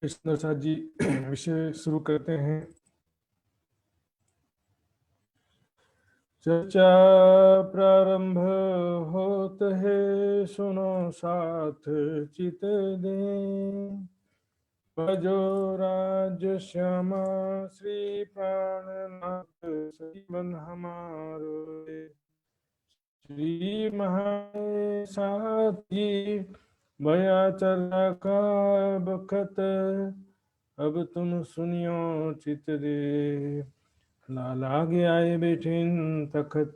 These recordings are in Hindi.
कृष्ण साथ जी विषय शुरू करते हैं। चर्चा प्रारंभ होत है, सुनो साथ चित दे। भजो राज्य श्यामा श्री प्राणनाथ, जीवन हमारो श्री महासाथी। भया चर्चा का बखत, अब तुम सुनियो चित दे। लाल आगे आए बैठे तखत,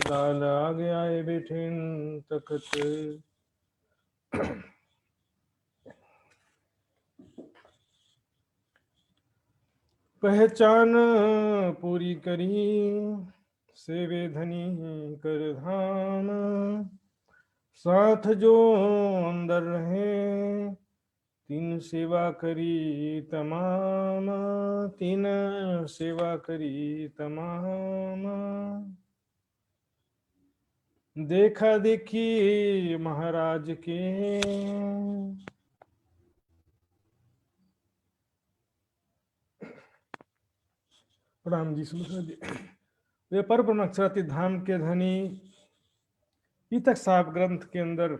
लाल आगे आए बैठे तखत। पहचान पूरी करी, सेवे धनी कर धाम। साथ जो अंदर रहे, तीन सेवा करी तमाम, तीन सेवा करी तमाम। देखा देखी महाराज के, प्रणाम जी सुमित्रा जी। वे पर ब्रह्मक्षराती धाम के धनी पीतक साहब ग्रंथ के अंदर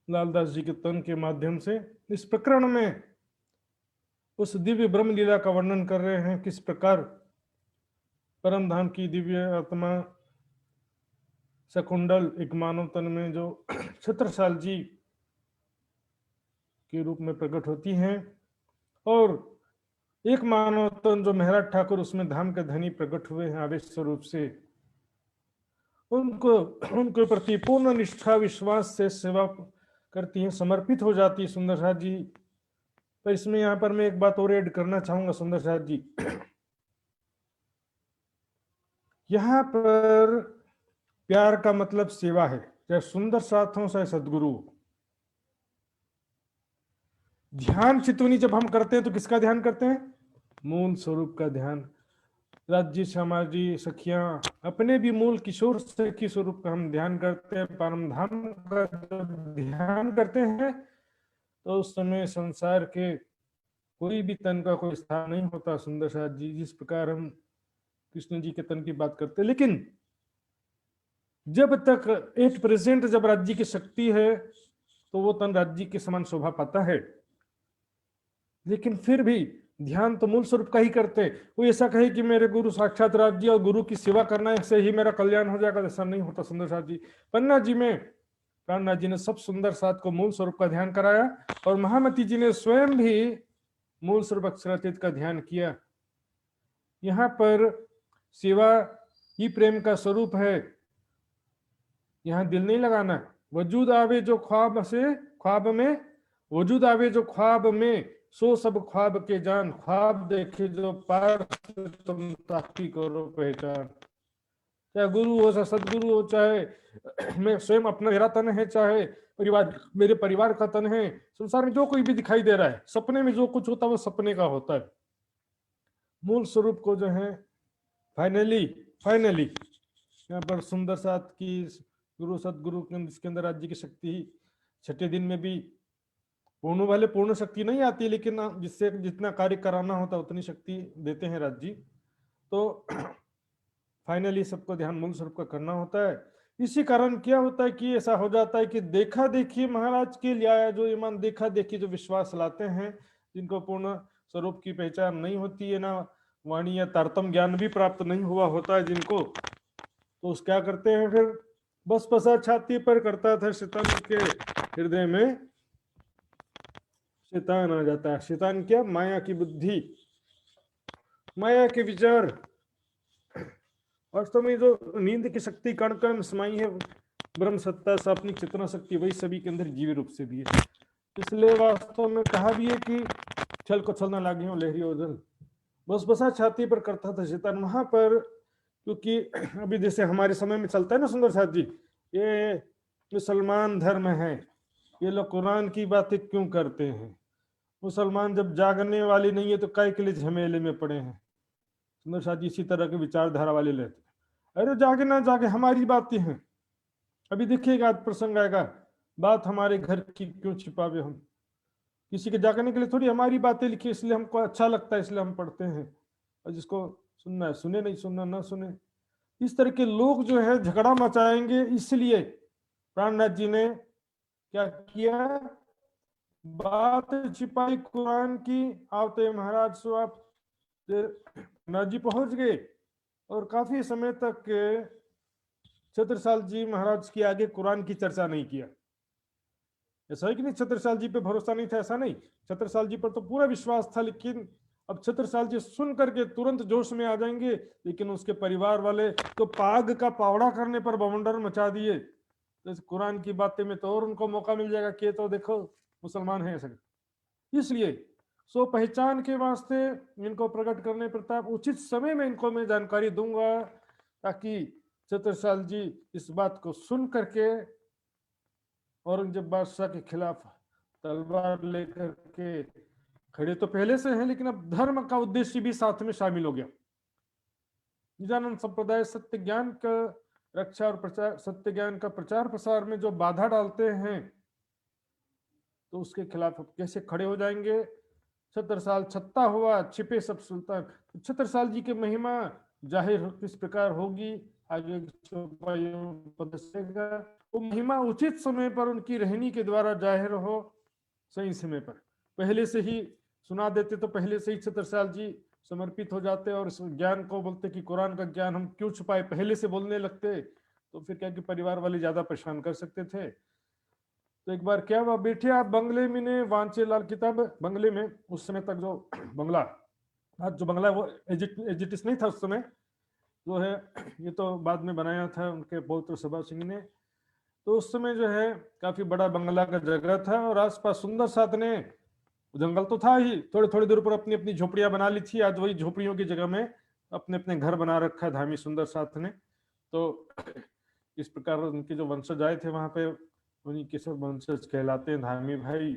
लालदास जी के तन के माध्यम से इस प्रकरण में उस दिव्य ब्रह्म लीला का वर्णन कर रहे हैं। किस प्रकार परम धाम की दिव्य आत्मा सकुंडल एक मानव तन में जो छत्रसाल जी के रूप में प्रकट होती हैं, और एक मानव तन जो महराज ठाकुर उसमें धाम के धनी प्रकट हुए हैं आवेश स्वरूप से, उनको उनके प्रति पूर्ण निष्ठा विश्वास से सेवा करती हैं, समर्पित हो जाती है सुंदर साथ जी। तो इसमें यहाँ पर मैं एक बात और ऐड करना चाहूंगा सुंदर साथ जी। यहाँ पर प्यार का मतलब सेवा है, चाहे सुंदर साथ हो चाहे सदगुरु। ध्यान चितवनी जब हम करते हैं तो किसका ध्यान करते हैं? मूल स्वरूप का ध्यान। राज्य समाजी सखियां अपने भी मूल किशोर सखी स्वरूप का हम ध्यान करते हैं, परम धाम का जब ध्यान करते हैं तो उस समय संसार के कोई भी तन का कोई स्थान नहीं होता सुंदर साथ जी। जिस प्रकार हम कृष्ण जी के तन की बात करते हैं, लेकिन जब तक एट प्रेजेंट जब राज्य की शक्ति है तो वो तन राज्य के समान शोभा पाता है, लेकिन फिर भी ध्यान तो मूल स्वरूप का ही करते हैं। वो ऐसा कहे कि मेरे गुरु साक्षात राज्य और गुरु की सेवा करने से ही मेरा कल्याण हो जाएगा, ऐसा नहीं होता सुंदर साथ जी। पन्ना जी में प्राणनाथ जी ने सब सुंदर साथ को मूल स्वरूप का ध्यान कराया, और महामती जी ने स्वयं भी मूल स्वरूप अक्षरातीत का ध्यान किया। यहाँ पर सेवा ही प्रेम का स्वरूप है। यहाँ दिल नहीं लगाना। वजूद आवे जो ख्वाब से, ख्वाब में वजूद आवे जो ख्वाब में, सो सब ख्वाब के जान। ख्वाब देखे जो पार, तुम ताकी करो पहचान। चाहे गुरु हो, चाहे सदगुरु हो, चाहे मैं स्वयं अपना मेरा तन है, चाहे परिवार मेरे परिवार का तन है, संसार में जो कोई भी दिखाई दे रहा है, सपने में जो कुछ होता है वो सपने का होता है। मूल स्वरूप को जो है फाइनली यहाँ पर सुंदर साथ की गुरु सदगुरु के इसके अंदर राज्य की शक्ति छठे दिन में भी पूर्ण वाले पूर्ण शक्ति नहीं आती, लेकिन जिससे जितना कार्य कराना होता उतनी शक्ति देते हैं राज्य। तो फाइनली सबको ध्यान मूल स्वरूप का करना होता है। इसी कारण क्या होता है कि ऐसा हो जाता है कि देखा देखी महाराज के लिए आया, जो ईमान देखा देखी जो विश्वास लाते हैं, जिनको पूर्ण स्वरूप की पहचान नहीं होती है, ना वाणी या तारतम ज्ञान भी प्राप्त नहीं हुआ होता है जिनको, तो उस क्या करते हैं फिर? बस पसा छाती पर करता था शैतान के हृदय में शैतान आ जाता है। शैतान क्या? माया की बुद्धि, माया के विचार। वास्तव में जो नींद की शक्ति कण कण में समाई है, ब्रह्म सत्ता सापनिक चेतना शक्ति, वही सभी के अंदर जीव रूप से भी है। इसलिए वास्तव में कहा भी है कि छल को छल ना लागे हो लहरी ओझल। बस बसा छाती पर करता था शैतान। वहां पर क्योंकि अभी जैसे हमारे समय में चलता है ना सुंदर साथ जी, ये मुसलमान धर्म है, ये लोग कुरान की बातें क्यों करते हैं? मुसलमान जब जागने वाली नहीं है तो काय के लिए झमेले में पड़े हैं। सुंदर साथ जी इसी तरह के विचारधारा वाले लेते हैं। अरे जागे ना जागे हमारी बातें हैं। अभी देखिएगा आज प्रसंग आएगा, बात हमारे घर की क्यों छिपावे हम। किसी के जागने के लिए थोड़ी हमारी बातें लिखी इसलिए हमको अच्छा लगता है इसलिए हम पढ़ते हैं, और जिसको सुनना है सुने, नहीं सुनना ना सुने। इस तरह के लोग जो है झगड़ा मचाएंगे, इसलिए प्राणनाथ जी ने क्या किया, बात छिपाई कुरान की। आवते महाराज साहब नाथ जी पहुंच गए और काफी समय तक छत्रसाल जी महाराज के आगे कुरान की चर्चा नहीं किया। ऐसा है कि नहीं, छत्रसाल जी पे भरोसा नहीं था ऐसा नहीं, छत्रसाल जी पर तो पूरा विश्वास था, लेकिन अब छत्रसाल जी सुन करके तुरंत जोश में आ जाएंगे, लेकिन उसके परिवार वाले तो पाग का पावड़ा करने पर बवंडर मचा दिए। तो इस कुरान की बातें में तो और उनको मौका मिल जाएगा कि तो देखो मुसलमान है ऐसे। इसलिए सो पहचान के वास्ते इनको प्रकट करने प्रताप उचित समय में इनको मैं जानकारी दूंगा, ताकि छत्रसाल जी इस बात को सुन करके औरंगजेब बादशाह के खिलाफ तलवार लेकर के खड़े तो पहले से हैं, लेकिन अब धर्म का उद्देश्य भी साथ में शामिल हो गया। निजानंद संप्रदाय सत्य ज्ञान का रक्षा और प्रचार, सत्य ज्ञान का प्रचार प्रसार में जो बाधा डालते हैं, तो उसके खिलाफ अब कैसे खड़े हो जाएंगे। छत्रसाल छत्ता हुआ छिपे सब सुल्तान, तो छत्रसाल जी की महिमा जाहिर किस प्रकार होगी आगे वो महिमा उचित समय पर उनकी रहनी के द्वारा जाहिर हो, सही समय पर। पहले से ही सुना देते तो पहले से ही छत्रसाल जी समर्पित हो जाते और इस ज्ञान को बोलते कि कुरान का ज्ञान हम क्यों छुपाए, पहले से बोलने लगते, तो फिर क्या कि परिवार वाले ज्यादा परेशान कर सकते थे। तो एक बार क्या हुआ, बैठे आप बंगले में ने वांचे लाल किताब बंगले में, उस समय तक जो बंगला, आज जो बंगला है वो एजिटिस नहीं था उस समय, जो है ये तो बाद में बनाया था उनके पौत्र सभा सिंह ने। तो उस समय जो है काफी बड़ा बंगला का जगह था और आसपास सुंदर साथ ने, जंगल तो था ही, थोड़ी थोड़ी दूर पर अपनी अपनी झोपड़ियां बना ली थी, आज वही झोपड़ियों की जगह में अपने अपने घर बना रखा है धामी सुंदर साथ ने। तो इस प्रकार उनके जो वंशज आए थे वहां पे, उन्हीं के सब वंशज कहलाते हैं धामी भाई।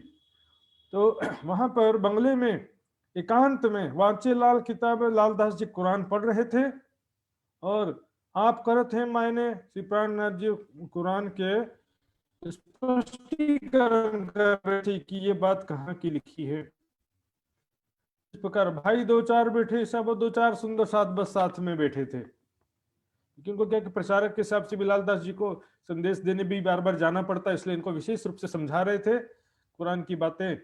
तो वहां पर बंगले में एकांत में वांचेलाल किताब लालदास जी कुरान पढ़ रहे थे, और आप करत हैं मायने श्री प्राणनाथ जी कुरान के स्पष्टीकरण कर रहे थे कि ये बात कहाँ की लिखी है। इस प्रकार भाई दो चार बैठे, सब दो चार सुंदर साथ बस साथ में बैठे थे, क्योंकि उनको क्या कि प्रचारक के हिसाब से भी लालदास जी को संदेश देने भी बार बार जाना पड़ता है, इसलिए इनको विशेष रूप से समझा रहे थे कुरान की बातें।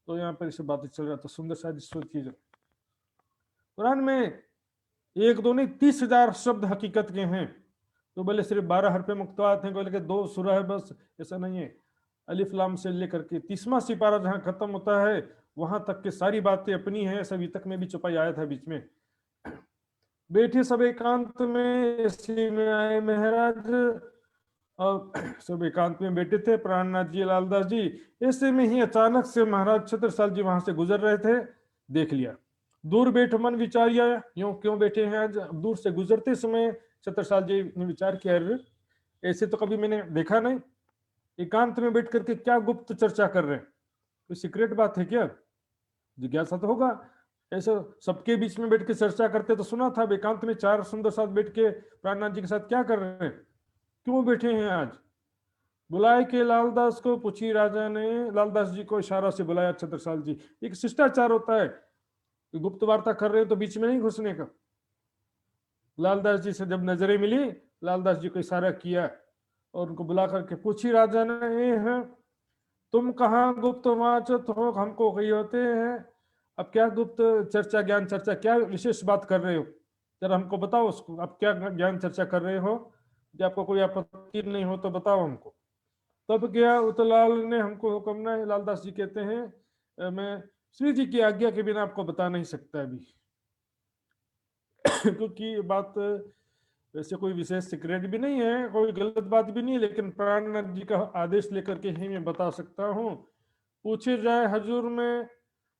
तो यहाँ पर इसे बातें चल रहा था, सुंदर सा चीज कुरान में एक दो नहीं 30,000 शब्द हकीकत के हैं। तो बोले सिर्फ 12 हरफे मुक्तवात हैं, बोले कि 2 सूरा है बस, ऐसा नहीं है। अलिफ लाम से लेकर के 30वां सिपारा जहां खत्म होता है वहां तक के सारी बातें अपनी हैं, सभी तक में भी छुपाई आया था बीच में। बैठे सब एकांत में, इसी में आए महाराज और सब एकांत में बैठे थे प्राणनाथ जी लालदास जी। ऐसे में ही अचानक से महाराज छत्रसाल जी वहां से गुजर रहे थे, देख लिया। दूर बैठ मन विचारिया, यूं क्यों बैठे हैं आज। दूर से गुजरते समय छत्रसाल जी ने विचार किया, ऐसे तो कभी मैंने देखा नहीं, एकांत में बैठ करके क्या गुप्त चर्चा कर रहे हैं, कोई सीक्रेट बात है क्या, जिज्ञासा तो होगा। ऐसे सबके बीच में बैठ के चर्चा करते तो सुना था, एकांत में चार सुंदर साथ बैठ के प्राणनाथ जी के साथ क्या कर रहे हैं, क्यों बैठे हैं आज। बुलाए के लालदास को पूछी राजा ने, लालदास जी को इशारा से बुलाया छत्रसाल जी। एक शिष्टाचार होता है, गुप्त वार्ता कर रहे हो तो बीच में नहीं घुसने का। लालदास जी से जब नजरें मिली, लालदास जी को इशारा किया और उनको बुला करके पूछी राजा ने, है तुम कहाँ गुप्त वाचक हो, हमको कही होते हैं। अब क्या गुप्त चर्चा, ज्ञान चर्चा, क्या विशेष बात कर रहे हो, जरा हमको बताओ उसको, अब क्या ज्ञान चर्चा कर रहे हो, जब आपको कोई आपत्ति नहीं हो तो बताओ हमको। तब क्या उतलाल ने हमको हुक्म है, लालदास जी कहते हैं मैं श्री जी की आज्ञा के बिना आपको बता नहीं सकता अभी। क्योंकि ये बात वैसे कोई विशेष सीक्रेट भी नहीं है, कोई गलत बात भी नहीं है, लेकिन प्राणनाथ जी का आदेश लेकर के ही मैं बता सकता हूँ। पूछे जाए हजूर में,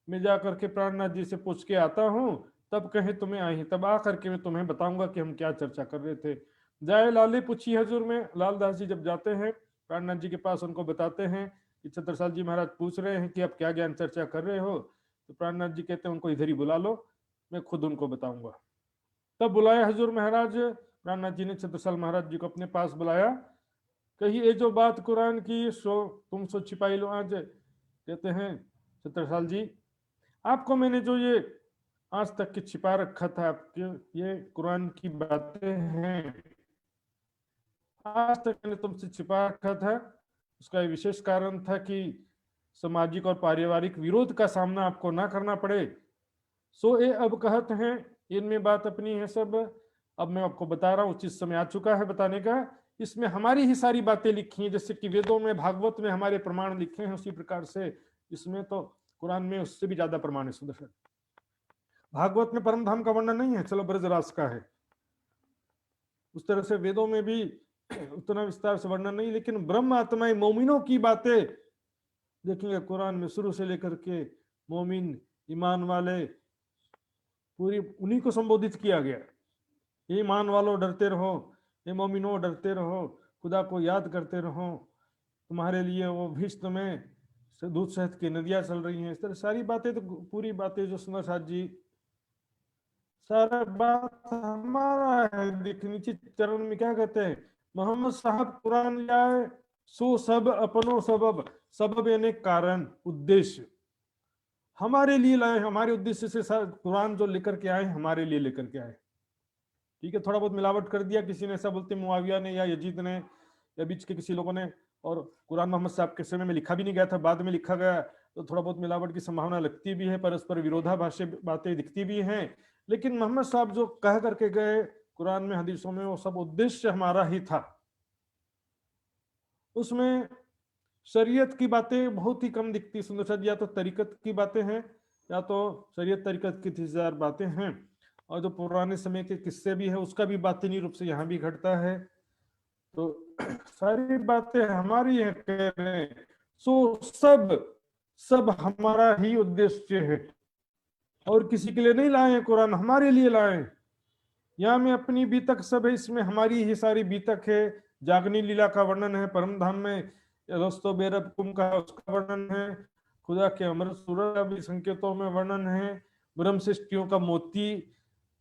मैं जा करके प्राणनाथ जी से पूछ के आता हूँ, तब कहे तुम्हें आई, तब आ करके मैं तुम्हें बताऊंगा कि हम क्या चर्चा कर रहे थे। जाए लाले पूछी हजूर में, लालदास जी जब जाते हैं प्राणनाथ जी के पास, उनको बताते हैं कि छत्रसाल जी महाराज पूछ रहे हैं कि आप क्या ज्ञान चर्चा कर रहे हो। तो प्राणनाथ जी कहते हैं उनको इधर ही बुला लो, मैं खुद उनको बताऊंगा। तब बुलाया हजूर महाराज, प्राणनाथ जी ने छत्रसाल महाराज जी को अपने पास बुलाया कहीं ये जो बात कुरान की तुम सो छिपाई लो आज, कहते हैं छत्रसाल जी, आपको मैंने जो ये आज तक की छिपा रखा था, आपके ये कुरान की बातें हैं, आज तक मैंने तुमसे छिपा रखा था। उसका एक विशेष कारण था कि सामाजिक और पारिवारिक विरोध का सामना आपको ना करना पड़े। सो ये अब कहते हैं, इनमें बात अपनी है सब। अब मैं आपको बता रहा हूँ, उचित समय आ चुका है बताने का। इसमें हमारी ही सारी बातें लिखी हैं, जैसे कि वेदों में, भागवत में हमारे प्रमाण लिखे हैं, उसी प्रकार से इसमें तो कुरान में उससे भी ज्यादा प्रमाण है। सुदर्शन, भागवत में परम धाम का वर्णन नहीं है, चलो ब्रजराज का है। उस तरह से वेदों में भी उतना विस्तार से वर्णन नहीं, लेकिन ब्रह्म आत्माएं मोमिनों की बातें देखेंगे कुरान में शुरू से लेकर के मोमिन, ईमान वाले, पूरी उन्हीं को संबोधित किया गया। ये ईमान वालों डरते रहो, ये मोमिनो डरते रहो, खुदा को याद करते रहो, तुम्हारे लिए वो भीष्म में दूध शहद की नदियां चल रही हैं। इस तरह सारी बातें, तो पूरी बातें जो सुंदर साथ जी, सारा बात हमारा है। देखिए नीचे चरण में क्या कहते हैं, मोहम्मद साहब कुरान लाए सो सब अपनो सबब, सबब यानी कारण, उद्देश्य हमारे लिए लाए, हमारे उद्देश्य से कुरान जो लेकर के आए हमारे लिए लेकर के आए। ठीक है, थोड़ा बहुत मिलावट कर दिया किसी ने, ऐसा बोलते मुआविया ने या यजीद ने या बीच के किसी लोगों ने, और कुरान मोहम्मद साहब के समय में लिखा भी नहीं गया था, बाद में लिखा गया, तो थोड़ा बहुत मिलावट की संभावना लगती भी है, परस्पर विरोधाभासी बातें दिखती भी हैं। लेकिन मोहम्मद साहब जो कह करके गए कुरान में, हदीसों में, वो सब उद्देश्य हमारा ही था। उसमें शरीयत की बातें बहुत ही कम दिखती सुंदर, या तो तरीकत की बातें हैं, या तो शरीयत तरीकत की 30,000 बातें हैं, और जो पुराने समय के किस्से भी है उसका भी बातिनी रूप से यहाँ भी घटता है। तो सारी बातें हमारी है, कह रहे हैं सो सब सब हमारा ही उद्देश्य है, और किसी के लिए नहीं लाए कुरान, हमारे लिए लाए। यहाँ में अपनी बीतक सब है, इसमें हमारी ही सारी बीतक है। जागनी लीला का वर्णन है, परम धाम में दोस्तों बेरब कुम का उसका वर्णन है, खुदा के अमृत सूरज का भी संकेतों में वर्णन है, ब्रह्म सृष्टियों का मोती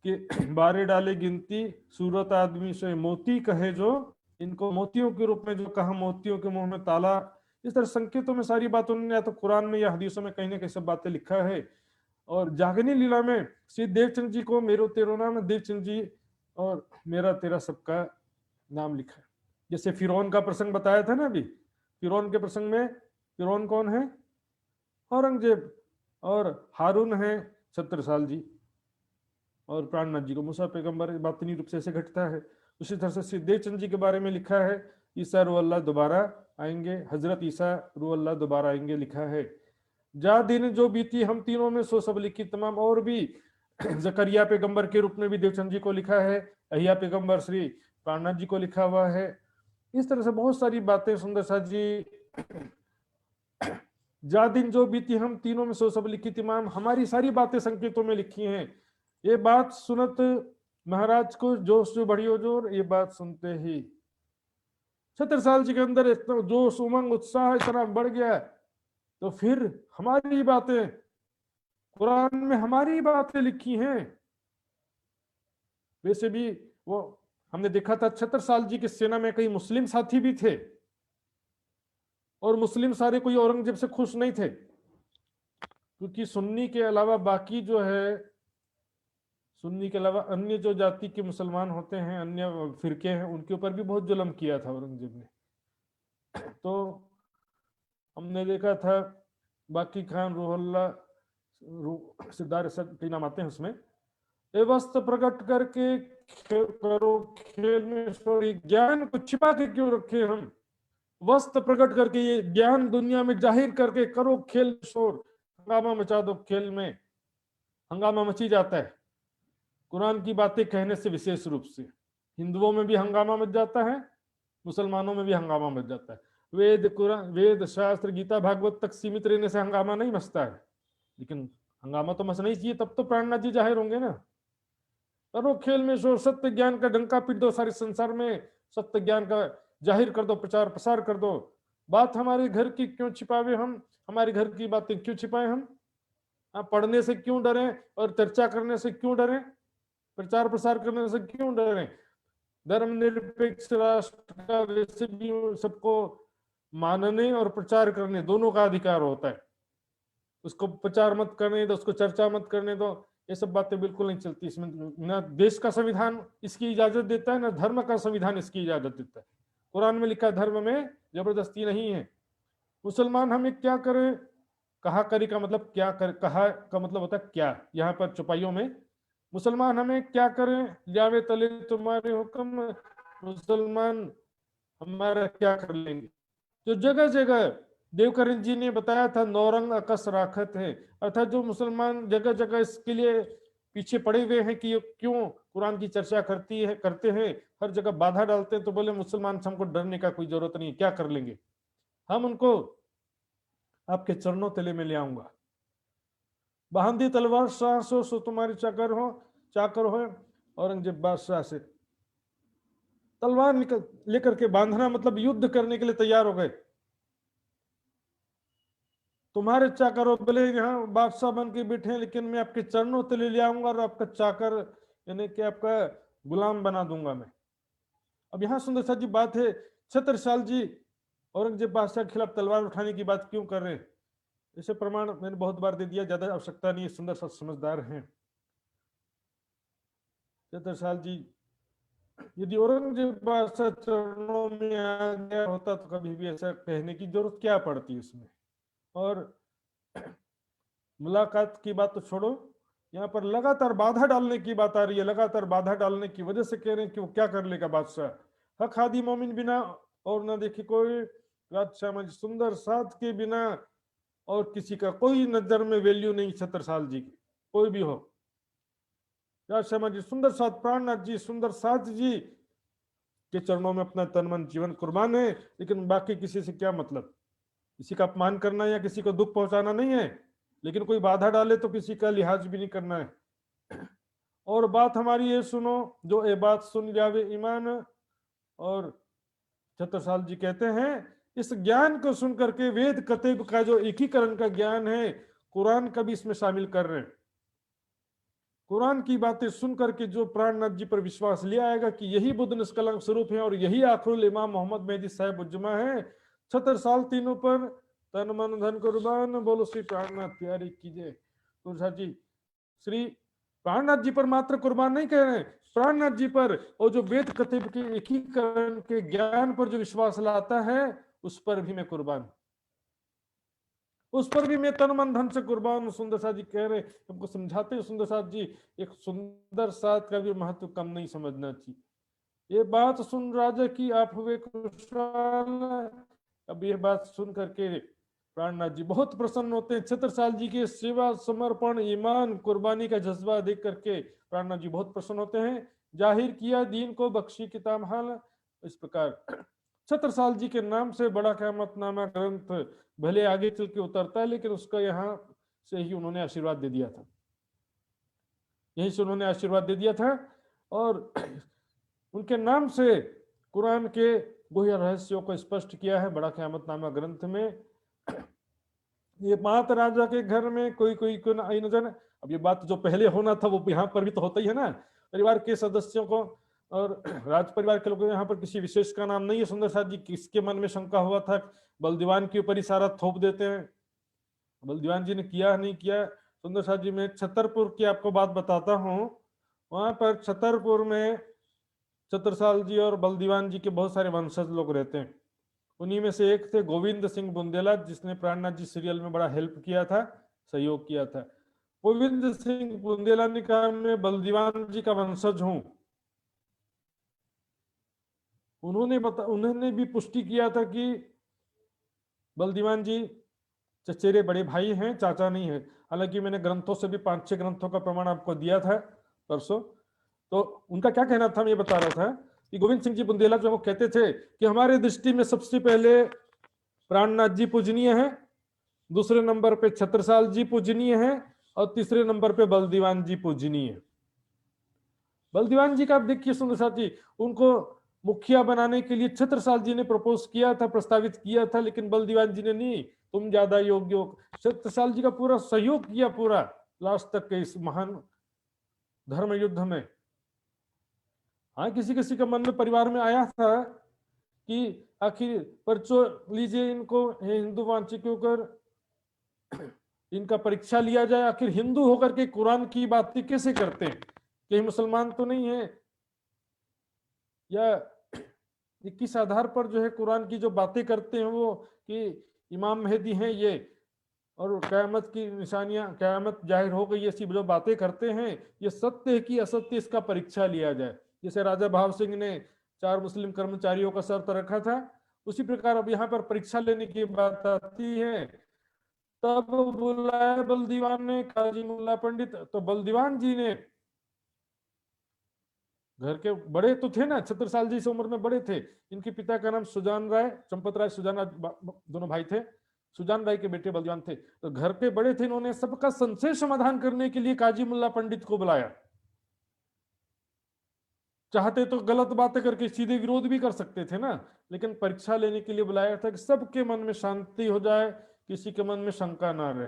के बारे डाले गिनती, सूरत आदमी से मोती कहे जो, इनको मोतियों के रूप में जो कहा, मोतियों के मुंह में ताला। इस तरह संकेतों में सारी बात उन्होंने या तो कुरान में या हदीसों में कहीं ना कहीं सब बातें लिखा है। और जागनी लीला में श्री देवचंद जी को मेरो तेरो नाम, देवचंद जी और मेरा तेरा सबका नाम लिखा है। जैसे फिरौन का प्रसंग बताया था ना अभी, फिरौन के प्रसंग में, फिरौन कौन है, औरंगजेब, और हारून है छत्रसाल जी, और प्राणनाथ जी को मूसा पैगंबर, बातिनी रूप से ऐसे घटता है। उसी तरह से देवचंद जी के बारे में लिखा है, ईसा रूअल्लाह दोबारा आएंगे, हजरत ईसा रूअल्लाह दोबारा आएंगे लिखा है। जा दिन जो बीती हम तीनों में सो सब लिखी तमाम, और भी जकरिया पैगंबर के रूप में भी देवचंद जी को लिखा है, अहिया पैगंबर श्री प्राणनाथ जी को लिखा हुआ है। इस तरह से बहुत सारी बातें सुंदर सा जी, जा दिन जो बीती हम तीनों में सो सब लिखी तमाम, हमारी सारी बातें संकेतों में लिखी हैं। ये बात सुनत महाराज को जोश जो बढ़ियो जोर, ये बात सुनते ही छत्रसाल जी के अंदर इतना जोश, उमंग, उत्साह इतना बढ़ गया। तो फिर हमारी बातें कुरान में, हमारी बातें लिखी हैं। वैसे भी वो हमने देखा था, छत्रसाल जी की सेना में कई मुस्लिम साथी भी थे, और मुस्लिम सारे कोई औरंगजेब से खुश नहीं थे, क्योंकि सुन्नी के अलावा बाकी जो है, सुन्नी के अलावा अन्य जो जाति के मुसलमान होते हैं, अन्य फिरके हैं, उनके ऊपर भी बहुत जुल्म किया था औरंगजेब ने। तो हमने देखा था बाकी खान, रूहुल्ला, सिद्धार्थ, सब कई नाम आते हैं उसमें, वस्त्र प्रकट करके करो खेल में, सॉरी ज्ञान को छिपा के क्यों रखे हम, वस्त्र प्रकट करके ये ज्ञान दुनिया में जाहिर करके करो खेल शोर, हंगामा मचा दो खेल में। हंगामा मची जाता है कुरान की बातें कहने से, विशेष रूप से हिंदुओं में भी हंगामा मच जाता है, मुसलमानों में भी हंगामा मच जाता है। वेद, कुरान, वेद शास्त्र, गीता भागवत तक सीमित रहने से हंगामा नहीं मचता है, लेकिन हंगामा तो मचना ही चाहिए, तब तो प्राणनाथ जी जाहिर होंगे ना। करो खेल में शोर, सत्य ज्ञान का डंका पीट दो, सारे संसार में सत्य ज्ञान का जाहिर कर दो, प्रचार प्रसार कर दो। बात हमारे घर की क्यों छिपावे हम, हमारे घर की बातें क्यों छिपाए हम, पढ़ने से क्यों डरें, और चर्चा करने से क्यों डरें, प्रचार प्रसार करने से क्यों डरें। धर्मनिरपेक्ष राष्ट्र का वैसे भी सबको मानने और प्रचार करने दोनों का अधिकार होता है। उसको प्रचार मत करने दो, उसको चर्चा मत करने दो, ये सब बातें बिल्कुल नहीं चलती इसमें। ना देश का संविधान इसकी इजाजत देता है, ना धर्म का संविधान इसकी इजाजत देता है। कुरान में लिखा धर्म में जबरदस्ती नहीं है। मुसलमान हमें क्या करें, कहा करी का मतलब क्या कर, कहा का मतलब होता है क्या। यहाँ पर चौपाइयों में मुसलमान हमें क्या करें, जावे तले तुम्हारे हुक्म, मुसलमान हमारा क्या कर लेंगे। जो जगह जगह देवकरण जी ने बताया था नौरंग अकस राखत है, अर्थात जो मुसलमान जगह जगह इसके लिए पीछे पड़े हुए हैं कि क्यों कुरान की चर्चा करते हैं, हर जगह बाधा डालते हैं, तो बोले मुसलमान से हमको डरने का कोई जरूरत नहीं, क्या कर लेंगे, हम उनको आपके चरणों तले में ले आऊंगा। बहांदी तलवार शाह सो तुम्हारे चाकर हो। औरंगजेब बादशाह से तलवार लेकर के बांधना मतलब युद्ध करने के लिए तैयार हो गए। तुम्हारे चाकर हो, भले यहाँ बादशाह बन के बैठे हैं, लेकिन मैं आपके चरणों तले ले आऊंगा और आपका चाकर यानी कि आपका गुलाम बना दूंगा मैं। अब यहाँ सुंदर सा जी बात है, छत्रसाल जी औरंगजेब बादशाह के खिलाफ तलवार उठाने की बात क्यों कर रहे हैं, इसे प्रमाण मैंने बहुत बार दे दिया, ज्यादा आवश्यकता नहीं है, सुंदर सा समझदार हैं छत्रसाल जी। यदि औरंगजेब बादशाह चरणों में आ गया होता तो कभी भी ऐसा कहने की जरूरत क्या पड़ती इसमें। और मुलाकात की बात तो छोड़ो, यहाँ पर लगातार बाधा डालने की बात आ रही है, लगातार बाधा डालने की वजह से कह रहे हैं कि वो क्या कर लेगा बादशाह। हक हादी मोमिन बिना और ना देखी कोई, राजशाह सुंदर साथ के बिना और किसी का कोई नजर में वैल्यू नहीं छत्रसाल जी की, कोई भी हो। राजशाह जी सुंदर साथ, प्राणनाथ जी सुंदर साथ जी के चरणों में अपना तन मन जीवन कुर्बान है, लेकिन बाकी किसी से क्या मतलब, किसी का अपमान करना या किसी को दुख पहुंचाना नहीं है, लेकिन कोई बाधा डाले तो किसी का लिहाज भी नहीं करना है। और बात हमारी ये सुनो, जो ये बात सुन जावे ईमान। और छत्रसाल जी कहते हैं इस ज्ञान को सुन करके वेद कतेब का जो एकीकरण का ज्ञान है, कुरान का भी इसमें शामिल कर रहे हैं। कुरान की बातें सुन करके जो प्राणनाथ जी पर विश्वास ले आएगा कि यही बुद्ध निष्कलंक स्वरूप है और यही आखिरुल इमाम मोहम्मद मेहदी साहिब उज्जमा है, छत्रसाल तीनों पर तन मन धन कुर्बान, बोलो श्री प्राणनाथ प्यारी कीजिए। तुलसा जी श्री प्राणनाथ जी पर मात्र कुर्बान नहीं कह रहे, प्राणनाथ जी पर और जो वेद कतिब के एकीकरण के ज्ञान पर जो विश्वास लाता है उस पर भी मैं कुर्बान, उस पर भी मैं तन मन धन से कुर्बान हूं। सुंदर साथ जी कह रहे, हमको समझाते हैं सुंदर साथ जी, एक सुंदर साथ का भी महत्व कम नहीं समझना चाहिए। ये बात सुन राजा की आप हुए खुशहाल। अब ये बात सुन करके प्राणनाथ जी बहुत प्रसन्न होते हैं। छत्रसाल जी के सेवा समर्पण ईमान कुर्बानी का जज्बा देख करके प्राणनाथ जी बहुत प्रसन्न होते हैं। जाहिर किया दीन को बख्शी किताब हाल, इस प्रकार छत्रसाल जी के नाम से बड़ा क़यामतनामा ग्रंथ भले आगे चल के उतरता है, लेकिन उसका यहाँ से ही उन्होंने आशीर्वाद दे दिया था, यहीं से उन्होंने आशीर्वाद दे दिया था। और उनके नाम से कुरान के गुह्य रहस्यों को स्पष्ट किया है बड़ा क़यामतनामा ग्रंथ में। ये मात राजा के घर में कोई कोई को आई नजर। अब ये बात जो पहले होना था वो यहाँ पर भी तो होता ही है ना, परिवार के सदस्यों को और राज परिवार के लोगों, यहाँ पर किसी विशेष का नाम नहीं है। सुंदर साथ जी किसके मन में शंका हुआ था, बलदीवान के ऊपर ही सारा थोप देते हैं, बलदीवान जी ने किया नहीं किया। सुंदर साथ जी मैं छतरपुर की आपको बात बताता हूँ, वहां पर छतरपुर में छत्रसाल जी और बलदीवान जी के बहुत सारे वंशज लोग रहते हैं। उन्हीं में से एक थे गोविंद सिंह बुंदेला, जिसने प्राणनाथ जी सीरियल में बड़ा हेल्प किया था, सहयोग किया था। गोविंद सिंह बुंदेला ने कहा मैं बलदीवान जी का वंशज हूं। उन्होंने भी पुष्टि किया था कि बलदीवान जी चचेरे बड़े भाई हैं, चाचा नहीं है। हालांकि मैंने ग्रंथों से भी 5-6 ग्रंथों का प्रमाण आपको दिया था परसों। तो उनका क्या कहना था, मैं ये बता रहा था कि गोविंद सिंह जी बुंदेला जो वो कहते थे कि हमारे दृष्टि में सबसे पहले प्राणनाथ जी पूजनीय है, दूसरे नंबर पे छत्रसाल जी पूजनीय है और तीसरे नंबर पे बलदीवान जी पूजनीय है। बलदीवान जी का आप देखिए सुंदर साथ जी, उनको मुखिया बनाने के लिए छत्रसाल जी ने प्रपोज किया था, प्रस्तावित किया था, लेकिन बलदीवान जी ने नहीं, तुम ज्यादा योग्य हो। छत्रसाल जी का पूरा सहयोग किया पूरा लास्ट तक के इस महान धर्म युद्ध में। हाँ, किसी किसी के मन में परिवार में आया था कि आखिर पर्चो लीजिए इनको, हिंदू वांचिकों कर इनका परीक्षा लिया जाए, आखिर हिंदू होकर के कुरान की बातें कैसे करते हैं, कहीं मुसलमान तो नहीं है, या किस आधार पर जो है कुरान की जो बातें करते हैं वो कि इमाम मेहदी हैं ये, और क़यामत की निशानियां, क़यामत जाहिर हो गई, ऐसी जो बातें करते हैं, ये सत्य है कि असत्य, इसका परीक्षा लिया जाए। जैसे राजा भाव सिंह ने 4 मुस्लिम कर्मचारियों का शर्त रखा था, उसी प्रकार अब यहाँ पर परीक्षा लेने की बात आती है। तब बुलाया बलदीवान ने काजी मुल्ला पंडित, तो बलदीवान जी ने, घर के बड़े तो थे ना, 76 साल जी से उम्र में बड़े थे, इनके पिता का नाम सुजान राय, चंपत राय सुजान, दोनों भाई थे, सुजान राय के बेटे बलदीवान थे, तो घर के बड़े थे, इन्होंने सबका संशय समाधान करने के लिए काजी मुल्ला पंडित को बुलाया। चाहते तो गलत बातें करके सीधे विरोध भी कर सकते थे ना, लेकिन परीक्षा लेने के लिए बुलाया था कि सबके मन में शांति हो जाए, किसी के मन में शंका ना रहे।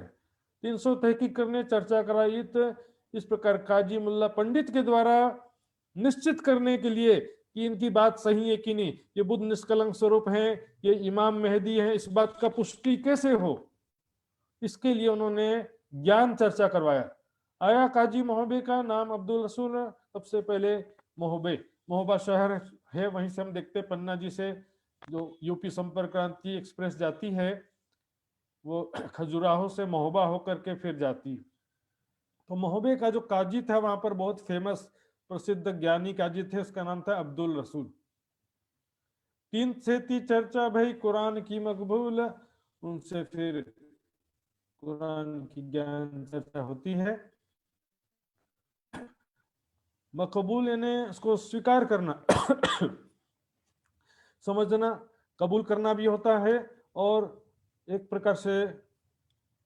300 तहकीक करने, चर्चा कराई, तो इस प्रकार काजी मुल्ला पंडित के द्वारा निश्चित करने के लिए कि इनकी बात सही है कि नहीं, ये बुद्ध निष्कलंक स्वरूप हैं, ये इमाम मेहदी हैं, इस बात का पुष्टि कैसे हो, इसके लिए उन्होंने ज्ञान चर्चा करवाया। आया काजी मोहबे का नाम अब्दुल रसूल, सबसे पहले मोहबे, मोहबा शहर है, वहीं से हम देखते हैं पन्ना जी से जो यूपी संपर्क क्रांति एक्सप्रेस जाती है, वो खजुराहो से मोहबा होकर के फिर जाती है। तो मोहबे का जो काजी था वहां पर बहुत फेमस प्रसिद्ध ज्ञानी काजी थे, उसका नाम था अब्दुल रसूल। 3 से 3 चर्चा भाई कुरान की मकबूल, उनसे फिर कुरान की ज्ञान चर्चा होती है। मकबूल यानी उसको स्वीकार करना समझना, कबूल करना भी होता है, और एक प्रकार से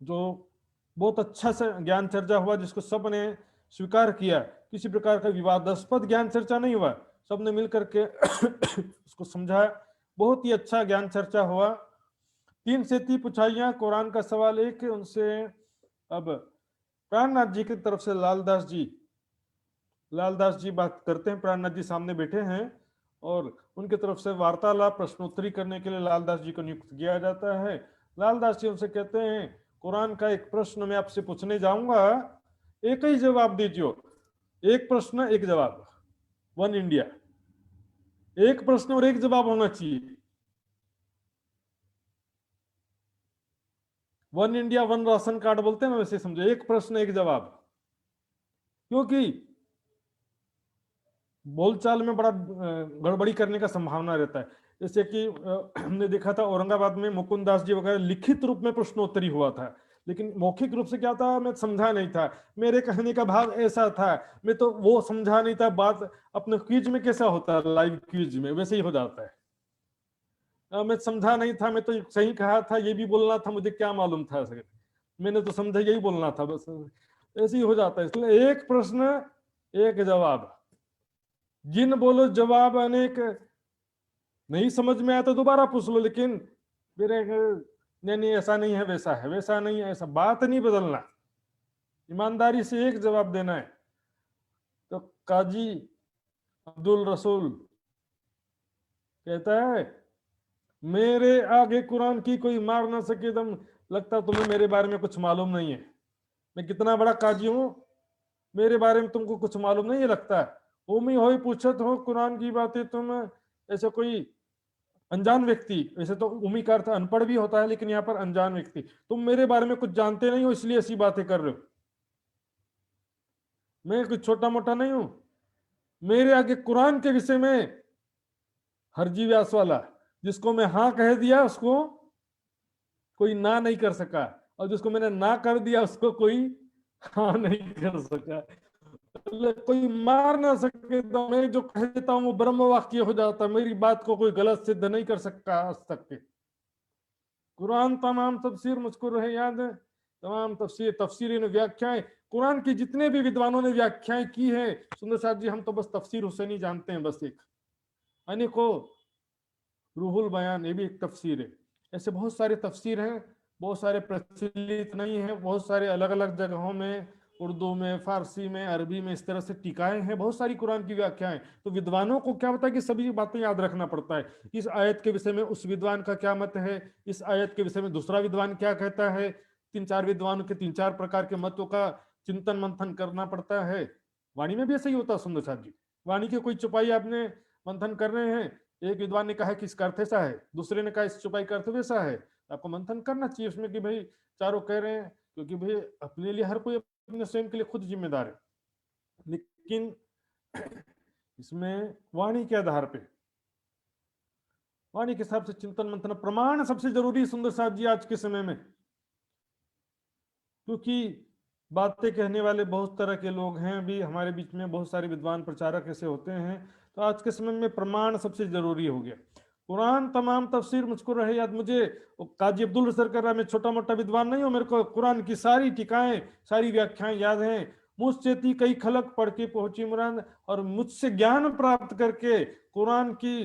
जो बहुत अच्छा से ज्ञान चर्चा हुआ जिसको सब ने स्वीकार किया, किसी प्रकार का विवादास्पद ज्ञान चर्चा नहीं हुआ, सबने मिलकर के उसको समझा, बहुत ही अच्छा ज्ञान चर्चा हुआ। 3 से 3 पुछाइयां, कुरान का सवाल एक, उनसे अब प्राणनाथ जी की तरफ से लालदास जी बात करते हैं, प्राणनाथ जी सामने बैठे हैं, और उनके तरफ से वार्तालाप प्रश्नोत्तरी करने के लिए लालदास जी को नियुक्त किया जाता है। लालदास जी उनसे कहते हैं, कुरान का एक प्रश्न मैं आपसे पूछने जाऊंगा, एक ही जवाब दीजिए, एक प्रश्न एक जवाब, 1 इंडिया, एक प्रश्न और एक जवाब होना चाहिए, 1 इंडिया 1 राशन कार्ड बोलते हैं ना, वैसे समझो, एक प्रश्न एक जवाब, क्योंकि बोलचाल में बड़ा गड़बड़ी करने का संभावना रहता है। जैसे कि हमने देखा था औरंगाबाद में मुकुंद दास जी वगैरह लिखित रूप में प्रश्नोत्तरी हुआ था, लेकिन मौखिक रूप से क्या था, मैं समझा नहीं था, मेरे कहने का भाव ऐसा था, मैं तो वो समझा नहीं था, बात अपने क्विज में कैसा होता है, लाइव क्विज में वैसे ही हो जाता है, मैं समझा नहीं था, मैं तो सही कहा था, ये भी बोलना था, मुझे क्या मालूम था, मैंने तो समझा यही बोलना था, बस ऐसे ही हो जाता है। इसलिए एक प्रश्न एक जवाब, जिन बोलो जवाब अनेक, नहीं समझ में आया तो दोबारा पूछ लो, लेकिन मेरे नहीं नहीं ऐसा नहीं है, वैसा है, वैसा नहीं है, ऐसा बात नहीं बदलना, ईमानदारी से एक जवाब देना है। तो काजी अब्दुल रसूल कहता है, मेरे आगे कुरान की कोई मार ना सके दम, लगता तुम्हें मेरे बारे में कुछ मालूम नहीं है, मैं कितना बड़ा काजी हूं, मेरे बारे में तुमको कुछ मालूम नहीं है, लगता है उमी हो पूछत हो कुरान की बातें तुम, ऐसा कोई अनजान व्यक्ति, वैसे तो उमी का अर्थ अनपढ़ भी होता है, लेकिन यहाँ पर अनजान व्यक्ति, तुम मेरे बारे में कुछ जानते नहीं हो इसलिए ऐसी बातें कर रहे हो, मैं कुछ छोटा मोटा नहीं हूं, मेरे आगे कुरान के विषय में हरजी व्यास वाला, जिसको मैं हाँ कह दिया उसको कोई ना नहीं कर सका, और जिसको मैंने ना कर दिया उसको कोई हाँ नहीं कर सका, कोई मार ना सके तो मैं जो कह देता हूँ वो ब्रह्म वाक्य हो जाता, मेरी बात को कोई गलत सिद्ध नहीं कर सकता आज तक के। कुरान तमाम तफसीर मुझको रहे याद है, तमाम तफसीर ने व्याख्याएं, कुरान की जितने भी विद्वानों ने व्याख्याएं की है, सुंदर साहब जी हम तो बस तफसीर हुसैनी जानते हैं, बस एक अनेको, रूहुल बयान ये भी एक तफसीर है, ऐसे बहुत सारे तफसीर हैं, बहुत सारे प्रचलित नहीं है, बहुत सारे अलग अलग जगहों में उर्दू में, फारसी में, अरबी में, इस तरह से टीकाएं हैं, बहुत सारी कुरान की व्याख्याएं। तो विद्वानों को क्या होता है कि सभी बातें याद रखना पड़ता है। इस आयत के विषय में उस विद्वान का क्या मत है, इस आयत के विषय में दूसरा विद्वान क्या कहता है, तीन चार विद्वानों के तीन चार प्रकार के मतों का चिंतन मंथन करना पड़ता है। वाणी में भी ऐसा ही होता है सुंदर साहब जी। वाणी के कोई चौपाई आपने मंथन कर रहे हैं, एक विद्वान ने कहा कि इसका अर्थ ऐसा है, दूसरे ने कहा इस चौपाई का अर्थ वैसा है, आपको मंथन करना चाहिए उसमें कि भाई चारों कह रहे हैं, क्योंकि भाई अपने लिए हर कोई अपने स्वयं के लिए खुद जिम्मेदार है। लेकिन इसमें वाणी के आधार पे, वाणी के हिसाब से चिंतन मंथन प्रमाण सबसे जरूरी सुंदर साहब जी आज के समय में। क्योंकि बातें कहने वाले बहुत तरह के लोग हैं भी हमारे बीच में, बहुत सारे विद्वान प्रचारक ऐसे होते हैं। तो आज के समय में प्रमाण सबसे जरूरी हो गया। कुरान तमाम तफसीर मुझको रहे याद, मुझे काजी अब्दुल रसर कर रहा, मैं छोटा मोटा विद्वान नहीं हूं, मेरे को कुरान की सारी टीकाएं, सारी व्याख्याएं याद हैं। मुझसे कई खलक पढ़ के पहुंची मुराद, और मुझसे ज्ञान प्राप्त करके, कुरान की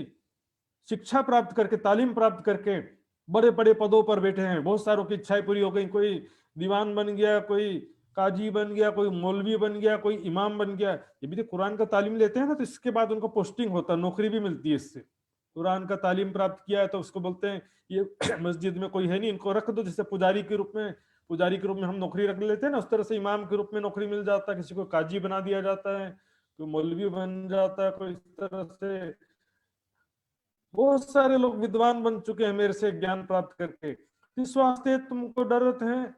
शिक्षा प्राप्त करके, तालीम प्राप्त करके बड़े बड़े पदों पर बैठे हैं। बहुत सारों की इच्छाएं पूरी हो गई, कोई दीवान बन गया, कोई काजी बन गया, कोई मौलवी बन गया, कोई इमाम बन गया। ये भी तो कुरान का तालीम लेते हैं ना, तो इसके बाद उनको पोस्टिंग होता है, नौकरी भी मिलती है इससे। कुरान का तालीम प्राप्त किया है तो उसको बोलते हैं ये मस्जिद में कोई है नहीं, इनको रख दो, जैसे पुजारी के रूप में, पुजारी के रूप में हम नौकरी रख लेते हैं ना, उस तरह से इमाम के रूप में नौकरी मिल जाता है, किसी को काजी बना दिया जाता है, कोई मौलवी बन जाता है, कोई इस तरह से। बहुत सारे लोग विद्वान बन चुके हैं मेरे से ज्ञान प्राप्त करके। इस वास्ते तुमको डरते हैं,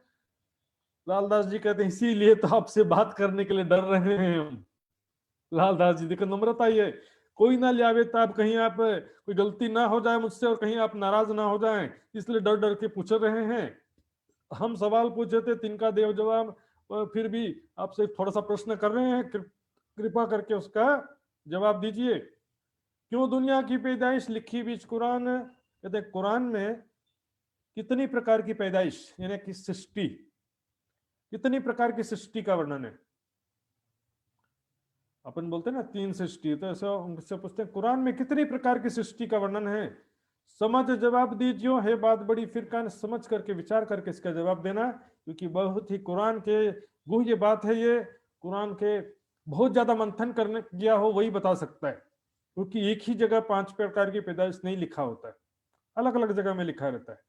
लालदास जी कहते हैं इसीलिए तो आपसे बात करने के लिए डर रहे हैं हम। लालदास जी देखो नम्रता ये, कोई ना ले आवे तो आप कहीं आप कोई गलती ना हो जाए मुझसे, और कहीं आप नाराज ना हो जाएं, इसलिए डर डर के पूछ रहे हैं। हम सवाल पूछे थे, तिनका देव जवाब, फिर भी आपसे थोड़ा सा प्रश्न कर रहे हैं, कृपा करके उसका जवाब दीजिए। क्यों दुनिया की पैदाइश लिखी बीच कुरान? कहते कुरान में कितनी प्रकार की पैदाइश, यानी कि सृष्टि, कितनी प्रकार की सृष्टि का वर्णन है। अपन बोलते हैं ना तीन सृष्टि, तो ऐसा उनसे पूछते हैं कुरान में कितनी प्रकार की सृष्टि का वर्णन है। समझ जवाब दीजियो, है बात बड़ी फिर कान, समझ करके विचार करके इसका जवाब देना, क्योंकि बहुत ही कुरान के गुह्य बात है ये। कुरान के बहुत ज्यादा मंथन करने गया हो वही बता सकता है, क्योंकि एक ही जगह पांच प्रकार की पैदाइश नहीं लिखा होता है, अलग अलग जगह में लिखा रहता है।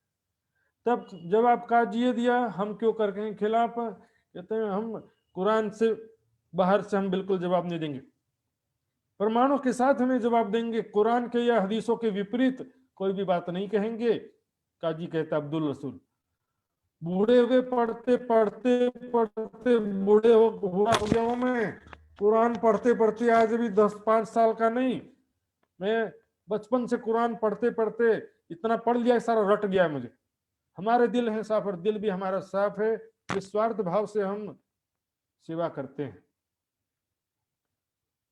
तब जवाब काजिए दिया, हम क्यों कर रहे हैं खिलाफ? कहते हैं हम कुरान से बाहर से हम बिल्कुल जवाब नहीं देंगे, प्रमाणों के साथ हमें जवाब देंगे, कुरान के या हदीसों के विपरीत कोई भी बात नहीं कहेंगे। काजी कहता अब्दुल रसूल, बूढ़े हुए पढ़ते पढ़ते पढ़ते बूढ़े हो गया हूं मैं, कुरान पढ़ते पढ़ते आज भी 10-5 साल का नहीं, मैं बचपन से कुरान पढ़ते पढ़ते इतना पढ़ लिया, सारा रट गया मुझे। हमारे दिल है साफ, और दिल भी हमारा साफ है, निस्वार्थ भाव से हम सेवा करते हैं,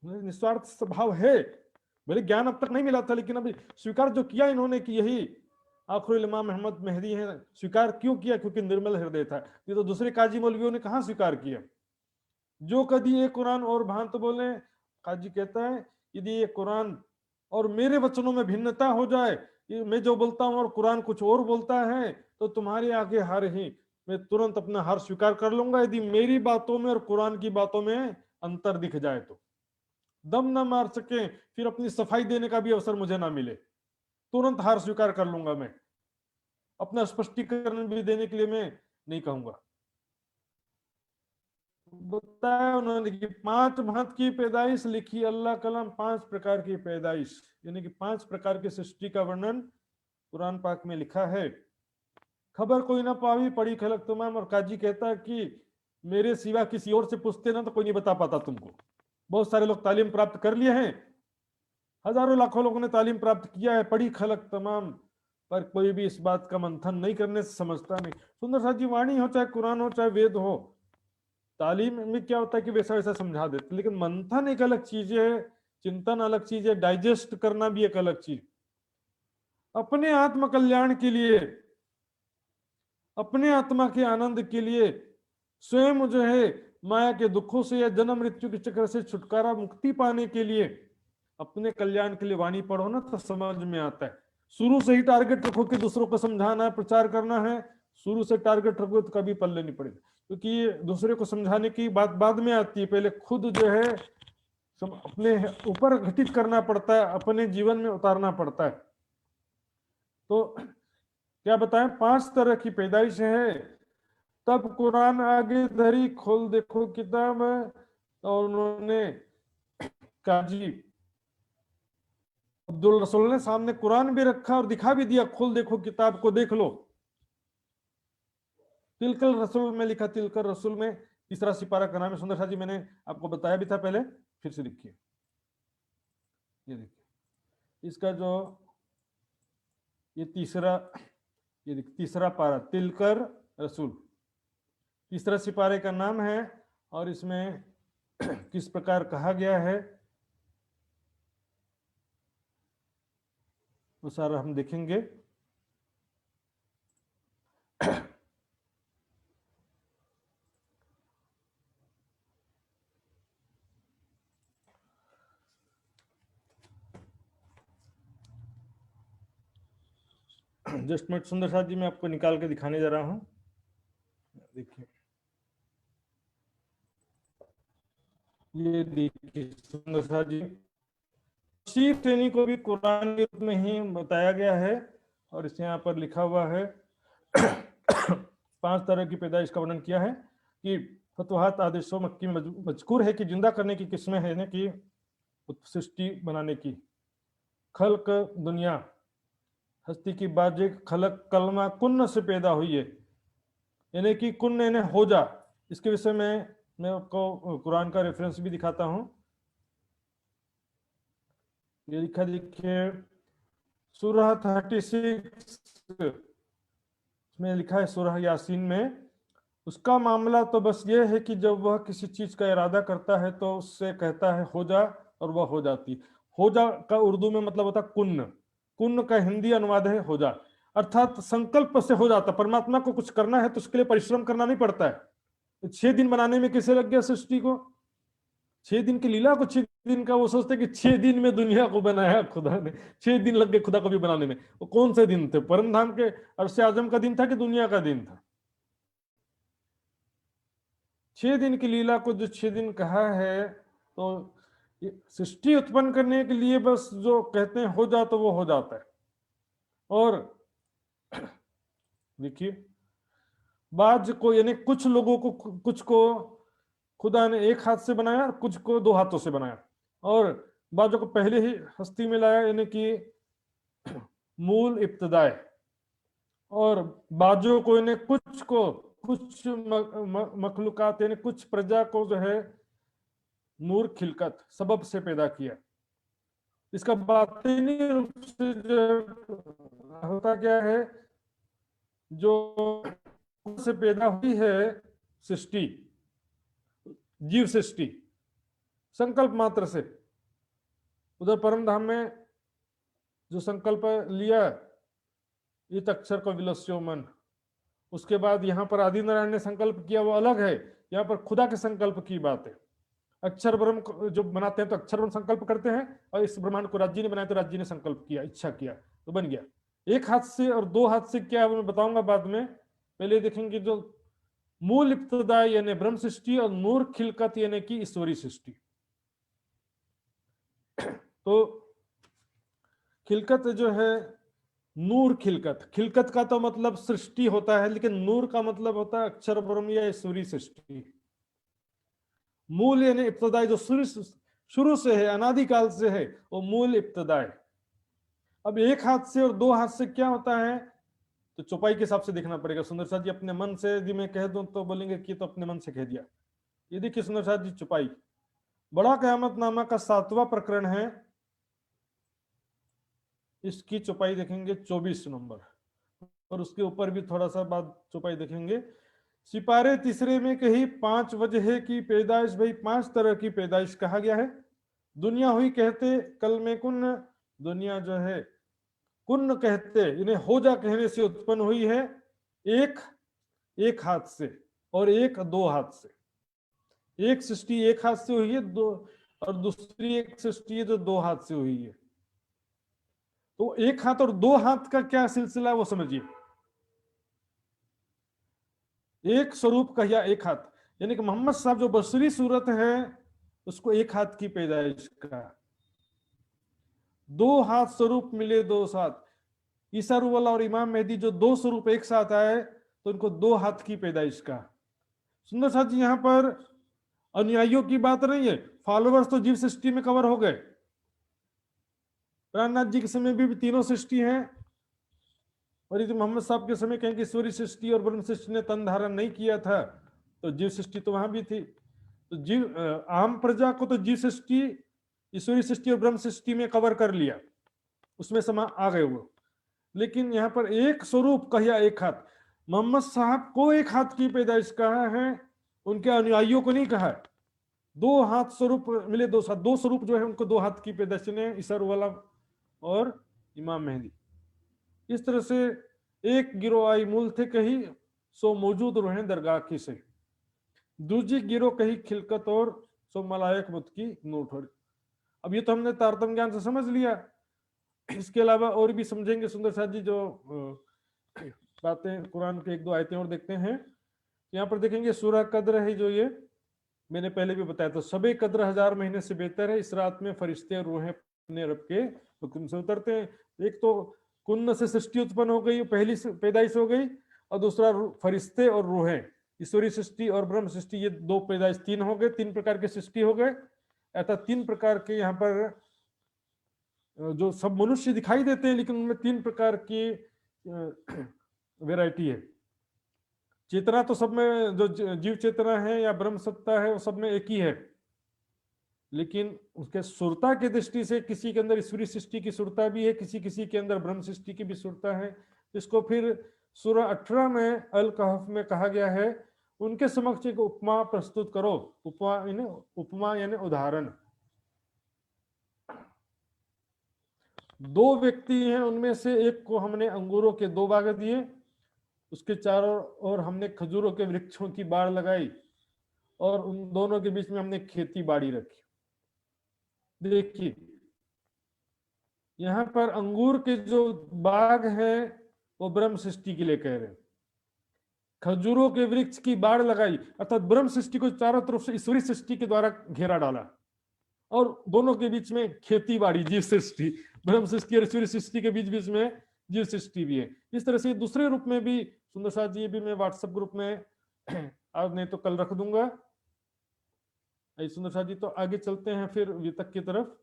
निस्वार्थ स्वभाव है। भले ज्ञान अब तक नहीं मिला था, लेकिन अभी स्वीकार जो किया इन्होंने कि यही आखिरी इमाम अहमद मेहदी है, स्वीकार क्यों किया? क्योंकि निर्मल हृदय था। ये तो दूसरे काजी मौलवियों ने कहाँ स्वीकार किया। जो कभी ये कुरान और भांत बोले, काजी कहता है यदि ये कुरान और मेरे वचनों में भिन्नता हो जाए, मैं जो बोलता हूँ और कुरान कुछ और बोलता है, तो तुम्हारे आगे हार ही, मैं तुरंत अपना हार स्वीकार कर लूंगा, यदि मेरी बातों में और कुरान की बातों में अंतर दिख जाए तो। दम ना मार सके, फिर अपनी सफाई देने का भी अवसर मुझे ना मिले, तुरंत हार स्वीकार कर लूंगा मैं, अपना स्पष्टीकरण भी देने के लिए मैं नहीं कहूंगा। बताया उन्होंने कि 5 भांत की पैदाइश लिखी अल्लाह कलाम, 5 प्रकार की पैदाइश, यानी कि 5 प्रकार की सृष्टि का वर्णन कुरान पाक में लिखा है। खबर कोई ना पावी पड़ी खलक तमाम, और काजी कहता है कि मेरे सिवा किसी और से पूछते ना तो कोई नहीं बता पाता तुमको। बहुत सारे लोग तालीम प्राप्त कर लिए हैं, हजारों लाखों लोगों ने तालीम प्राप्त किया है, पढ़ी खलक तमाम, पर कोई भी इस बात का मंथन नहीं करने से समझता नहीं। सुंदर साहब जी, वाणी हो चाहे कुरान हो चाहे वेद हो, तालीम में क्या होता है कि वैसा वैसा समझा देते, लेकिन मंथन एक अलग चीज है, चिंतन अलग चीज है, डाइजेस्ट करना भी एक अलग चीज। अपने आत्म कल्याण के लिए, अपने आत्मा के आनंद के लिए, स्वयं जो है माया के दुखों से या जन्म मृत्यु के चक्र से छुटकारा मुक्ति पाने के लिए, अपने कल्याण के लिए वाणी पढ़ो ना तो समझ में आता है। शुरू से ही टारगेट रखो कि दूसरों को समझाना है, प्रचार करना है, शुरू से टारगेट रखो तो कभी पल्ले नहीं पड़ेगा। क्योंकि दूसरे को समझाने की बात बाद में आती है, पहले खुद जो है अपने ऊपर घटित करना पड़ता है, अपने जीवन में उतारना पड़ता है। तो क्या बताएं, 5 तरह की पैदाइश है। तब कुरान आगे धरी, खोल देखो किताब, और उन्होंने काजी अब्दुल रसूल ने सामने कुरान भी रखा और दिखा भी दिया, खोल देखो किताब को, देख लो। तिलकल रसूल में लिखा, तिलकल रसूल में तीसरा सिपारा का नाम है। सुंदर शाह जी, मैंने आपको बताया भी था पहले, फिर से देखिए, ये देखिए इसका जो ये तीसरा, ये देखिए तीसरा पारा, तिलकर रसूल, तीसरा सिपारे का नाम है। और इसमें किस प्रकार कहा गया है वो सारा हम देखेंगे। जस्ट मिनट सुंदर साथ जी, मैं आपको निकाल के दिखाने जा रहा हूं, देखिए ये देखिए सुंदर साथ जी, शीर श्रेणी को भी कुरान के रूप में ही बताया गया है। और इसे यहाँ पर लिखा हुआ है 5 तरह की पैदाइश का वर्णन किया है कि फतवाहत आदेशों मक्की में मजकूर है कि जिंदा करने की किस्में हैं कि सृष्टि बनाने की, खल्क दुनिया, हस्ती की बाजिक, खलक कलमा कुन्न से पैदा हुई है, यानी कि कुन्न यानी हो जा। इसके विषय में मैं आपको कुरान का रेफरेंस भी दिखाता हूं। ये लिखा देखिए सूरह 36 में लिखा है, सूरह यासीन में, उसका मामला तो बस ये है कि जब वह किसी चीज का इरादा करता है तो उससे कहता है हो जा, और वह हो जाती। हो जा का उर्दू में मतलब होता कुन्न, कुन्न का हिंदी अनुवाद है हो जा, अर्थात संकल्प से हो जाता। परमात्मा को कुछ करना है तो उसके लिए परिश्रम करना नहीं पड़ता है। 6 दिन बनाने में कैसे लग गया सृष्टि को, 6 दिन की लीला को 6 दिन का, वो सोचते कि 6 दिन में दुनिया को बनाया खुदा ने, 6 दिन लग गए खुदा को भी बनाने में। वो कौन से दिन थे, परम धाम के अरसे आजम का दिन था कि दुनिया का दिन था? 6 दिन की लीला को जो 6 दिन कहा है, तो सृष्टि उत्पन्न करने के लिए बस जो कहते हैं हो जा तो वो हो जाता है। और देखिए बाज को, यानी कुछ लोगों को, कुछ को खुदा ने एक हाथ से बनाया, कुछ को 2 हाथों से बनाया, और बाजों को पहले ही हस्ती में लाया, यानी कि मूल इब्तदाए। और बाजों को, यानी कुछ को, कुछ मखलूकात यानी कुछ प्रजा को जो है नूर खिलकत सबब से पैदा किया। इसका बातिनी रूप से जो होता क्या है, जो से पैदा हुई है सृष्टि, जीव सृष्टि संकल्प मात्र से। उधर परम धाम में जो संकल्प लिया, इत अक्षर को विलस्यो मन, उसके बाद यहाँ पर आदि नारायण ने संकल्प किया, वो अलग है। यहाँ पर खुदा के संकल्प की बात है। अक्षर ब्रह्म जो बनाते हैं तो अक्षर ब्रह्म संकल्प करते हैं, और इस ब्रह्मांड को राज्य ने बनाया तो राज्य ने संकल्प किया, इच्छा किया तो बन गया। एक हाथ से और 2 हाथ से क्या है मैं बताऊंगा बाद में। पहले देखेंगे जो मूल इब्तदा यानी ब्रह्म सृष्टि, और नूर खिलकत यानी कि ईश्वरी सृष्टि। तो खिलकत जो है, नूर खिलकत, खिलकत का तो मतलब सृष्टि होता है, लेकिन नूर का मतलब होता है अक्षर ब्रह्म या ईश्वरी सृष्टि। मूल यानी इब्तदाई, जो शुरू से है, अनादिकाल से है, वो मूल इब्तदाई। अब एक हाथ से और 2 हाथ से क्या होता है, तो चौपाई के हिसाब से देखना पड़ेगा। सुंदर साथ जी अपने मन से यदि मैं कह दूं तो बोलेंगे कि तो अपने मन से कह दिया। ये देखिए सुंदर साथ जी, चौपाई बड़ा कयामत नामा का 7वां प्रकरण है, इसकी चौपाई देखेंगे 24 नंबर, और उसके ऊपर भी थोड़ा सा बाद चौपाई देखेंगे। सिपारे तीसरे में कही 5 वजह की पैदाइश, भाई 5 तरह की पैदाइश कहा गया है। दुनिया हुई कहते कल में कुन्न, दुनिया जो है कुन्न कहते इन्हें हो जा कहने से उत्पन्न हुई है, एक हाथ से और 2 हाथ से। एक सृष्टि 1 हाथ से हुई है, दो, और दूसरी एक सृष्टि है जो 2 हाथ से हुई है। तो 1 हाथ और 2 हाथ का क्या सिलसिला है वो समझिए। एक स्वरूप का या एक हाथ, यानी कि मोहम्मद साहब जो बशरी सूरत है उसको एक हाथ की पैदाइश का, दो हाथ स्वरूप मिले दो साथ। ईसा रूह अल्लाह और इमाम मेहदी जो दो स्वरूप एक साथ आए तो उनको दो हाथ की पैदाइश का। सुंदर साथ जी, यहां पर अनुयायियों की बात नहीं है, फॉलोअर्स तो जीव सृष्टि में कवर हो गए। प्राणनाथ जी के समय भी तीनों सृष्टि हैं, और यदि मोहम्मद साहब के समय कहें कि ईश्वरी सृष्टि और ब्रह्म सृष्टि ने तन धारण नहीं किया था तो जीव सृष्टि तो वहां भी थी। तो जीव आम प्रजा को तो जीव सृष्टि, ईश्वरी सृष्टि और ब्रह्म सृष्टि में कवर कर लिया, उसमें समा आ गए वो। लेकिन यहाँ पर एक स्वरूप का या एक हाथ, मोहम्मद साहब को एक हाथ की पैदाइश कहा है, उनके अनुयायियों को नहीं कहा है। दो हाथ स्वरूप मिले दो साथ, दो स्वरूप जो है उनको दो हाथ की पैदाइश ने, ईसा रूह अल्लाह और इमाम मेहदी। इस तरह से एक गिरोह आई मूल थे कही, सो मौजूद रहे दरगाह की से, दूजी गिरोह कही खिलकत और सो मलायक बुत की नूर ठोरी। अब ये तो हमने तारतम ज्ञान से समझ लिया, इसके अलावा और भी समझेंगे सुंदर साथ जी जो बातें कुरान के एक दो आयतें और देखते हैं। यहाँ पर देखेंगे सूरह कद्र है जो, ये मैंने पहले भी बताया, तो सबे कद्र 1000 महीने से बेहतर है। इस रात में फरिश्ते और रूहें अपने रब के हुक्म से उतरते हैं। एक तो कुन्न से सृष्टि उत्पन्न हो गई, पहली पैदाइश हो गई, और दूसरा फरिश्ते और रूहें, ईश्वरी सृष्टि और ब्रह्म सृष्टि, ये दो पैदाइश, तीन हो गए, तीन प्रकार के सृष्टि हो गए। ऐसा तीन प्रकार के यहाँ पर जो सब मनुष्य दिखाई देते हैं, लेकिन उनमें तीन प्रकार की वैरायटी है। चेतना तो सब में, जो जीव चेतना है या ब्रह्म सत्ता है, वो सब में एक ही है, लेकिन उसके सुरता की दृष्टि से किसी के अंदर ईश्वरी सृष्टि की सुरता भी है, किसी किसी के अंदर ब्रह्म सृष्टि की भी सुरता है। इसको फिर सूरह 18 में अल कहफ में कहा गया है, उनके समक्ष एक उपमा प्रस्तुत करो। उपमा यानी उदाहरण। दो व्यक्ति हैं, उनमें से एक को हमने अंगूरों के 2 बाग दिए, उसके चारों ओर हमने खजूरों के वृक्षों की बाड़ लगाई, और उन दोनों के बीच में हमने खेती बाड़ी रखी। देखिए यहाँ पर अंगूर के जो बाग हैं वो ब्रह्म सृष्टि के लिए कह रहे हैं, खजूरों के वृक्ष की बाड़ लगाई अर्थात ब्रह्म सृष्टि को चारों तरफ से ईश्वरी सृष्टि के द्वारा घेरा डाला, और दोनों के बीच में खेती बाड़ी, जीव सृष्टि, ब्रह्म सृष्टि और ईश्वरी सृष्टि के बीच बीच में जीव सृष्टि भी है। इस तरह से दूसरे रूप में भी सुंदर साथ जी, भी मैं व्हाट्सएप ग्रुप में आज नहीं तो कल रख दूंगा। सुंदर साथ जी, तो आगे चलते हैं फिर वितक की तरफ।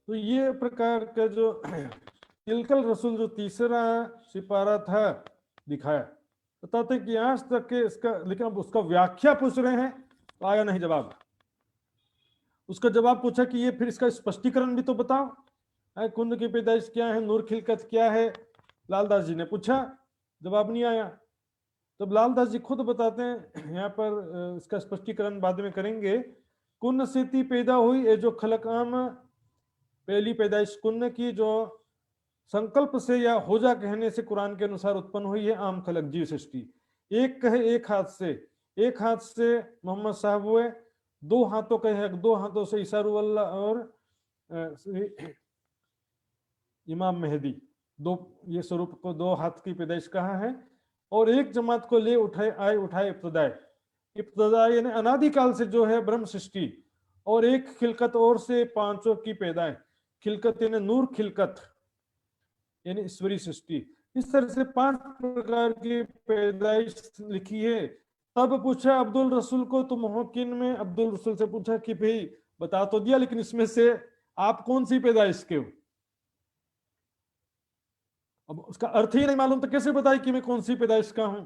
तो ये प्रकार का जो तिलकल रसूल जो तीसरा सिपारा था दिखाया, बताते कि आज तक के इसका, लेकिन अब उसका व्याख्या पूछ रहे हैं तो आया नहीं जवाब। उसका जवाब पूछा कि ये फिर इसका स्पष्टीकरण भी तो बताओ, कुंद की पैदाइश क्या है, नूर खिलकत क्या है, लालदास जी ने पूछा, जवाब नहीं आया। तब लालदास जी खुद बताते हैं, यहाँ पर इसका स्पष्टीकरण बाद में करेंगे। कुन्न से ती पैदा हुई ये जो खलक आम, पहली पैदाइश कुन्न की, जो संकल्प से या होजा कहने से कुरान के अनुसार उत्पन्न हुई है आम खलक जीव सृष्टि। एक कहे एक हाथ से, एक हाथ से मोहम्मद साहब हुए, दो हाथों कहे दो हाथों से ईसा रूह अल्लाह और इमाम मेहदी, दो, ये स्वरूप को दो हाथ की पैदाइश कहा है। और एक जमात को ले उठाए आए उठाए इब्तदाए, इब्तदाए यानी अनादिकाल से जो है ब्रह्म सृष्टि, और एक खिलकत और से पांचों की पैदाएं, खिलकत यानी नूर खिलकत यानी ईश्वरी सृष्टि। इस तरह से 5 प्रकार की पैदाइश लिखी है। तब पूछा अब्दुल रसूल को, तुम हो किन में? अब्दुल रसूल से पूछा कि भाई बता तो दिया, लेकिन इसमें से आप कौन सी पैदाइश के हो? अब उसका अर्थ ही नहीं मालूम तो कैसे बताए कि मैं कौन सी पैदाइश का हूं?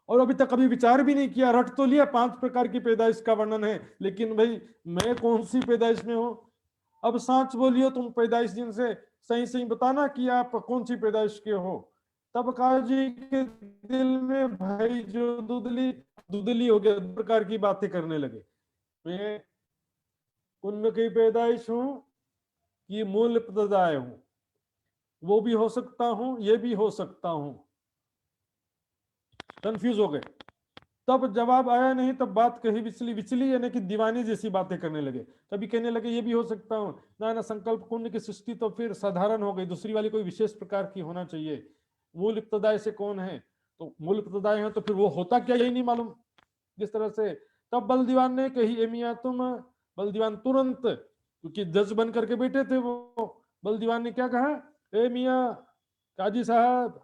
और अभी तक कभी विचार भी नहीं किया, रट तो लिया 5 प्रकार की पैदाइश का वर्णन है, लेकिन भाई मैं कौन सी पैदाइश में हूं? अब सांच बोलियो तुम पैदाइश दिन से, सही सही बताना कि आप कौन सी पैदाइश के हो। तब काजी के दिल में भाई जो दुदली दुदली हो गया, प्रकार की बातें करने लगे। मैं उनमें की पैदाइश हूं कि मूल इब्तदाए हूं, वो भी हो सकता हूं, ये भी हो सकता हूं। कंफ्यूज हो गए। तब जवाब आया नहीं, तब बात कही विचली विचली, यानी कि दीवानी जैसी बातें करने लगे। कभी कहने लगे ये भी हो सकता हूँ, ना संकल्प कुंड की सृष्टि तो फिर साधारण हो गई, दूसरी वाली कोई विशेष प्रकार की होना चाहिए। मूल इब्तदाई से कौन है, तो मूल इब्तदाई है तो फिर वो होता क्या यही नहीं मालूम जिस तरह से। तब बल दीवान ने कही, ए मियां तुम, बल दीवान तुरंत, क्योंकि जज बन करके बैठे थे वो, बल दीवान ने क्या कहा, ए मियां काजी साहब,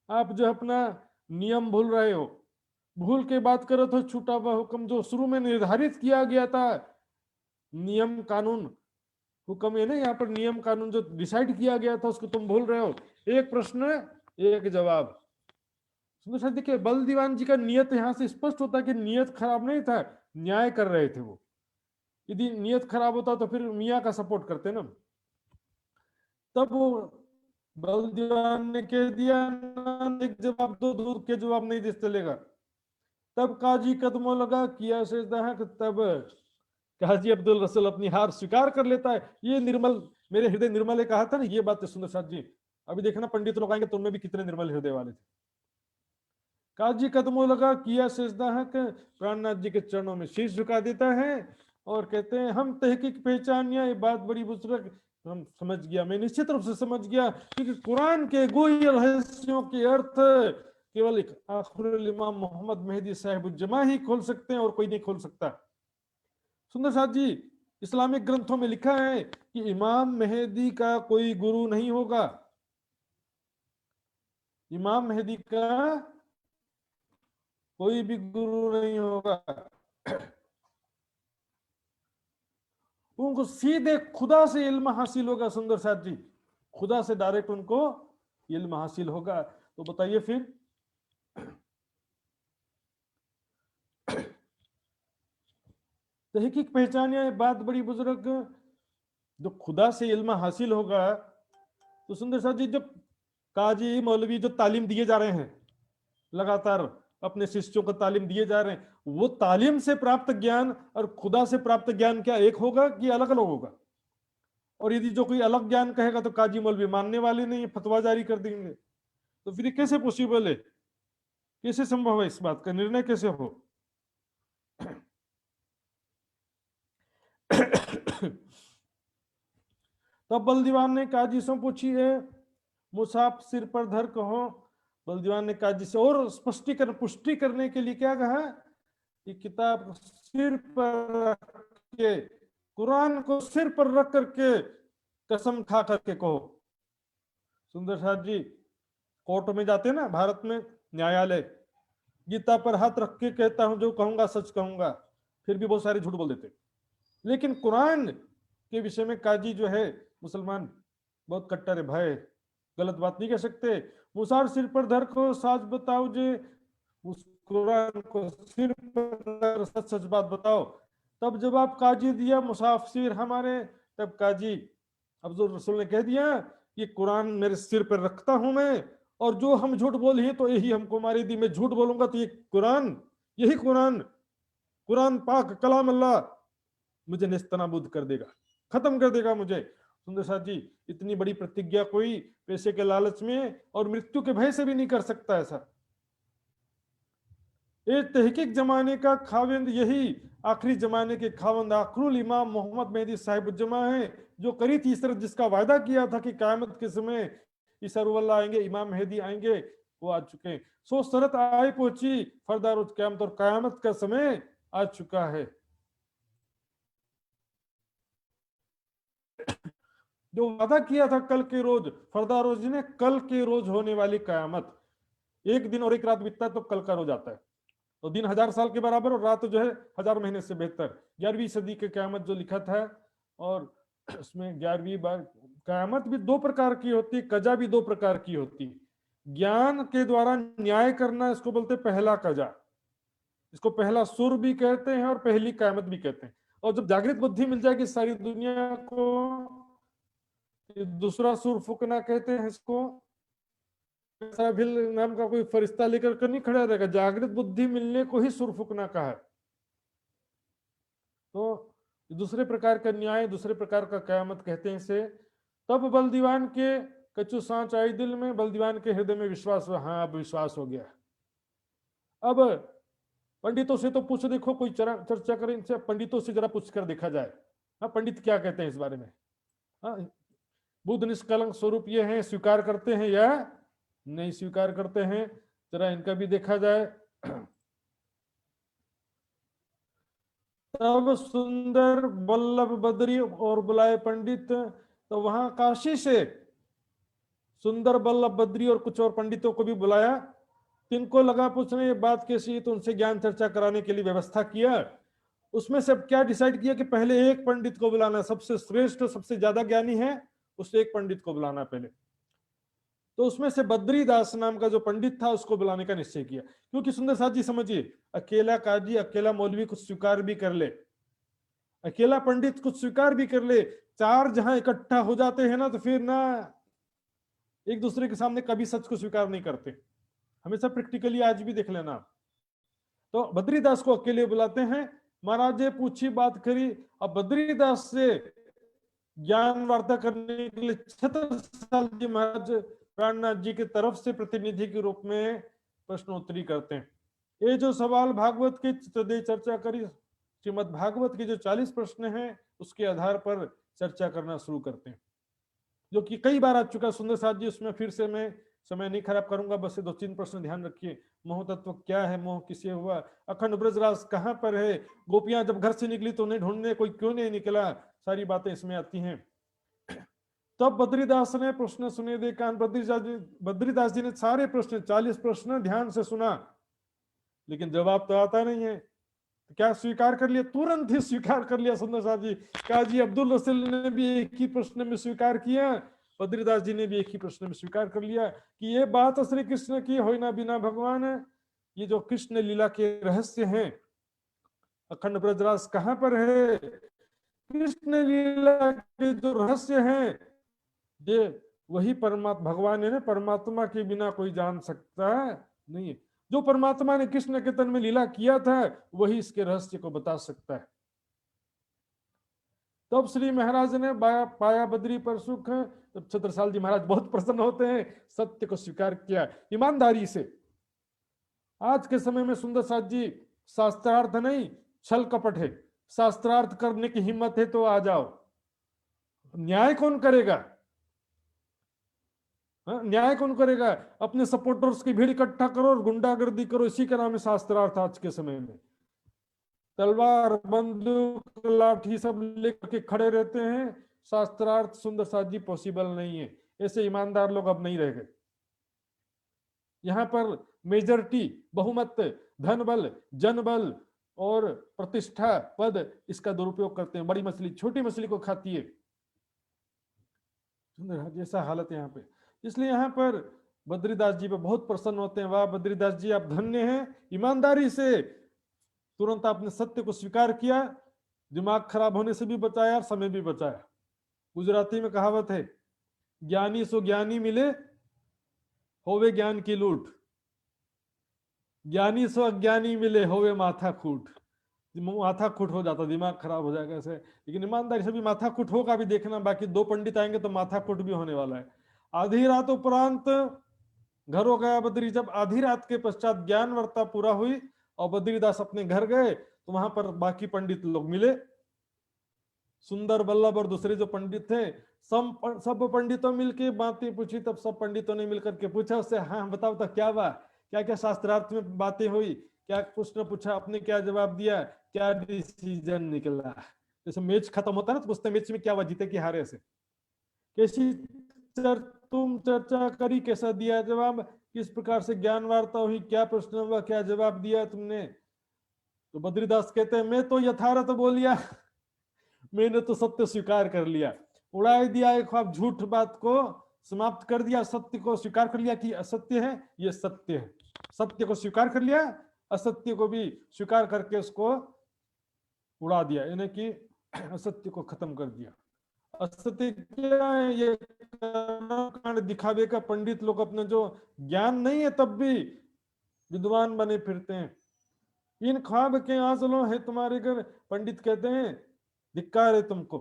आप जो अपना नियम भूल रहे हो, भूल के बात करो तो छूटा हुआ हुक्म जो शुरू में निर्धारित किया गया था, नियम कानून, हुक्म है ना यहाँ पर, नियम कानून जो डिसाइड किया गया था उसको तुम भूल रहे हो। एक प्रश्न एक जवाब। सुंदर साहब देखिए, बल दीवान जी का नियत यहाँ से स्पष्ट होता है कि नियत खराब नहीं था, न्याय कर रहे थे वो। यदि नियत खराब होता तो फिर मियाँ का सपोर्ट करते ना। तब वो बल दीवान ने कह दिया, एक जवाब दो, दूर के जवाब नहीं दे चलेगा। तब काजी कदमों लगा, किया सजदा है, तब काजी अब्दुल रसूल अपनी हार स्वीकार कर लेता है। ये निर्मल, मेरे हृदय निर्मल ने कहा था ना, ये बात है सुंदर साथ जी। अभी देखना पंडित लोग आएंगे तो उनमें भी कितने निर्मल हृदय वाले थे। काजी कदमों लगा, किया सजदा है, प्राणनाथ जी के चरणों में शीश झुका देता है और कहते हैं, हम तहकीक पहचानिया, ये बात बड़ी बुजुर्ग, हम समझ गया, मैं निश्चित रूप से समझ गया, क्योंकि कुरान के गोई रहस्यों के अर्थ केवल एक आखिरुल इमाम मोहम्मद मेहदी साहिबुज्जमा ही खोल सकते हैं और कोई नहीं खोल सकता। सुंदर साथ जी, इस्लामिक ग्रंथों में लिखा है कि इमाम मेहदी का कोई गुरु नहीं होगा, इमाम मेहदी का कोई भी गुरु नहीं होगा, उनको सीधे खुदा से इल्म हासिल होगा। सुंदर साथ जी, खुदा से डायरेक्ट उनको इल्म हासिल होगा। तो बताइए फिर, तहकीक पहचान, ये बात बड़ी बुजुर्ग, जो खुदा से इल्म हासिल होगा, तो सुंदर साथ जी जो काजी मौलवी जो तालीम दिए जा रहे हैं, लगातार अपने शिष्यों को तालीम दिए जा रहे हैं, वो तालीम से प्राप्त ज्ञान और खुदा से प्राप्त ज्ञान क्या एक होगा कि अलग अलग होगा? और यदि जो कोई अलग ज्ञान कहेगा तो काजी मौलवी मानने वाले नहीं, फतवा जारी कर देंगे। तो फिर कैसे पॉसिबल है, कैसे संभव है, इस बात का निर्णय कैसे हो? तब बलदीवान ने काजी से पूछी है, मुसाफ सिर पर धर कहो। बलदीवान ने काजी से और स्पष्टीकरण पुष्टि करने के लिए क्या कहा कि किताब सिर पर रख के, कुरान को सिर पर रख करके कसम खा करके कहो। सुंदर साथ जी, कोर्ट में जाते ना भारत में, न्यायालय, गीता पर हाथ रख के कहता हूं जो कहूंगा सच कहूंगा, फिर भी बहुत सारे झूठ बोल देते। लेकिन कुरान के विषय में काजी जो है मुसलमान बहुत कट्टर है भाई, गलत बात नहीं कह सकते। मुसार सिर पर धर को साज बताओ जे, उस कुरान को सिर पर सच सच बात बताओ। तब जवाब काजी दिया, मुसाफिर हमारे। तब काजी अब्दुल रसूल ने कह दिया कि कुरान मेरे सिर पर रखता हूं मैं, और जो हम झूठ बोले हैं तो यही हमको मारे दी, मैं झूठ बोलूंगा तो ये कुरान, यही कुरान, कुरान पाक कलाम अल्लाह मुझे नेस्तनाबूद कर देगा, खत्म कर देगा मुझे। सुंदर साथ जी, इतनी बड़ी प्रतिज्ञा कोई पैसे के लालच में और मृत्यु के भय से भी नहीं कर सकता ऐसा। एक तहकीक जमाने का खाविंद, यही आखिरी जमाने के खाविंद आखिरुल इमाम मोहम्मद मेहदी साहिबुज्जमा है, जो करी थी इसरत, जिसका वायदा किया था कि क़यामत के समय ईसा रूहुल्लाह आएंगे, इमाम मेहदी आएंगे, वो आ चुके हैं। सो शरत आई पहुंची, फरदा रोज क़यामत, और क़यामत का समय आ चुका है। जो वादा किया था कल के रोज, फरदा रोज ने, कल के रोज होने वाली क़यामत, एक दिन और एक रात बीतता है तो कल का रोज आता है, तो दिन 1000 साल के बराबर और रात जो है 1000 महीने से बेहतर। 11वीं सदी के क़यामत जो लिखा था, और उसमें 11वीं बार क़यामत भी दो प्रकार की होती, कजा भी दो प्रकार की होती। ज्ञान के द्वारा न्याय करना, इसको बोलते पहला कजा, इसको पहला सुर भी कहते हैं और पहली क़यामत भी कहते हैं। और जब जागृत बुद्धि मिल जाएगी सारी दुनिया को, दूसरा सुर फूकना कहते हैं इसको। नाम का कोई फरिश्ता लेकर कर नहीं खड़ा रहेगा, जागृत बुद्धि मिलने को ही सुर फूकना कहा है। तो दूसरे प्रकार का न्याय, दूसरे प्रकार का क़यामत कहते हैं इसे। तब बलदीवान के कच्चू सांच आई दिल में, बलदीवान के हृदय में विश्वास हुआ, हाँ अब विश्वास हो गया। अब पंडितों से तो पूछ देखो, कोई चर्चा करें इनसे, पंडितों से जरा पूछ कर देखा जाए, हाँ पंडित क्या कहते हैं इस बारे में। हाँ, बुद्ध निष्कलंक स्वरूप ये है, स्वीकार करते हैं या नहीं स्वीकार करते हैं। जरा इनका भी देखा जाए। तब सुंदर बल्लभ बद्री और बुलाए पंडित। तो वहां काशी से सुंदर बल्लभ बद्री और कुछ और पंडितों को भी बुलाया। तिनको लगा पूछने ये बात कैसी है, तो उनसे ज्ञान चर्चा कराने के लिए व्यवस्था किया। उसमें से क्या डिसाइड किया कि पहले एक पंडित को बुलाना, सबसे श्रेष्ठ सबसे ज्यादा ज्ञानी है उस एक पंडित को बुलाना पहले। तो उसमें से बद्रीदास नाम का जो पंडित था उसको बुलाने का निश्चय किया। क्योंकि सुंदर साथ जी समझिए, अकेला काजी अकेला मौलवी कुछ स्वीकार भी कर ले, अकेला पंडित कुछ स्वीकार भी कर ले, चार जहां इकट्ठा हो जाते हैं ना तो फिर ना एक दूसरे के सामने कभी सच को स्वीकार नहीं करते। हमेशा प्रैक्टिकली आज भी देख लेना। तो बद्रीदास को अकेले बुलाते हैं। महाराज ने पूछी बात करी। अब बद्रीदास से ज्ञान वार्ता करने के लिए छत्रसाल जी महाराज प्राणनाथ जी की तरफ से प्रतिनिधि के रूप में प्रश्नोत्तरी करते हैं। ये जो सवाल भागवत की चर्चा करी, श्रीमद् भागवत के जो 40 प्रश्न हैं उसके आधार पर चर्चा करना शुरू करते हैं, जो कि कई बार आ चुका सुंदर साथ जी। उसमें फिर से मैं समय नहीं खराब करूंगा, बस ये 2-3 प्रश्न ध्यान रखिए। मोह तत्व क्या है, मोह किसे हुआ, अखंड ब्रजराज कहाँ पर है, गोपियां जब घर से निकली तो उन्हें ढूंढने कोई क्यों नहीं निकला, सारी बातें इसमें आती हैं। तब बद्रीदास ने प्रश्न सुने देखा। बद्रीदास जी ने सारे प्रश्न 40 प्रश्न ध्यान से सुना, लेकिन जवाब तो आता नहीं है। तो क्या स्वीकार कर लिया? तुरंत ही स्वीकार कर लिया सुंदर साहब जी। काजी अब्दुल रसूल ने भी एक ही प्रश्न में स्वीकार किया, बद्रीदास जी ने भी एक ही प्रश्न में स्वीकार कर लिया कि ये बात श्री कृष्ण की हो ना बिना भगवान। ये जो कृष्ण लीला के रहस्य हैं, अखंड ब्रजराज कहाँ पर है, कृष्ण लीला के जो रहस्य हैं, ये वही परमात्मा भगवान है ना, परमात्मा के बिना कोई जान सकता नहीं है। जो परमात्मा ने कृष्ण के तन में लीला किया था वही इसके रहस्य को बता सकता है। तब श्री महाराज ने पाया बद्री पर सुख। तब छत्रसाल जी महाराज बहुत प्रसन्न होते हैं, सत्य को स्वीकार किया ईमानदारी से। आज के समय में सुंदर साथ जी शास्त्रार्थ नहीं छल कपट है। शास्त्रार्थ करने की हिम्मत है तो आ जाओ, न्याय कौन करेगा? न्याय कौन करेगा? अपने सपोर्टर्स की भीड़ इकट्ठा करो और गुंडागर्दी करो, इसी का नाम है शास्त्रार्थ। आज के समय में तलवार बंदूक लाठी सब लेकर के खड़े रहते हैं, शास्त्रार्थ सुंदर साथ जी पॉसिबल नहीं है। ऐसे ईमानदार लोग अब नहीं रह गए। यहाँ पर मेजॉरिटी, बहुमत, धन बल, जन बल और प्रतिष्ठा, पद, इसका दुरुपयोग करते हैं। बड़ी मछली छोटी मछली को खाती है, जैसा हालत यहाँ पे। इसलिए यहाँ पर बद्रीदास जी पे बहुत प्रसन्न होते हैं। वाह बद्रीदास जी आप धन्य हैं, ईमानदारी से तुरंत आपने सत्य को स्वीकार किया, दिमाग खराब होने से भी बचाया, समय भी बचाया। गुजराती में कहावत है, ज्ञानी सो ज्ञानी मिले होवे ज्ञान की लूट, ज्ञानी सो अज्ञानी मिले होवे माथा खूट। माथा खूट हो जाता, दिमाग खराब हो जाएगा ऐसे। लेकिन ईमानदारी से भी माथा खूट होगा भी देखना, बाकी 2 पंडित आएंगे तो माथा खूट भी होने वाला है। आधी रात उपरांत घर हो गया बद्री। जब आधी रात के पश्चात ज्ञान वार्ता पूरा हुई और बद्रीदास अपने घर गए तो वहां पर बाकी पंडित लोग मिले, सुंदर बल्लभ और दूसरे जो पंडित थे। सब पंडितों मिलके बातें पूछी। तब सब पंडितों ने मिलकर के पूछा उससे, हाँ बताओ तो क्या हुआ, क्या क्या शास्त्रार्थ में बातें हुई, क्या प्रश्न पूछा, आपने क्या जवाब दिया, क्या डिसीजन निकला। जैसे मैच खत्म होता है ना तो पूछते मैच में क्या हुआ, जीते कि हारे से। कैसी तुम चर्चा करी, कैसा दिया जवाब, किस प्रकार से ज्ञान वार्ता हुई, क्या प्रश्न हुआ, क्या जवाब दिया तुमने। तो बद्रीदास कहते हैं मैं तो यथार्थ बोलिया, मैंने तो सत्य स्वीकार कर लिया, उड़ा दिया एक ख्वाब, झूठ बात को समाप्त कर दिया, सत्य को स्वीकार कर लिया कि असत्य है ये सत्य है। सत्य को स्वीकार कर लिया, असत्य को भी स्वीकार करके उसको उड़ा दिया, यानी कि असत्य को खत्म कर दिया। असत्य क्या है? ये कांड दिखावे का। पंडित लोग अपने जो ज्ञान नहीं है तब भी विद्वान बने फिरते हैं। इन ख्वाब के आंचलों है तुम्हारे घर, पंडित कहते हैं धिक्कार है तुमको।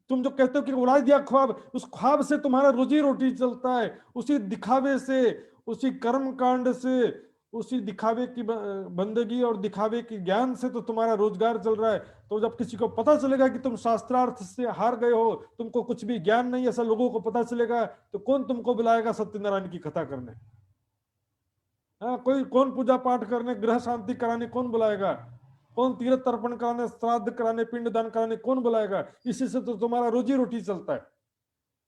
तुम जो कहते हो कि उड़ा दिया ख्वाब, उस ख्वाब से तुम्हारा रोजी रोटी चलता है, उसी दिखावे से, उसी कर्म कांड से, उसी दिखावे की बंदगी और दिखावे की ज्ञान से तो तुम्हारा रोजगार चल रहा है। तो जब किसी को पता चलेगा कि तुम शास्त्रार्थ से हार गए हो, तुमको कुछ भी ज्ञान नहीं, ऐसा लोगों को पता चलेगा, तो कौन तुमको बुलाएगा सत्यनारायण की कथा करने? हाँ, कोई कौन पूजा पाठ करने, ग्रह शांति कराने कौन बुलाएगा? कौन तीर्थ तर्पण कराने, श्राद्ध कराने, पिंडदान कराने कौन बुलाएगा? इसी से तो तुम्हारा रोजी रोटी चलता है।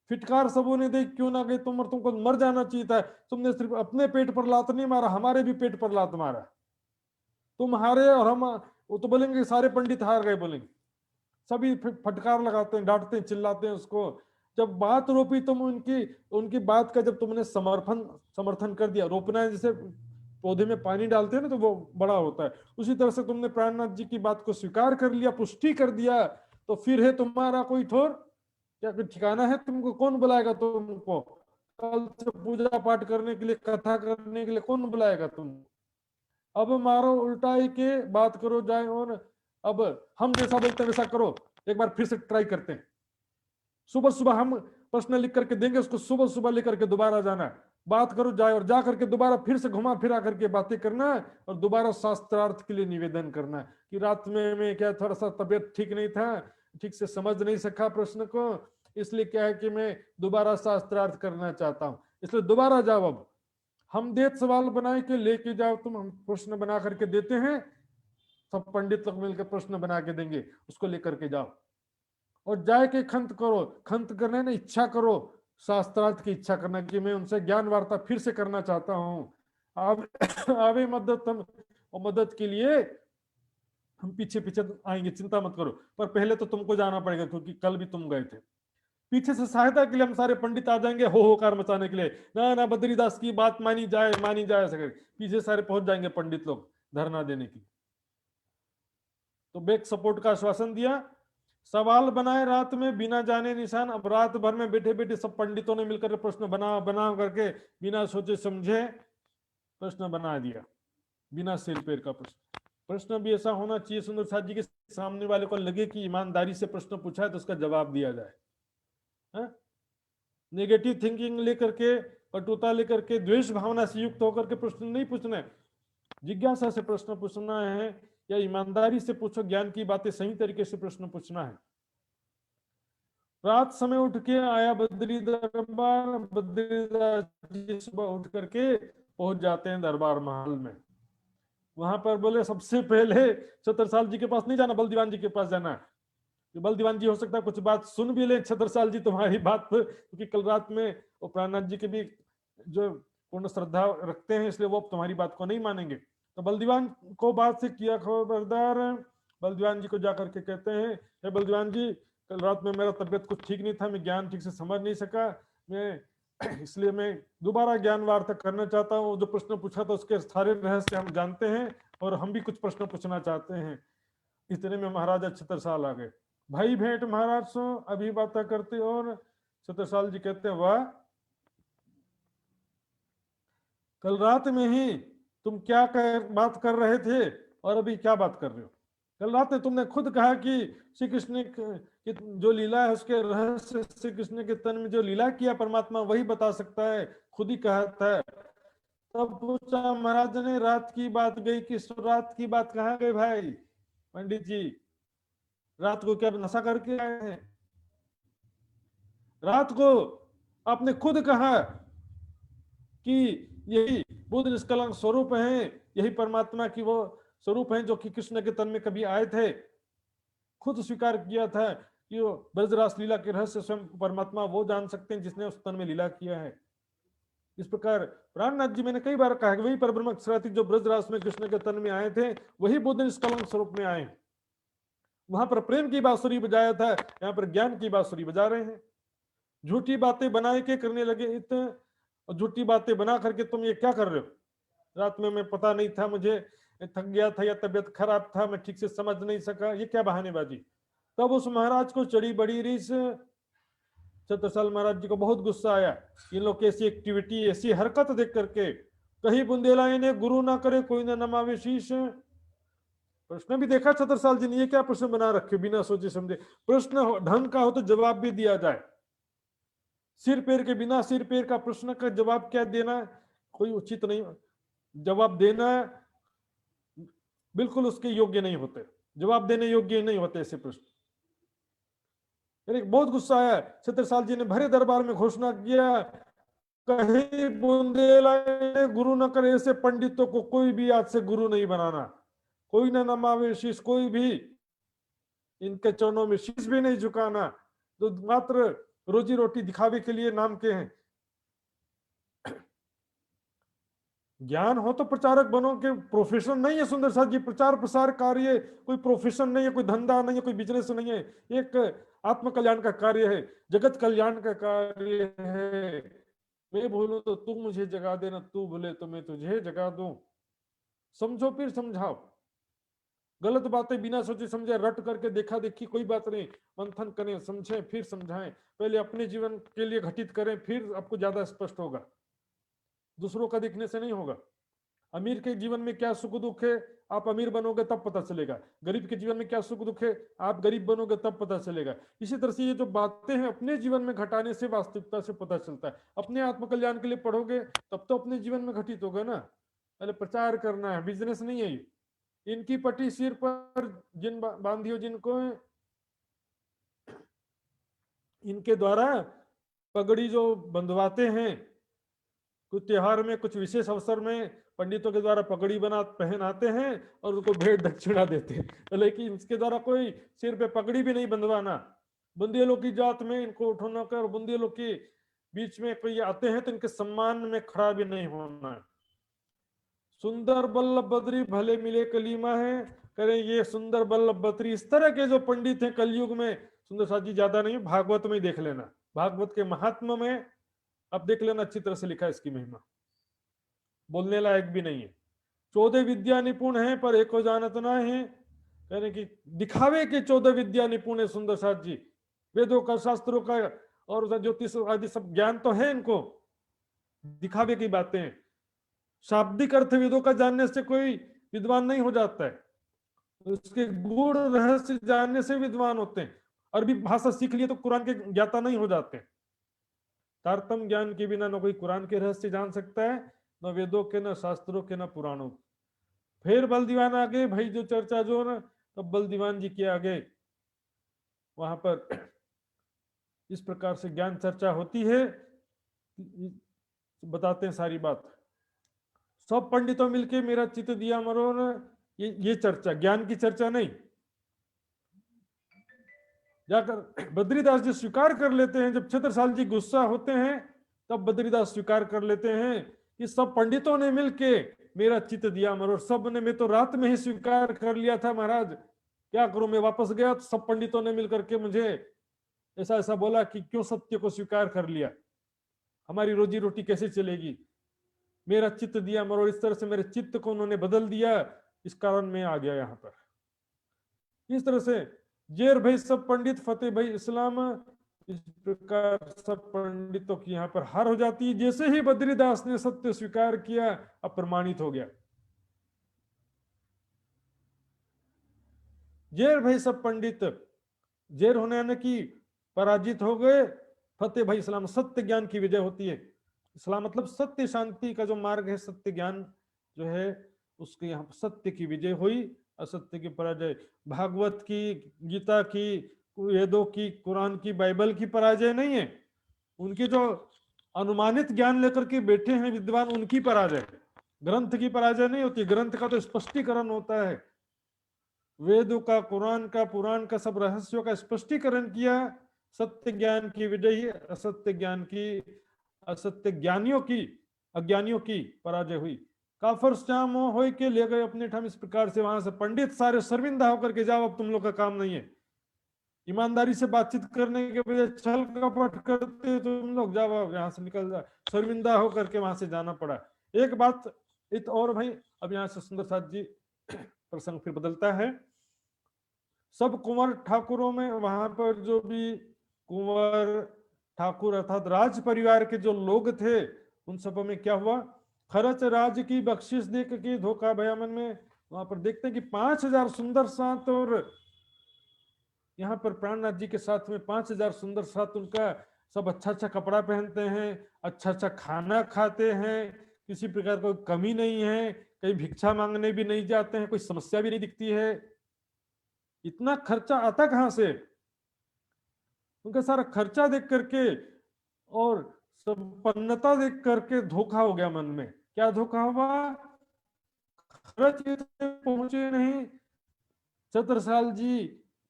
फिटकार सबों ने दी क्यों ना गई तुम, और तुमको मर जाना चाहिए था। तुमने सिर्फ अपने पेट पर लात नहीं मारा, हमारे भी पेट पर लात मारा। तुम हारे और हम, वो तो बोलेंगे सारे पंडित हार गए, बोलेंगे सभी फटकार लगाते हैं, डांटते हैं, चिल्लाते हैं उसको। जब बात रोपी तुम उनकी उनकी बात का, जब तुमने समर्थन कर दिया, रोपना है जैसे पौधे में पानी डालते हैं ना तो वो बड़ा होता है, उसी तरह से तुमने प्राणनाथ जी की बात को स्वीकार कर लिया, पुष्टि कर दिया, तो फिर है तुम्हारा कोई ठोर? क्या कोई ठिकाना है? तुमको कौन बुलाएगा? तुमको कल से पूजा पाठ करने के लिए, कथा करने के लिए कौन बुलाएगा तुम? अब मारो उल्टाई के बात करो जाए, और अब हम जैसा बोलते हैं वैसा करो। एक बार फिर से ट्राई करते हैं। सुबह सुबह हम प्रश्न लिख करके देंगे, उसको सुबह सुबह लेकर के दोबारा जाना है, बात करो जाए, और जा करके दोबारा फिर से घुमा फिरा करके बातें करना है, और दोबारा शास्त्रार्थ के लिए निवेदन करना है कि रात में मैं क्या थोड़ा सा तबियत ठीक नहीं था, ठीक से समझ नहीं सका प्रश्न को, इसलिए क्या है कि मैं दोबारा शास्त्रार्थ करना चाहता हूं, इसलिए दोबारा जाओ। अब हम देत सवाल बनाए के लेके जाओ तुम, हम प्रश्न बना करके देते हैं, सब पंडित लोग मिलकर प्रश्न बना के देंगे, उसको लेकर के जाओ और जाए के खंत करो। खंत करने ना, इच्छा करो, शास्त्रार्थ की इच्छा करना कि मैं उनसे ज्ञान वार्ता फिर से करना चाहता हूँ। आवे मदद हम, और मदद के लिए हम पीछे पीछे आएंगे, चिंता मत करो, पर पहले तो तुमको जाना पड़ेगा, क्योंकि कल भी तुम गए थे। पीछे से सहायता के लिए हम सारे पंडित आ जाएंगे, हो कार मचाने के लिए, ना ना बद्रीदास की बात मानी जाए, मानी जाए, ऐसा करके पीछे सारे पहुंच जाएंगे पंडित लोग धरना देने की। तो बैक सपोर्ट का आश्वासन दिया, सवाल बनाए रात में बिना जाने निशान। अब रात भर में बैठे बैठे सब पंडितों ने मिलकर प्रश्न बना बना करके बिना सोचे समझे प्रश्न बना दिया, बिना सिर पैर का प्रश्न। प्रश्न भी ऐसा होना चाहिए सुंदर साथ जी के सामने वाले को लगे कि ईमानदारी से प्रश्न पूछा है तो उसका जवाब दिया जाए। नेगेटिव थिंकिंग लेकर के, कटुता लेकर के, द्वेष भावना से युक्त होकर के प्रश्न नहीं पूछना है, जिज्ञासा से प्रश्न पूछना है, या ईमानदारी से पूछो, ज्ञान की बातें सही तरीके से प्रश्न पूछना है। रात समय उठ के आया बद्री दरबार, बद्रीदास जी सुबह उठ करके पहुंच जाते हैं दरबार महल में। वहां पर बोले सबसे पहले छत्रसाल जी के पास नहीं जाना, बलदीवान जी के पास जाना है। बलदीवान जी हो सकता है कुछ बात सुन भी ले छत्रसाल जी तुम्हारी बात, क्योंकि कल रात में वो प्राणनाथ जी के भी जो पूर्ण श्रद्धा रखते हैं, इसलिए वो तुम्हारी बात को नहीं मानेंगे। तो बलदीवान को बात से किया खबरदार। बलदीवान जी को जाकर के कहते हैं, हे बलदीवान जी, कल रात में मेरा तबियत कुछ ठीक नहीं था, मैं ज्ञान ठीक से समझ नहीं सका, मैं इसलिए मैं दोबारा ज्ञान वार्ता करना चाहता हूँ। जो प्रश्न पूछा था उसके सारे रहस्य हम जानते हैं, और हम भी कुछ प्रश्न पूछना चाहते हैं। इतने में महाराजा छत्रसाल आ गए। भाई भेंट महाराज सो अभी बातें करते, और छत्रसाल जी कहते हैं, वाह, कल रात में ही तुम क्या बात कर रहे थे और अभी क्या बात कर रहे हो? कल रात में तुमने खुद कहा कि श्री कृष्ण की जो लीला है उसके रहस्य, श्री कृष्ण के तन में जो लीला किया परमात्मा वही बता सकता है, खुद ही कहा था। तब पूछा महाराज ने, रात की बात गई, किस रात की बात कहाँ गई भाई पंडित जी? रात को क्या नशा करके आए हैं? रात को आपने खुद कहा कि यही बुद्ध निष्कलंक स्वरूप है, यही परमात्मा की वो स्वरूप है जो कि कृष्ण के तन में कभी आए थे। खुद स्वीकार किया था कि वो ब्रजरास लीला के रहस्य स्वयं परमात्मा वो जान सकते हैं जिसने उस तन में लीला किया है। इस प्रकार प्राणनाथ जी मैंने कई बार कहा कि वही परब्रह्म अक्षरातीत जो ब्रजरास में कृष्ण के तन में आए थे, वही बुद्ध निष्कलंक स्वरूप में आए। वहां पर प्रेम की बांसुरी बजाया था, यहाँ पर ज्ञान की बांसुरी बजा रहे हैं। झूठी बातें बनाए के करने लगे इतने, और झूठी बातें बना करके तुम ये क्या कर रहे हो? रात में मैं पता नहीं था, मुझे थक गया था या तबियत खराब था, मैं ठीक से समझ नहीं सका, ये क्या बहानेबाजी? तब उस महाराज को चढ़ी बड़ी रीस। छत्रसाल महाराज जी को बहुत गुस्सा आया, इन लोग की ऐसी एक्टिविटी, ऐसी हरकत देख करके। कहीं बुंदेला इन्हें गुरु ना करे, कोई ना नमावे शीश। प्रश्न भी देखा छत्रसाल जी ने, ये क्या प्रश्न बना रखे बिना सोचे समझे? प्रश्न ढंग का हो तो जवाब भी दिया जाए, सिर पैर के बिना सिर पैर का प्रश्न का जवाब क्या देना कोई उचित नहीं। जवाब देना बिल्कुल उसके योग्य नहीं होते, जवाब देने योग्य नहीं होते ऐसे प्रश्न। बहुत गुस्सा आया, छत्रसाल जी ने भरे दरबार में घोषणा किया, कहीं बुंदेला गुरु न करे ऐसे पंडितों को कोई भी आज से गुरु नहीं बनाना, कोई ना नमावे शीश, कोई भी इनके चरणों में शीश भी नहीं झुकाना, जो मात्र रोजी रोटी दिखावे के लिए नाम के हैं। ज्ञान हो तो प्रचारक बनो, के प्रोफेशन नहीं है सुंदर साथ जी, प्रचार प्रसार कार्य कोई प्रोफेशन नहीं है, कोई धंधा नहीं है, कोई बिजनेस नहीं है, एक आत्म कल्याण का कार्य है, जगत कल्याण का कार्य है। मैं बोलूं तो तू मुझे जगा देना, तू बोले तो मैं तुझे जगा दूं। समझो फिर समझाओ, गलत बातें बिना सोचे समझे रट करके देखा देखी कोई बात नहीं, मंथन करें, समझें, फिर समझाएं। पहले अपने जीवन के लिए घटित करें, फिर आपको ज्यादा स्पष्ट होगा, दूसरों का देखने से नहीं होगा। अमीर के जीवन में क्या सुख दुख है, आप अमीर बनोगे तब पता चलेगा। गरीब के जीवन में क्या सुख दुख है, आप गरीब बनोगे तब पता चलेगा। इसी तरह से ये जो बातें हैं अपने जीवन में घटाने से वास्तविकता से पता चलता है। अपने आत्मकल्याण के लिए पढ़ोगे तब तो अपने जीवन में घटित होगा ना। पहले प्रचार करना है, बिजनेस नहीं है ये। इनकी पट्टी सिर पर जिन बांधी हो जिनको, इनके द्वारा पगड़ी जो बंधवाते हैं, कुछ त्योहार में, कुछ विशेष अवसर में पंडितों के द्वारा पगड़ी बना पहनाते हैं और उनको भेंट दक्षिणा देते हैं, लेकिन इसके द्वारा कोई सिर पे पगड़ी भी नहीं बंधवाना। बुंदेलों की जात में इनको उठाना कर, बुंदेलों के बीच में कोई आते हैं तो इनके सम्मान में खड़ा भी नहीं होना है। सुंदर बल्लभ बद्री भले मिले कलीमा है, करें ये सुंदर बल्लभ बद्री। इस तरह के जो पंडित हैं कलयुग में, सुंदर साथ जी ज्यादा नहीं, भागवत में ही देख लेना, भागवत के महात्मा में अब देख लेना, अच्छी तरह से लिखा है इसकी महिमा, बोलने लायक भी नहीं है। 14 विद्या निपुण है पर एको जानत ना है, यानी कि दिखावे के 14 विद्या निपुण है सुंदर साथ जी। वेदों का, शास्त्रों का और ज्योतिष आदि सब ज्ञान तो है इनको, दिखावे की बातें हैं। शाब्दिक अर्थ वेदों का जानने से कोई विद्वान नहीं हो जाता है, उसके गुण रहस्य जानने से विद्वान होते हैं। अरबी भाषा सीख लिए तो कुरान के ज्ञाता नहीं हो जाते। तारतम ज्ञान के बिना न कोई कुरान के रहस्य जान सकता है, न वेदों के, न शास्त्रों के, न पुराणों के। फिर बल दीवान आगे भाई, जो चर्चा जो ना, तब बल दीवान जी के आगे वहां पर इस प्रकार से ज्ञान चर्चा होती है, बताते हैं सारी बात। सब पंडितों मिलके मेरा चित्त दिया मरो न, ये चर्चा, ज्ञान की चर्चा नहीं। जाकर बद्रीदास जी स्वीकार कर लेते हैं, जब छत्रसाल जी गुस्सा होते हैं तब बद्रीदास स्वीकार कर लेते हैं कि सब पंडितों ने मिलके मेरा चित्त दिया मरो। सब ने, मैं तो रात में ही स्वीकार कर लिया था महाराज, क्या करूं, मैं वापस गया तो सब पंडितों ने मिलकर के मुझे ऐसा ऐसा बोला कि क्यों सत्य को स्वीकार कर लिया, हमारी रोजी रोटी कैसे चलेगी, मेरा चित्त दिया मरो। इस तरह से मेरे चित्त को उन्होंने बदल दिया, इस कारण मैं आ गया यहाँ पर। इस तरह से जेर भाई सब पंडित, फतेह भाई इस्लाम, इस प्रकार सब पंडितों की यहाँ पर हार हो जाती है। जैसे ही बद्रीदास ने सत्य स्वीकार किया, अप्रमाणित हो गया। जेर भाई सब पंडित, जेर होने की पराजित हो गए, फतेह भाई इस्लाम, सत्य ज्ञान की विजय होती है। इस्लाम मतलब सत्य शांति का जो मार्ग है, सत्य ज्ञान जो है उसके यहाँ सत्य की विजय हुई, असत्य की पराजय। भागवत की, गीता की, वेदों की, कुरान की, बाइबल की पराजय नहीं है, उनके जो अनुमानित ज्ञान लेकर के बैठे हैं विद्वान, उनकी पराजय। ग्रंथ की पराजय नहीं होती, ग्रंथ का तो स्पष्टीकरण होता है। वेदों का, कुरान का, पुराण का सब रहस्यों का स्पष्टीकरण किया, सत्य ज्ञान की विजय, असत्य ज्ञान की, असत्य ज्ञानियों की, अज्ञानियों की पराजय हुई। काफर श्याम हो के ले गए अपने ठाम। इस प्रकार से वहां से पंडित सारे शर्मिंदा होकर के जाओ, अब तुम लोग का काम नहीं है। ईमानदारी से बातचीत करने के बजाय छल कपट करते तुम लोग, जाओ यहाँ से निकल जाओ। शर्मिंदा होकर के वहां से जाना पड़ा। एक बात इत और भाई, अब यहाँ से सुंदर साथ जी प्रसंग फिर बदलता है। सब कुंवर ठाकुरों में, वहां पर जो भी कुंवर ठाकुर अर्थात राज परिवार के जो लोग थे, उन सब में क्या हुआ, खर्च राज की बख्शिश देख के धोखा भया मन में। वहां पर देखते हैं कि 5000 सुंदर साथ, और यहाँ पर प्राणनाथ जी के साथ में 5000 सुंदर साथ, उनका सब अच्छा अच्छा कपड़ा पहनते हैं, अच्छा अच्छा खाना खाते हैं, किसी प्रकार कोई कमी नहीं है, कहीं भिक्षा मांगने भी नहीं जाते हैं, कोई समस्या भी नहीं दिखती है। इतना खर्चा आता कहां से? उनका सारा खर्चा देख करके और संपन्नता देख करके धोखा हो गया मन में। क्या धोखा हुआ? खर्च पहुंचे नहीं। छत्रसाल जी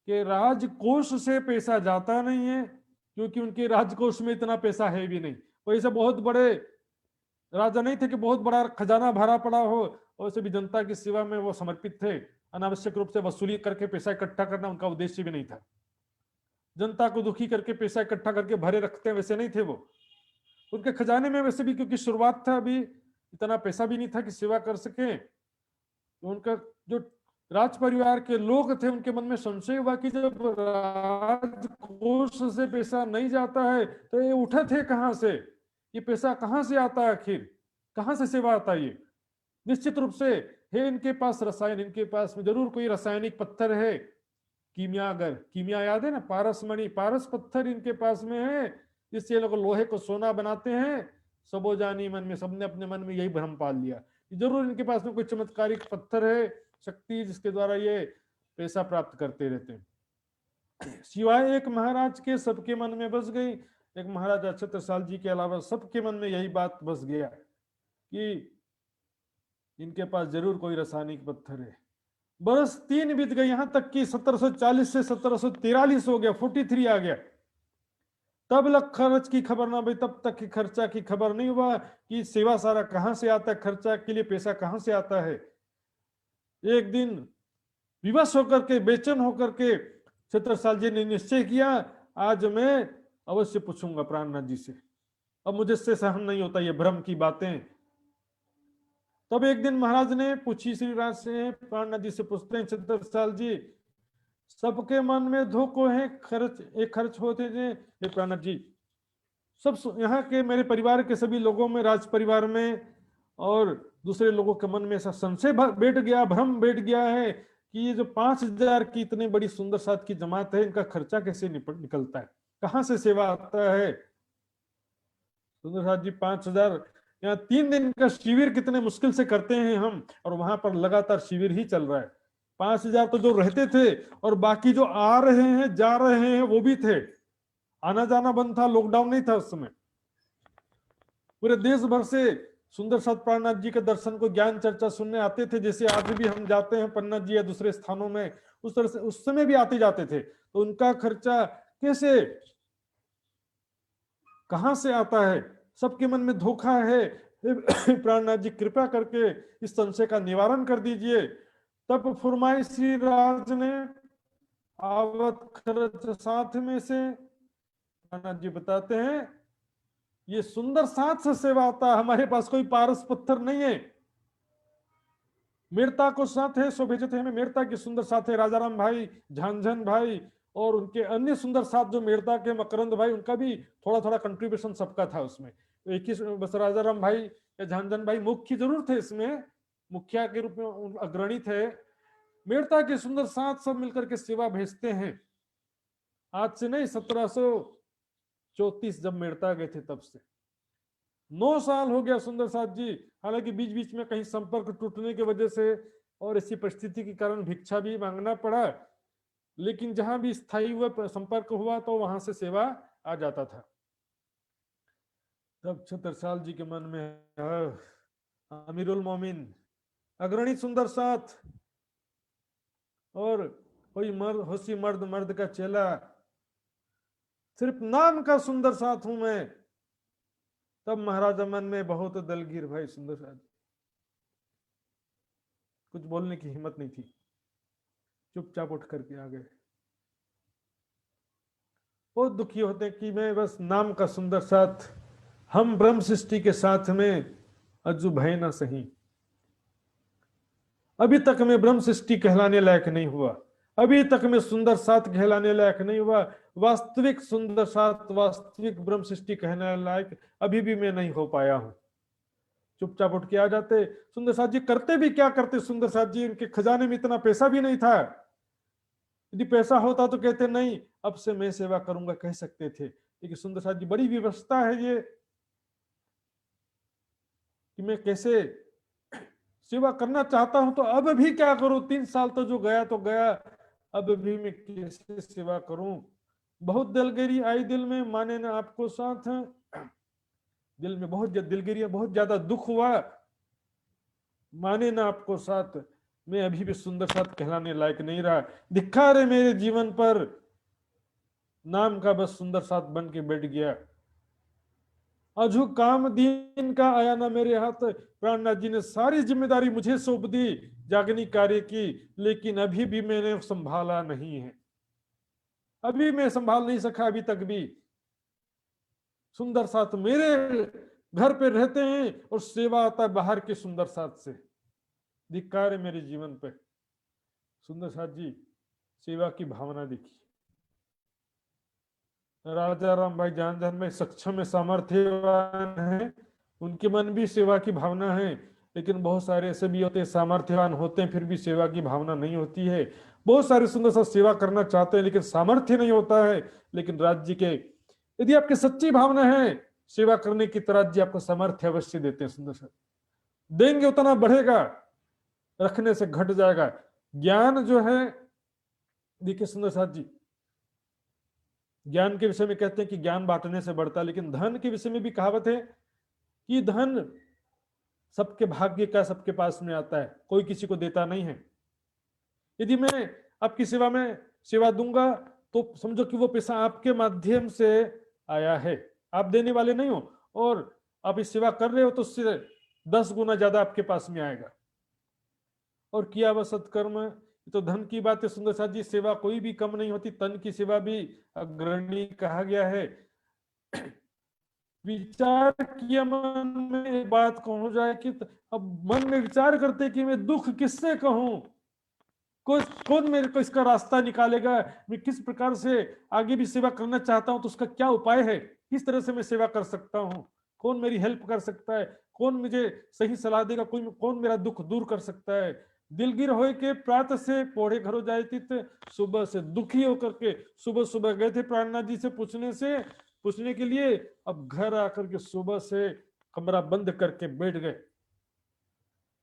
के राजकोष से पैसा जाता नहीं है, क्योंकि उनके राजकोष में इतना पैसा है भी नहीं। वैसे बहुत बड़े राजा नहीं थे कि बहुत बड़ा खजाना भरा पड़ा हो, वैसे भी जनता की सेवा में वो समर्पित थे। अनावश्यक रूप से वसूली करके पैसा इकट्ठा करना उनका उद्देश्य भी नहीं था। जनता को दुखी करके पैसा इकट्ठा करके भरे रखते हैं, वैसे नहीं थे वो। उनके खजाने में वैसे भी, क्योंकि शुरुआत था, अभी इतना पैसा भी नहीं था कि सेवा कर सके। तो उनका जो राज परिवार के लोग थे, उनके मन में संशय हुआ कि जब राजकोष से पैसा नहीं जाता है तो ये उठे थे कहां से? ये पैसा कहां से आता है? आखिर कहां से सेवा आता है? ये निश्चित रूप से है इनके पास रसायन, इनके पास में जरूर कोई रासायनिक पत्थर है, कीमियागर, कीमिया याद है ना, पारस मणि, पारस पत्थर इनके पास में है, जिससे ये लोग लोहे को सोना बनाते हैं। सबो जानी मन में, सबने अपने मन में यही भ्रम पाल लिया, जरूर इनके पास में कोई चमत्कारिक पत्थर है, शक्ति, जिसके द्वारा ये पैसा प्राप्त करते रहते हैं। सिवाय एक महाराज के सबके मन में बस गई, एक महाराजा छत्रसाल जी के अलावा सबके मन में यही बात बस गया कि इनके पास जरूर कोई रासायनिक पत्थर है। बरस 3 बीत गए, यहां तक कि 1740 से 1743 हो गया, 43 आ गया, तब लग खर्च की खबर ना भाई, तब तक की खर्चा की खबर नहीं हुआ कि सेवा सारा कहां से आता है, खर्चा के लिए पैसा कहां से आता है। एक दिन विवश होकर के, बेचैन होकर के छत्रसाल जी ने निश्चय किया, आज मैं अवश्य पूछूंगा प्राणनाथ जी से, अब मुझे से सहन नहीं होता ये भ्रम की बातें। तब एक दिन महाराज ने पूछी, श्री राज से प्राणनाथ जी से पूछते हैं, छत्रसाल जी सबके मन में धोखो है, खर्च एक खर्च होते थे। ये प्राणनाथ जी, सब यहाँ के मेरे परिवार के सभी लोगों में, राज परिवार में और दूसरे लोगों के मन में ऐसा संशय बैठ गया, भ्रम बैठ गया है कि ये जो 5000 की इतनी बड़ी सुंदर साथ की जमात है, इनका खर्चा कैसे निकलता है, कहां से सेवा आता है। सुंदर साथ जी 5000, यहाँ 3 दिन का शिविर कितने मुश्किल से करते हैं हम, और वहां पर लगातार शिविर ही चल रहा है। 5000 तो जो रहते थे, और बाकी जो आ रहे हैं जा रहे हैं वो भी थे, आना जाना बंद था, लॉकडाउन नहीं था उस समय। पूरे देश भर से सुंदर साथ प्राणनाथ जी के दर्शन को, ज्ञान चर्चा सुनने आते थे, जैसे आज भी हम जाते हैं पन्ना जी या दूसरे स्थानों में, उस तरह से उस समय भी आते जाते थे। तो उनका खर्चा कैसे, कहां से आता है? सबके मन में धोखा है। प्राणनाथ जी कृपा करके इस संशय का निवारण कर दीजिए। तब फरमाई श्री राज ने, आवत खर्च साथ में से, प्राणनाथ जी बताते हैं, ये सुंदर साथ से सेवा आता, हमारे पास कोई पारस पत्थर नहीं है। मेड़ता को साथ है, सो भेजे थे हमें, मेड़ता के सुंदर साथ है, राजाराम भाई, झांझन भाई और उनके अन्य सुंदर साथ जो मेड़ता के मकरंद भाई, उनका भी थोड़ा थोड़ा कंट्रीब्यूशन सबका था उसमें। एक ही बस राजाराम भाई या झांझन भाई मुख्य जरूर थे इसमें, मुखिया के रूप में अग्रणी थे। मेड़ता के सुंदर साथ सब मिलकर के सेवा भेजते हैं। आज से नहीं, 1734 जब मेड़ता गए थे तब से 9 साल हो गया सुंदर साथ जी। हालांकि बीच बीच में कहीं संपर्क टूटने की वजह से और ऐसी परिस्थिति के कारण भिक्षा भी मांगना पड़ा, लेकिन जहां भी स्थायी हुआ संपर्क हुआ तो वहां से सेवा आ जाता था। तब छत्रसाल जी के मन में अमीरुल मोमिन, अग्रणी सुंदर साथ, और कोई मर्द, होशी मर्द, मर्द का चेला, सिर्फ नाम का सुंदर साथ हूं मैं। तब महाराजा मन में बहुत दलगीर भाई सुंदर साथ, कुछ बोलने की हिम्मत नहीं थी, चुपचाप उठ करके आ गए। बहुत दुखी होते हैं कि मैं बस नाम का सुंदर साथ, हम ब्रह्म सृष्टि के साथ में अजू भय ना सही, अभी तक मैं ब्रह्म सृष्टि कहलाने लायक नहीं हुआ, अभी तक मैं सुंदर साथ कहलाने लायक नहीं हुआ, वास्तविक सुंदर साथ, वास्तविक ब्रह्म सृष्टि कहने लायक अभी भी मैं नहीं हो पाया हूं। चुपचाप उठ के आ जाते। सुंदर साथ जी करते भी क्या करते, सुंदर साथ जी इनके खजाने में इतना पैसा भी नहीं था, यदि पैसा होता तो कहते नहीं अब से मैं सेवा करूंगा, कह सकते थे, लेकिन सुंदर साथ जी बड़ी व्यवस्था है ये। कि मैं कैसे सेवा करना चाहता हूं, तो अब भी क्या करूं? 3 साल तो जो गया तो गया, अब भी मैं कैसे सेवा करूं? बहुत दिलगिरी आई दिल में, माने ना आपको साथ है। दिल में बहुत दिलगिरी, बहुत ज्यादा दुख हुआ, माने ना आपको साथ। मैं अभी भी सुंदर साथ कहलाने लायक नहीं रहा। धिक्कार है मेरे जीवन पर, नाम का बस सुंदर साथ बन के बैठ गया। अजू काम दीन का आया ना मेरे हाथ, प्राणनाथ जी ने सारी जिम्मेदारी मुझे सौंप दी जागनी कार्य की, लेकिन अभी भी मैंने संभाला नहीं है। अभी मैं संभाल नहीं सका अभी तक भी। सुंदर साथ मेरे घर पे रहते हैं और सेवा आता है बाहर के सुंदर साथ से। धिक्कार है मेरे जीवन पे। सुंदर साथ जी सेवा की भावना देखिए। राजा राम भाई जान जान में सक्षम है, सामर्थ्यवान है, उनके मन भी सेवा की भावना है। लेकिन बहुत सारे ऐसे भी होते हैं सामर्थ्यवान होते हैं फिर भी सेवा की भावना नहीं होती है। बहुत सारे सुंदर सा सेवा करना चाहते हैं लेकिन सामर्थ्य नहीं होता है। लेकिन राज्य के यदि आपकी सच्ची भावना है सेवा करने की, तो राज्य आपको सामर्थ्य अवश्य देते हैं। सुंदर सा देंगे उतना बढ़ेगा, रखने से घट जाएगा। ज्ञान जो है, देखिए सुंदर साथ जी, ज्ञान के विषय में कहते हैं कि ज्ञान बांटने से बढ़ता है, लेकिन धन के विषय में भी कहावत है कि धन सबके भाग्य का सबके पास में आता है, कोई किसी को देता नहीं है। यदि मैं आपकी सेवा में सेवा दूंगा तो समझो कि वो पैसा आपके माध्यम से आया है, आप देने वाले नहीं हो, और आप इस सेवा कर रहे हो तो उससे 10 गुना ज्यादा आपके पास में आएगा। और किया वह सत्कर्म, तो धन की बात है सुंदर साथ जी, सेवा कोई भी कम नहीं होती, तन की सेवा भी अग्रणी कहा गया है। विचार किया मन में एक बात कहूं जाए कि अब मन में विचार करते कि मैं दुख किससे कहूं, कौन मेरे को इसका रास्ता निकालेगा, मैं किस प्रकार से आगे भी सेवा करना चाहता हूं तो उसका क्या उपाय है, किस तरह से मैं सेवा कर सकता हूं, कौन मेरी हेल्प कर सकता है, कौन मुझे सही सलाह देगा, कौन मेरा दुख दूर कर सकता है। दिलगिर होए के प्रातः से पौड़े घरों जाए थे, सुबह से दुखी होकर के सुबह सुबह गए थे प्राणनाथ जी से पूछने के लिए। अब घर आकर के सुबह से कमरा बंद करके बैठ गए,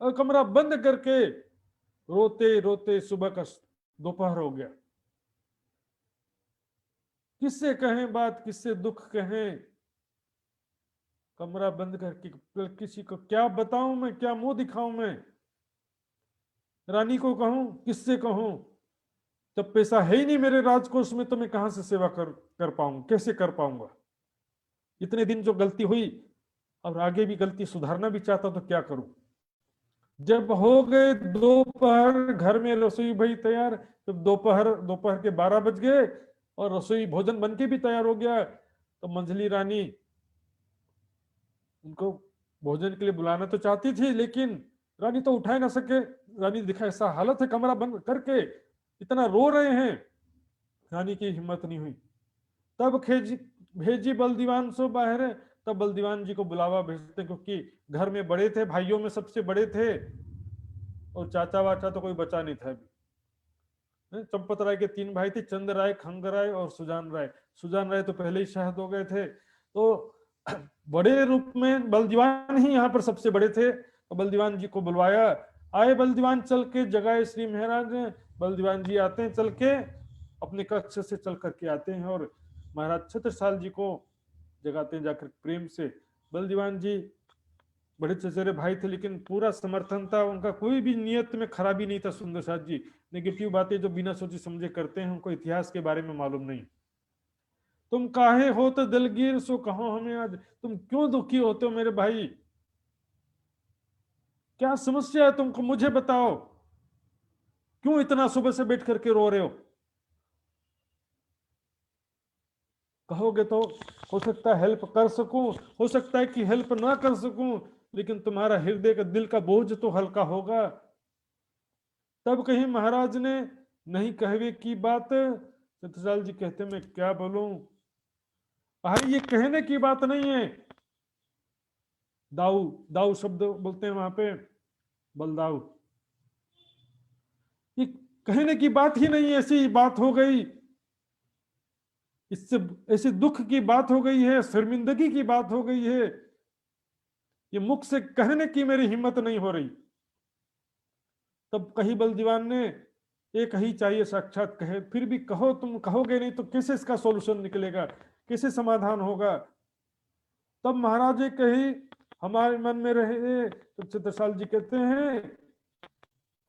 और कमरा बंद करके रोते रोते सुबह का दोपहर हो गया। किससे कहें बात, किससे दुख कहें, कमरा बंद करके किसी को क्या बताऊं मैं, क्या मुंह दिखाऊं मैं, रानी को कहूं, किससे कहूं, जब पैसा है ही नहीं मेरे राजकोष में तो मैं कहां से सेवा कर पाऊंगा, कैसे कर पाऊंगा। इतने दिन जो गलती हुई और आगे भी गलती सुधारना भी चाहता तो क्या करूं। जब हो गए दोपहर, घर में रसोई भाई तैयार, जब दोपहर के 12 बज गए और रसोई भोजन बनके भी तैयार हो गया, तो मंझली रानी उनको भोजन के लिए बुलाना तो चाहती थी, लेकिन रानी तो उठा ना सके। रानी दिखा ऐसा हालत है, कमरा बंद करके इतना रो रहे हैं, रानी की हिम्मत नहीं हुई। तब भेजी बलदीवान सो बाहर, तब बलदीवान जी को बुलावा भेजते, क्योंकि घर में बड़े थे, भाइयों में सबसे बड़े थे, और चाचा वाचा तो कोई बचा नहीं था अभी। चंपत राय के 3 भाई थे, चंद राय, खंग राय और सुजान राय। सुजान राय तो पहले ही शहीद हो गए थे, तो बड़े रूप में बलदीवान ही यहाँ पर सबसे बड़े थे। तो बलदीवान जी को बुलवाया, आए बलदीवान चल के, जगाए श्री महाराज ने। बलदीवान जी आते हैं चल के, अपने कक्ष से चल करके आते हैं और महाराज छत्रसाल जी को जगाते हैं जाकर प्रेम से। बलदीवान जी बड़े चचेरे भाई थे, लेकिन पूरा समर्थन था उनका, कोई भी नियत में खराबी नहीं था। सुंदर साथ जी नेगेटिव बातें जो बिना सोचे समझे करते हैं, उनको इतिहास के बारे में मालूम नहीं। तुम काहे हो तो दिलगीर सो कहो हमें आज, तुम क्यों दुखी होते हो मेरे भाई, क्या समस्या है तुमको, मुझे बताओ, क्यों इतना सुबह से बैठ करके रो रहे हो। कहोगे तो हो सकता है हेल्प कर सकूं, हो सकता है कि हेल्प ना कर सकूं, लेकिन तुम्हारा हृदय का दिल का बोझ तो हल्का होगा। तब कहीं महाराज ने नहीं कहवे की बात। छत्रसाल जी कहते मैं क्या बोलूं भाई, ये कहने की बात नहीं है। दाऊ दाऊ शब्द बोलते हैं वहां पे, बलदाऊ, ये कहने की बात ही नहीं है, ऐसी बात हो गई, इससे ऐसे दुख की बात हो गई है, शर्मिंदगी की बात हो गई है। ये मुख से कहने की मेरी हिम्मत नहीं हो रही। तब कही बलदीवान ने, एक ही चाहिए साक्षात कहे, फिर भी कहो, तुम कहोगे नहीं तो कैसे इसका सॉल्यूशन निकलेगा, कैसे समाधान होगा। तब महाराज जी कही हमारे मन में रहे, तो छत्रसाल जी कहते हैं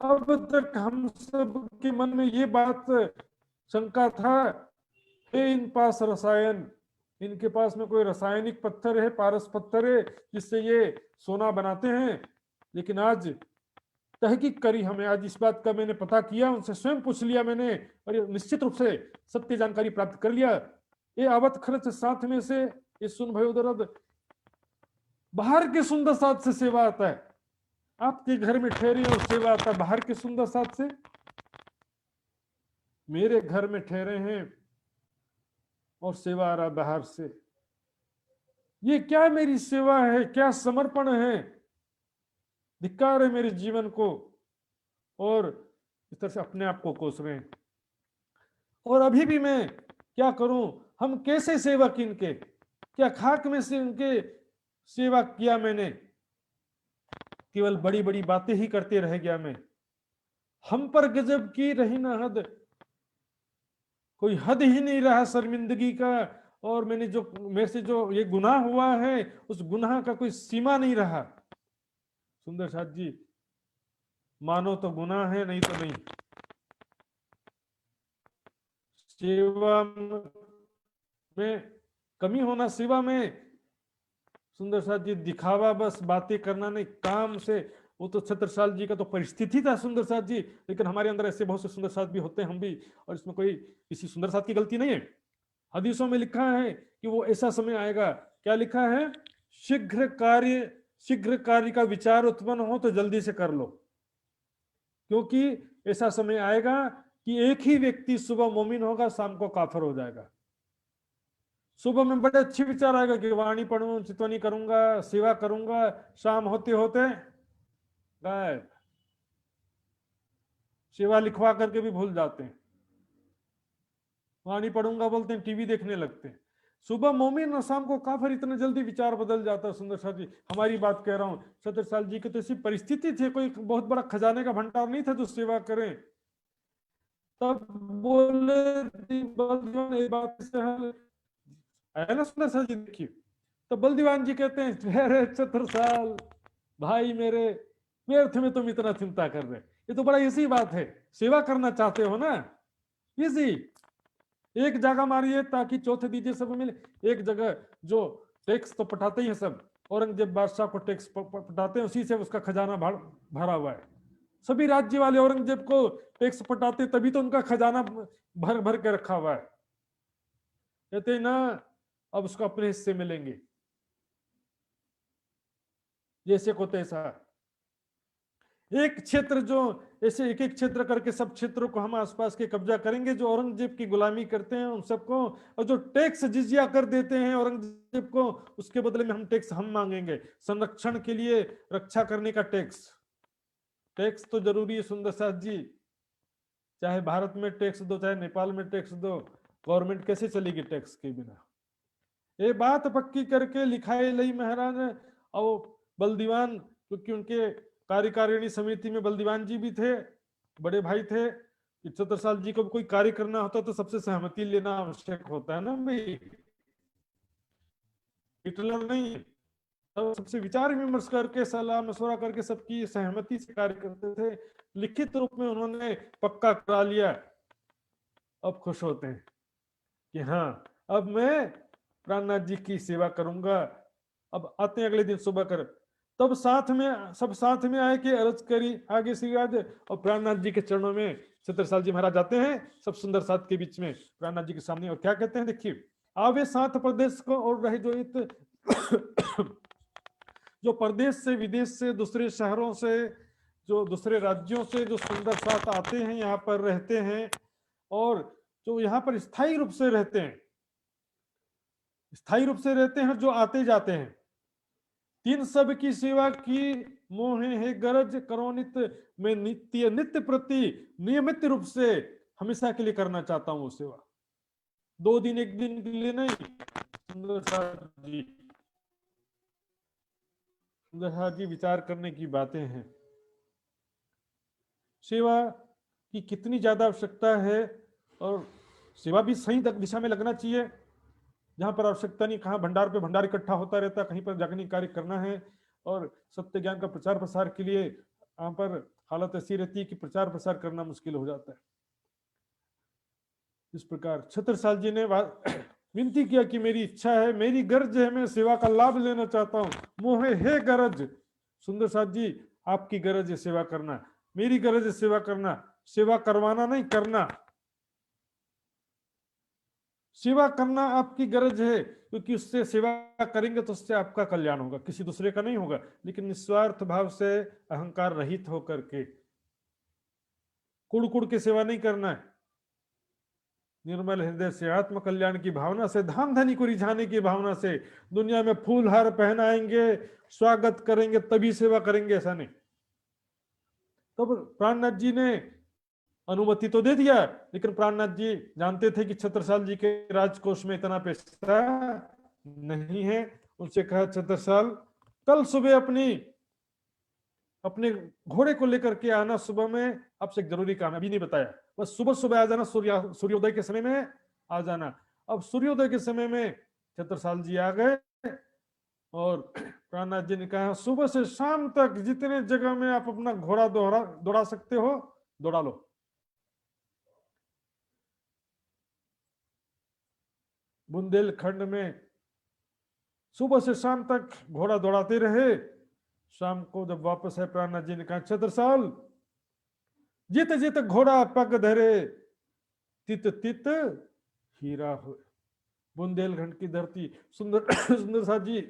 अब तक हम सब के मन में ये बात शंका था कि इन पास रसायन, इनके पास में कोई रासायनिक पत्थर है, पारस पत्थर है जिससे ये सोना बनाते हैं। लेकिन आज तहकीक करी हमें, आज इस बात का मैंने पता किया, उनसे स्वयं पूछ लिया मैंने, और ये निश्चित रूप से सत्य जानकारी प्राप्त कर लिया। ये आवत खर्च साथ में से, ये सुन भयो दर्द, बाहर के सुंदर साथ से सेवा आता है। आपके घर में ठहरे और सेवा आता है बाहर के सुंदर साथ से। मेरे घर में ठहरे हैं और सेवा आ रहा बाहर से। ये क्या मेरी सेवा है, क्या समर्पण है, धिक्कार है मेरे जीवन को। और इस तरह से अपने आप को कोस रहे हैं। और अभी भी मैं क्या करूं, हम कैसे सेवक इनके, क्या खाक में से इनके सेवा किया मैंने, केवल बड़ी बड़ी बातें ही करते रह गया मैं। हम पर गजब की रही ना हद, कोई हद ही नहीं रहा शर्मिंदगी का। और मैंने जो, मेरे से जो ये गुनाह हुआ है, उस गुनाह का कोई सीमा नहीं रहा। सुंदर साथ जी, मानो तो गुनाह है, नहीं तो नहीं। सेवा में कमी होना, सेवा में सुंदर साथ जी दिखावा, बस बातें करना नहीं, काम से। वो तो छत्रसाल जी का तो परिस्थिति था सुंदर साथ जी, लेकिन हमारे अंदर ऐसे बहुत से सुंदर साथ भी होते हैं, हम भी, और इसमें कोई किसी सुंदर साथ की गलती नहीं है। हदीसों में लिखा है कि वो ऐसा समय आएगा, क्या लिखा है, शीघ्र कार्य का विचार उत्पन्न हो तो जल्दी से कर लो, क्योंकि ऐसा समय आएगा कि एक ही व्यक्ति सुबह मोमिन होगा, शाम को काफिर हो जाएगा। सुबह में बड़े अच्छे विचार आएगा कि वाणी पढ़ूं, चितवनी करूंगा, सेवा करूंगा, शाम होते होते गायब। सेवा लिखवा करके भी भूल जाते हैं, वाणी पढ़ूंगा बोलते हैं, टीवी देखने लगते हैं। सुबह मोमिन और शाम को काफिर, इतने जल्दी विचार बदल जाता है। सुंदर साथ जी, हमारी बात कह रहा हूं, छत्रसाल जी की तो ऐसी परिस्थिति थी, कोई बहुत बड़ा खजाने का भंडार नहीं था जो सेवा करें। तब बोले बात से है ना सुंदर साथ जी, देखिए। तो बलदीवान जी कहते हैं अरे छत्रसाल भाई मेरे, व्यर्थ में तुम इतना चिंता कर रहे, ये तो बड़ा इजी बात है, सेवा करना चाहते हो ना, इजी। एक जगह मारिए ताकि चौथे दीजिए, सब मिले। एक जगह जो टैक्स तो पटाते ही है सब, औरंगजेब बादशाह को टैक्स पटाते हैं, उसी से उसका खजाना भरा हुआ है। सभी राज्य वाले औरंगजेब को टैक्स पटाते, तभी तो उनका खजाना भर भर के रखा हुआ है। कहते ना अब उसको अपने हिस्से मिलेंगे, जैसे को तैसा। एक क्षेत्र जो, ऐसे एक एक क्षेत्र करके सब क्षेत्रों को हम आसपास के कब्जा करेंगे, जो औरंगजेब की गुलामी करते हैं उन सबको। और जो टैक्स जिजिया कर देते हैं औरंगजेब को, उसके बदले में हम टैक्स हम मांगेंगे, संरक्षण के लिए, रक्षा करने का टैक्स। टैक्स तो जरूरी है सुंदर साथ जी, चाहे भारत में टैक्स दो, चाहे नेपाल में टैक्स दो, गवर्नमेंट कैसे चलेगी टैक्स के बिना। ये बात पक्की करके लिखाई लई महाराज। और बलदीवान, क्योंकि उनके कार्यकारिणी समिति में बलदीवान जी भी थे, बड़े भाई थे। कि छत्रसाल जी को कोई कार्य करना होता तो सबसे सहमति लेना आवश्यक होता है ना भाई, हिटलर नहीं। तो सबसे विचार विमर्श करके, सलाह मशवरा करके, सबकी सहमति से कार्य करते थे। लिखित रूप में उन्होंने पक्का करा लिया। अब खुश होते हैं कि हाँ, अब मैं प्राणनाथ जी की सेवा करूंगा। अब आते हैं अगले दिन सुबह कर, तब साथ में, सब साथ में आए कि अर्ज करी आगे श्रीराज, और प्राणनाथ जी के चरणों में छत्रसाल जी महाराज आते हैं, सब सुंदर साथ के बीच में प्राणनाथ जी के सामने, और क्या कहते हैं देखिए, आवे साथ प्रदेश को और रहे जो इत जो प्रदेश से, विदेश से, दूसरे शहरों से, जो दूसरे राज्यों से जो सुंदर साथ आते हैं, यहाँ पर रहते हैं, और जो यहाँ पर स्थायी रूप से रहते हैं, स्थायी रूप से रहते हैं, जो आते जाते हैं, तीन सब की सेवा की मोहे है गरज करो नित्य, मैं नित्य नित्य प्रति नियमित रूप से हमेशा के लिए करना चाहता हूं वो सेवा, 2 दिन 1 दिन के लिए नहीं। सुंदर साथ जी, सुंदरसार जी विचार करने की बातें हैं। सेवा की कितनी ज्यादा आवश्यकता है, और सेवा भी सही दिशा में लगना चाहिए। जहां पर आवश्यकता नहीं, कहाँ भंडार पे भंडार इकट्ठा होता रहता है, कहीं पर जागरण कार्य करना है और सत्य ज्ञान का प्रचार प्रसार के लिए वहां पर हालत ऐसी रहती है कि प्रचार प्रसार करना मुश्किल हो जाता है। इस प्रकार छत्रसाल जी ने विनती किया कि मेरी इच्छा है, मेरी गर्ज है, मैं सेवा का लाभ लेना चाहता हूँ। मोहे है गरज। सुंदर साथ जी, आपकी गरज है सेवा करना, मेरी गरज है सेवा करना। सेवा करवाना नहीं, करना। सेवा करना आपकी गरज है, क्योंकि उससे सेवा करेंगे तो उससे आपका कल्याण होगा, किसी दूसरे का नहीं होगा। लेकिन निस्वार्थ भाव से, अहंकार रहित होकर के, कुड़ कुड़ के सेवा नहीं करना है। निर्मल हृदय से, आत्म कल्याण की भावना से, धाम धनी को रिझाने की भावना से, दुनिया में फूल हार पहनाएंगे, स्वागत करेंगे, तभी सेवा करेंगे, ऐसा नहीं। तब प्राणनाथ जी ने अनुमति तो दे दिया, लेकिन प्राणनाथ जी जानते थे कि छत्रसाल जी के राजकोष में इतना पैसा नहीं है। उनसे कहा, छत्रसाल कल सुबह अपने घोड़े को लेकर के आना, सुबह में आपसे एक जरूरी काम है, अभी नहीं बताया, बस सुबह सुबह आ जाना, सूर्योदय के समय में आ जाना। अब सूर्योदय के समय में छत्रसाल जी आ गए और प्राणनाथ जी ने कहा, सुबह से शाम तक जितने जगह में आप अपना घोड़ा दौड़ा सकते हो, दौड़ा लो। बुंदेलखंड में सुबह से शाम तक घोड़ा दौड़ाते रहे। शाम को जब वापस है, प्राणनाथ जी ने कहा, छत्रसाल जित जित घोड़ा पग धरे, तित तित हीरा हो। बुंदेलखंड की धरती, सुंदर सुंदर साथ जी,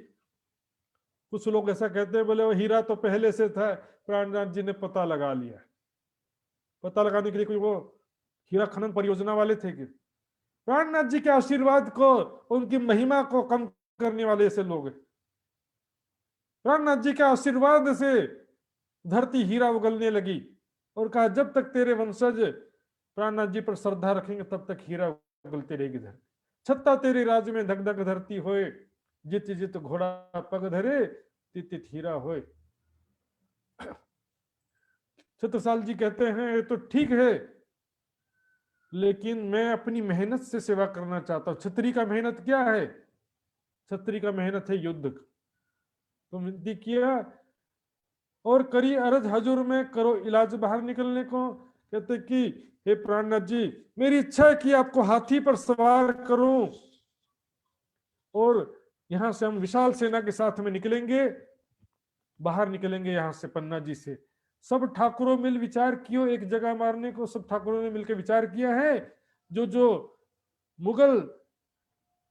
कुछ लोग ऐसा कहते हैं, बोले वो हीरा तो पहले से था, प्राणनाथ जी ने पता लगा लिया। पता लगाने के लिए कोई वो हीरा खनन परियोजना वाले थे कि? प्राणनाथ जी के आशीर्वाद को, उनकी महिमा को कम करने वाले ऐसे लोग हैं। प्राणनाथ जी के आशीर्वाद से धरती हीरा उगलने लगी और कहा, जब तक तेरे वंशज प्राणनाथ जी पर श्रद्धा रखेंगे तब तक हीरा उगलती रहेगी धरती। छत्ता तेरे राज्य में धक धक धरती होए, जित जित घोड़ा पग धरे, तित तित हीरा होए। छत्रसाल जी कहते हैं, ये तो ठीक है, लेकिन मैं अपनी मेहनत से सेवा करना चाहता हूं। छत्री का मेहनत क्या है? छत्री का मेहनत है युद्ध। तो विनती किया और करी अरज हजूर में, करो इलाज बाहर निकलने को। कहते कि हे प्राणनाथ जी, मेरी इच्छा है कि आपको हाथी पर सवार करूं और यहां से हम विशाल सेना के साथ में निकलेंगे, बाहर निकलेंगे यहां से पन्ना जी से। सब ठाकुरों मिल विचार कियो एक जगह मारने को। सब ठाकुरों ने मिलकर विचार किया है, जो जो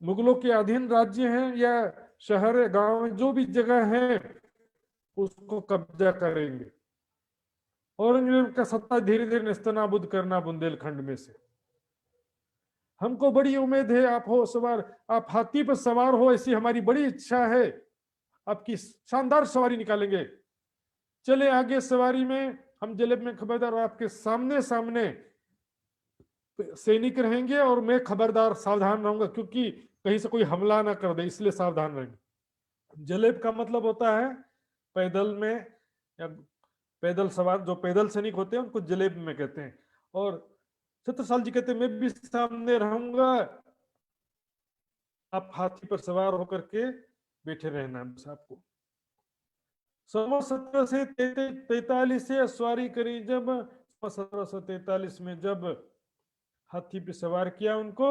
मुगलों के अधीन राज्य हैं या शहर गांव जो भी जगह है, उसको कब्जा करेंगे। औरंगजेब का सत्ता धीरे धीरे नेस्तनाबूद करना बुंदेलखंड में से। हमको बड़ी उम्मीद है, आप हो सवार, आप हाथी पर सवार हो, ऐसी हमारी बड़ी इच्छा है। आपकी शानदार सवारी निकालेंगे। चले आगे सवारी में, हम जलेब में खबरदार, आपके सामने सामने सैनिक रहेंगे और मैं खबरदार सावधान रहूंगा, क्योंकि कहीं से कोई हमला ना कर दे, इसलिए सावधान रहेंगे। जलेब का मतलब होता है पैदल में, या पैदल सवार, जो पैदल सैनिक होते हैं उनको जलेब में कहते हैं। और छत्रसाल जी कहते हैं, मैं भी सामने रहूंगा, आप हाथी पर सवार होकर के बैठे रहना बस आपको। 17 से 43 से सवारी करी जब, 1743 में जब हाथी पे सवार किया, उनको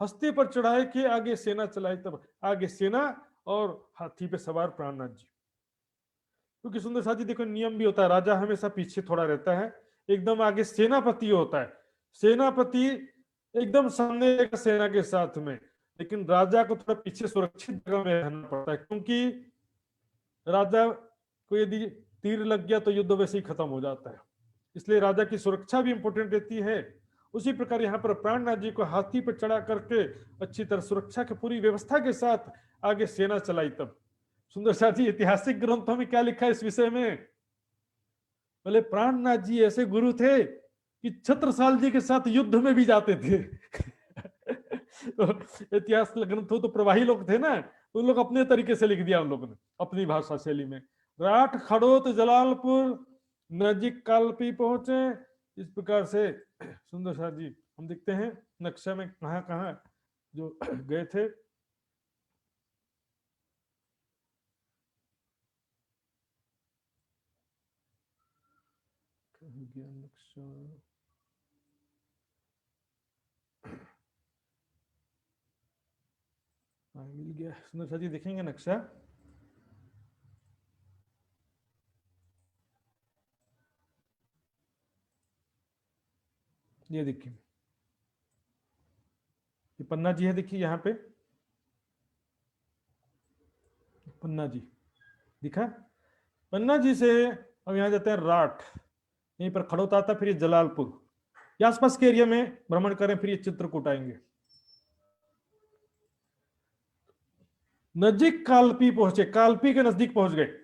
हस्ती पर चढ़ाए के आगे सेना चलाई, तब आगे सेना और हाथी पे सवार प्राणनाथ जी। क्योंकि सुंदर साथ जी देखो, नियम भी होता है, राजा हमेशा पीछे थोड़ा रहता है, एकदम आगे सेनापति होता है। सेनापति एकदम सामने सेना के साथ में, लेकिन राजा को थोड़ा पीछे सुरक्षित जगह में रहना पड़ता है, क्योंकि राजा को यदि तीर लग गया तो युद्ध वैसे ही खत्म हो जाता है। इसलिए राजा की सुरक्षा भी इंपॉर्टेंट रहती है। उसी प्रकार यहाँ पर प्राणनाथ जी को हाथी पर चढ़ा करके अच्छी तरह सुरक्षा की पूरी व्यवस्था के साथ आगे सेना चलाई। तब सुंदर साथ जी, ऐतिहासिक ग्रंथों में क्या लिखा है इस विषय में? बोले प्राणनाथ जी ऐसे गुरु थे कि छत्रसाल जी के साथ युद्ध में भी जाते थे। तो इतिहास ग्रंथों तो प्रवाही लोग थे ना, उन लोग अपने तरीके से लिख दिया उन लोगों ने, अपनी भाषा शैली में। राठ, खड़ोत, जलालपुर, नजीक कालपी पहुंचे। इस प्रकार से सुंदर साथ जी हम देखते हैं नक्शा में कहाँ कहाँ जो गए थे। नक्शा मिल गया। सुंदर साथ जी देखेंगे नक्शा। ये देखिए, ये पन्ना जी है, देखिए यहाँ पे पन्ना जी दिखा। पन्ना जी से अब यहाँ जाते हैं राठ, यहीं पर खड़ोता आता, फिर ये जलालपुर, ये आसपास के एरिया में भ्रमण करें, फिर ये चित्रकूट आएंगे। नजीक कालपी पहुंचे, कालपी के नजदीक पहुंच गए।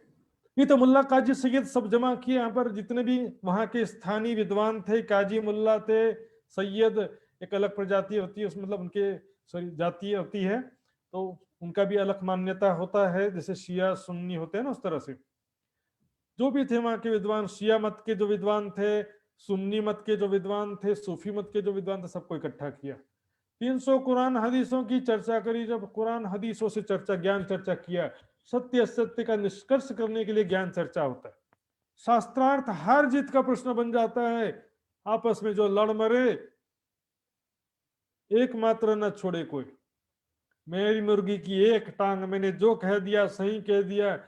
ये तो मुल्ला काजी सैयद सब जमा किए यहाँ पर, जितने भी वहां के स्थानीय विद्वान थे, काजी मुल्ला थे, सैयद एक अलग प्रजाति होती है उसमें, मतलब उनके सॉरी जातीय होती है, तो उनका भी अलग मान्यता होता है, जैसे शिया सुन्नी होते हैं ना, उस तरह से जो भी थे वहां के विद्वान, शिया मत के जो विद्वान थे, सुन्नी मत के जो विद्वान थे, सूफी मत के जो विद्वान थे, सबको इकट्ठा किया। 300 कुरान हदीसों की चर्चा करी। जब कुरान हदीसों से चर्चा, ज्ञान चर्चा किया, सत्य असत्य का निष्कर्ष करने के लिए ज्ञान चर्चा होता है। शास्त्रार्थ हार जीत का प्रश्न बन जाता है, आपस में जो लड़ मरे, एकमात्र न छोड़े कोई, मेरी मुर्गी की एक टांग, मैंने जो कह दिया सही कह दिया,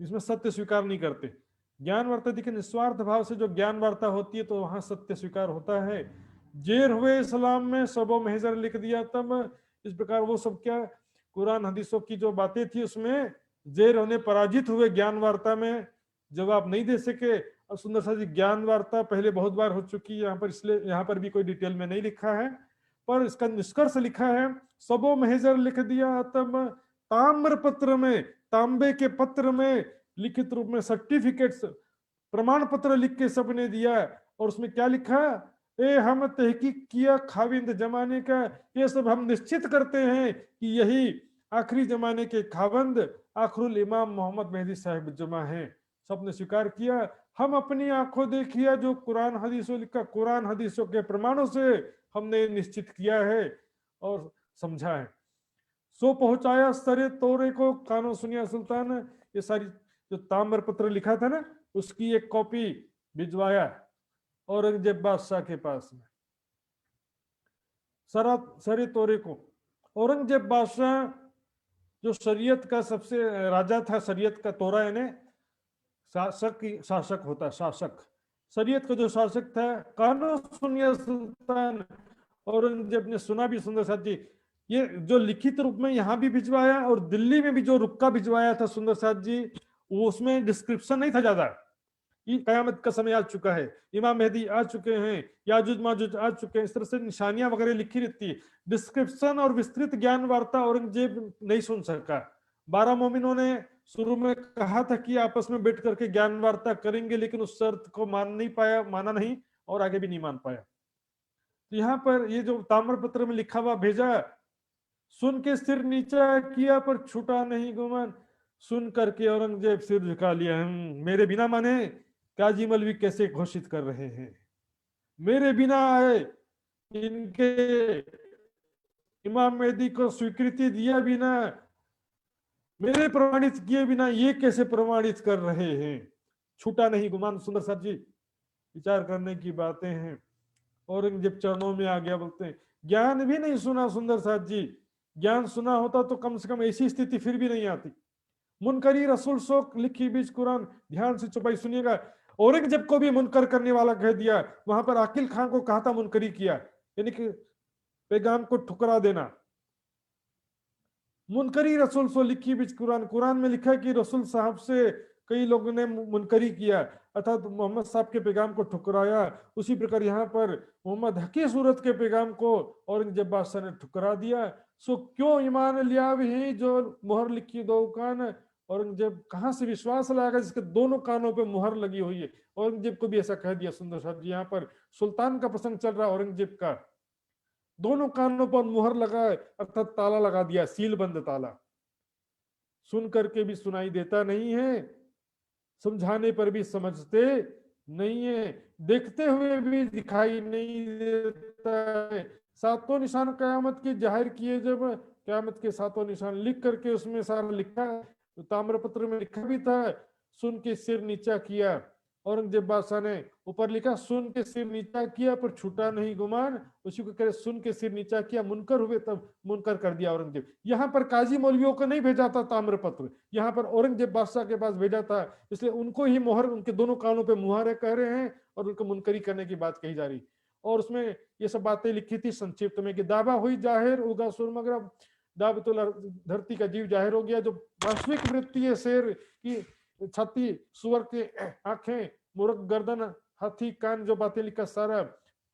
इसमें सत्य स्वीकार नहीं करते। ज्ञान वार्ता देखिए, निस्वार्थ भाव से जो ज्ञान वार्ता होती है तो वहां सत्य स्वीकार होता है। जेर हुए इस्लाम में सबो महजर लिख दिया तब, इस प्रकार वो सब क्या कुरान हदीसों की जो बातें थी उसमें जेर होने पराजित हुए, ज्ञान वार्ता में जवाब नहीं दे सके। और सुंदर सा जी ज्ञान वार्ता पहले बहुत बार हो चुकी है यहाँ पर, इसलिए यहाँ पर भी कोई डिटेल में नहीं लिखा है, पर इसका निष्कर्ष लिखा है, सबो महजर लिख दिया तब, ताम्र पत्र में, तांबे के पत्र में लिखित रूप में सर्टिफिकेट्स, प्रमाण पत्र लिख के सबने दिया। और उसमें क्या लिखा, ए हम तहकीक किया खाविंद जमाने का, ये सब हम निश्चित करते हैं कि यही आखिरी जमाने के खावंद आखरुल इमाम मोहम्मद मेहदी साहिब जमा है। सबने स्वीकार किया, हम अपनी आंखों देखिया जो कुरान हदीसों लिखा, कुरान हदीसों के प्रमाणों से हमने निश्चित किया है और समझा है। सो पहुंचाया सरे तोरे को, कानो सुनिया सुल्तान, ये सारी जो ताम्र पत्र लिखा था ना, उसकी एक कॉपी भिजवाया औरंगजेब बादशाह के पास में, सरे तोरे को। औरंगजेब बादशाह जो शरीयत का सबसे राजा था, शरीयत का तोरा यानी शासक होता है, शासक, शरीयत का जो शासक था, कानो सुनिया सुल्तान, औरंगजेब ने सुना भी। सुंदर साथ जी ये जो लिखित रूप में यहाँ भी भिजवाया और दिल्ली में भी जो रुक्का भिजवाया था सुंदर साथ जी, वो उसमें डिस्क्रिप्शन नहीं था ज्यादा, कयामत का समय आ चुका है, इमाम मेहदी आ चुके हैं, याजुज माजुज आ चुके हैं, इस तरह से निशानियां वगैरह लिखी रहती है। डिस्क्रिप्शन और विस्तृत ज्ञान वार्ता औरंगजेब नहीं सुन सका। 12 मोमिनों ने शुरू में कहा था कि आपस में बैठ करके ज्ञान वार्ता करेंगे, लेकिन उस शर्त को मान नहीं पाया, माना नहीं, और आगे भी नहीं मान पाया। तो यहाँ पर ये जो ताम्र पत्र में लिखा हुआ भेजा, सुन के सिर नीचा किया पर छूटा नहीं गुमान, सुन करके औरंगजेब सिर झुका लिया। मेरे बिना माने काजी मौलवी कैसे घोषित कर रहे हैं, मेरे बिना आए, इनके इमाम मेहदी को स्वीकृति दिया बिना, मेरे प्रमाणित किए बिना ये कैसे प्रमाणित कर रहे हैं, छूटा नहीं गुमान। सुंदर साहब जी विचार करने की बातें हैं। औरंगजेब चरणों में आ गया, बोलते हैं ज्ञान भी नहीं सुना सुंदर साहब जी, ज्ञान सुना होता तो कम से कम ऐसी स्थिति फिर भी नहीं आती। मुनकरी रसूल शोक लिखी बीच कुरान, ध्यान से चुपाई सुनिएगा। औरंगजेब को भी मुनकर करने वाला कह दिया, वहां पर आकिल खान को कहा था मुनकरी किया, यानी कि पैगाम को ठुकरा देना। मुनकरी रसूल सो लिखी बीच कुरान, कुरान में लिखा कि रसूल साहब से कई लोगों ने मुनकरी किया, अर्थात तो मोहम्मद साहब के पैगाम को ठुकराया। उसी प्रकार यहाँ पर मोहम्मद हकी सूरत के पैगाम को औरंगजेब बादशाह ने ठुकरा दिया। सो क्यों ईमान लिया भी जो मुहर लिखी दो कान, औरंगजेब कहाँ से विश्वास लाएगा जिसके दोनों कानों पे मुहर लगी हुई है। औरंगजेब को भी ऐसा कह दिया। सुंदर साहब जी यहाँ पर सुल्तान का प्रसंग चल रहा है, औरंगजेब का दोनों कानों पर मुहर लगा, अर्थात ताला लगा दिया, सील बंद ताला, सुन करके भी सुनाई देता नहीं है, समझाने पर भी समझते नहीं है, देखते हुए भी दिखाई नहीं देता है। सातों निशान कयामत के जाहिर किए, जब कयामत के सातों निशान लिख करके उसमें सारा लिखा, तो ताम्रपत्र में लिखा भी था, सुन के सिर नीचा किया। औरंगजेब बादशाह ने ऊपर लिखा सुन के सिर नीचा किया पर छूटा नहीं गुमान, उसी को कह रहे सुन के सिर नीचा किया, मुनकर हुए तब मुनकर कर दिया औरंगजेब। यहाँ पर काजी मौलवियों को नहीं भेजा था ताम्रपत्र, यहाँ पर औरंगजेब बादशाह के पास भेजा था, इसलिए उनको ही मोहर, उनके दोनों कानों पे मुहारे कह रहे हैं और उनको मुनकरी करने की बात कही जा रही। और उसमें ये सब बातें लिखी थी संक्षिप्त में कि दावा हुई जाहिर, उगा सुरमगरा दाबतुल धरती का जीव जाहिर हो गया। जो वास्तविक वृत्ति है, शेर की छाती, सुअर के आंखें, मूर्ख गर्दन, हाथी कान, जो बातें लिखा सारा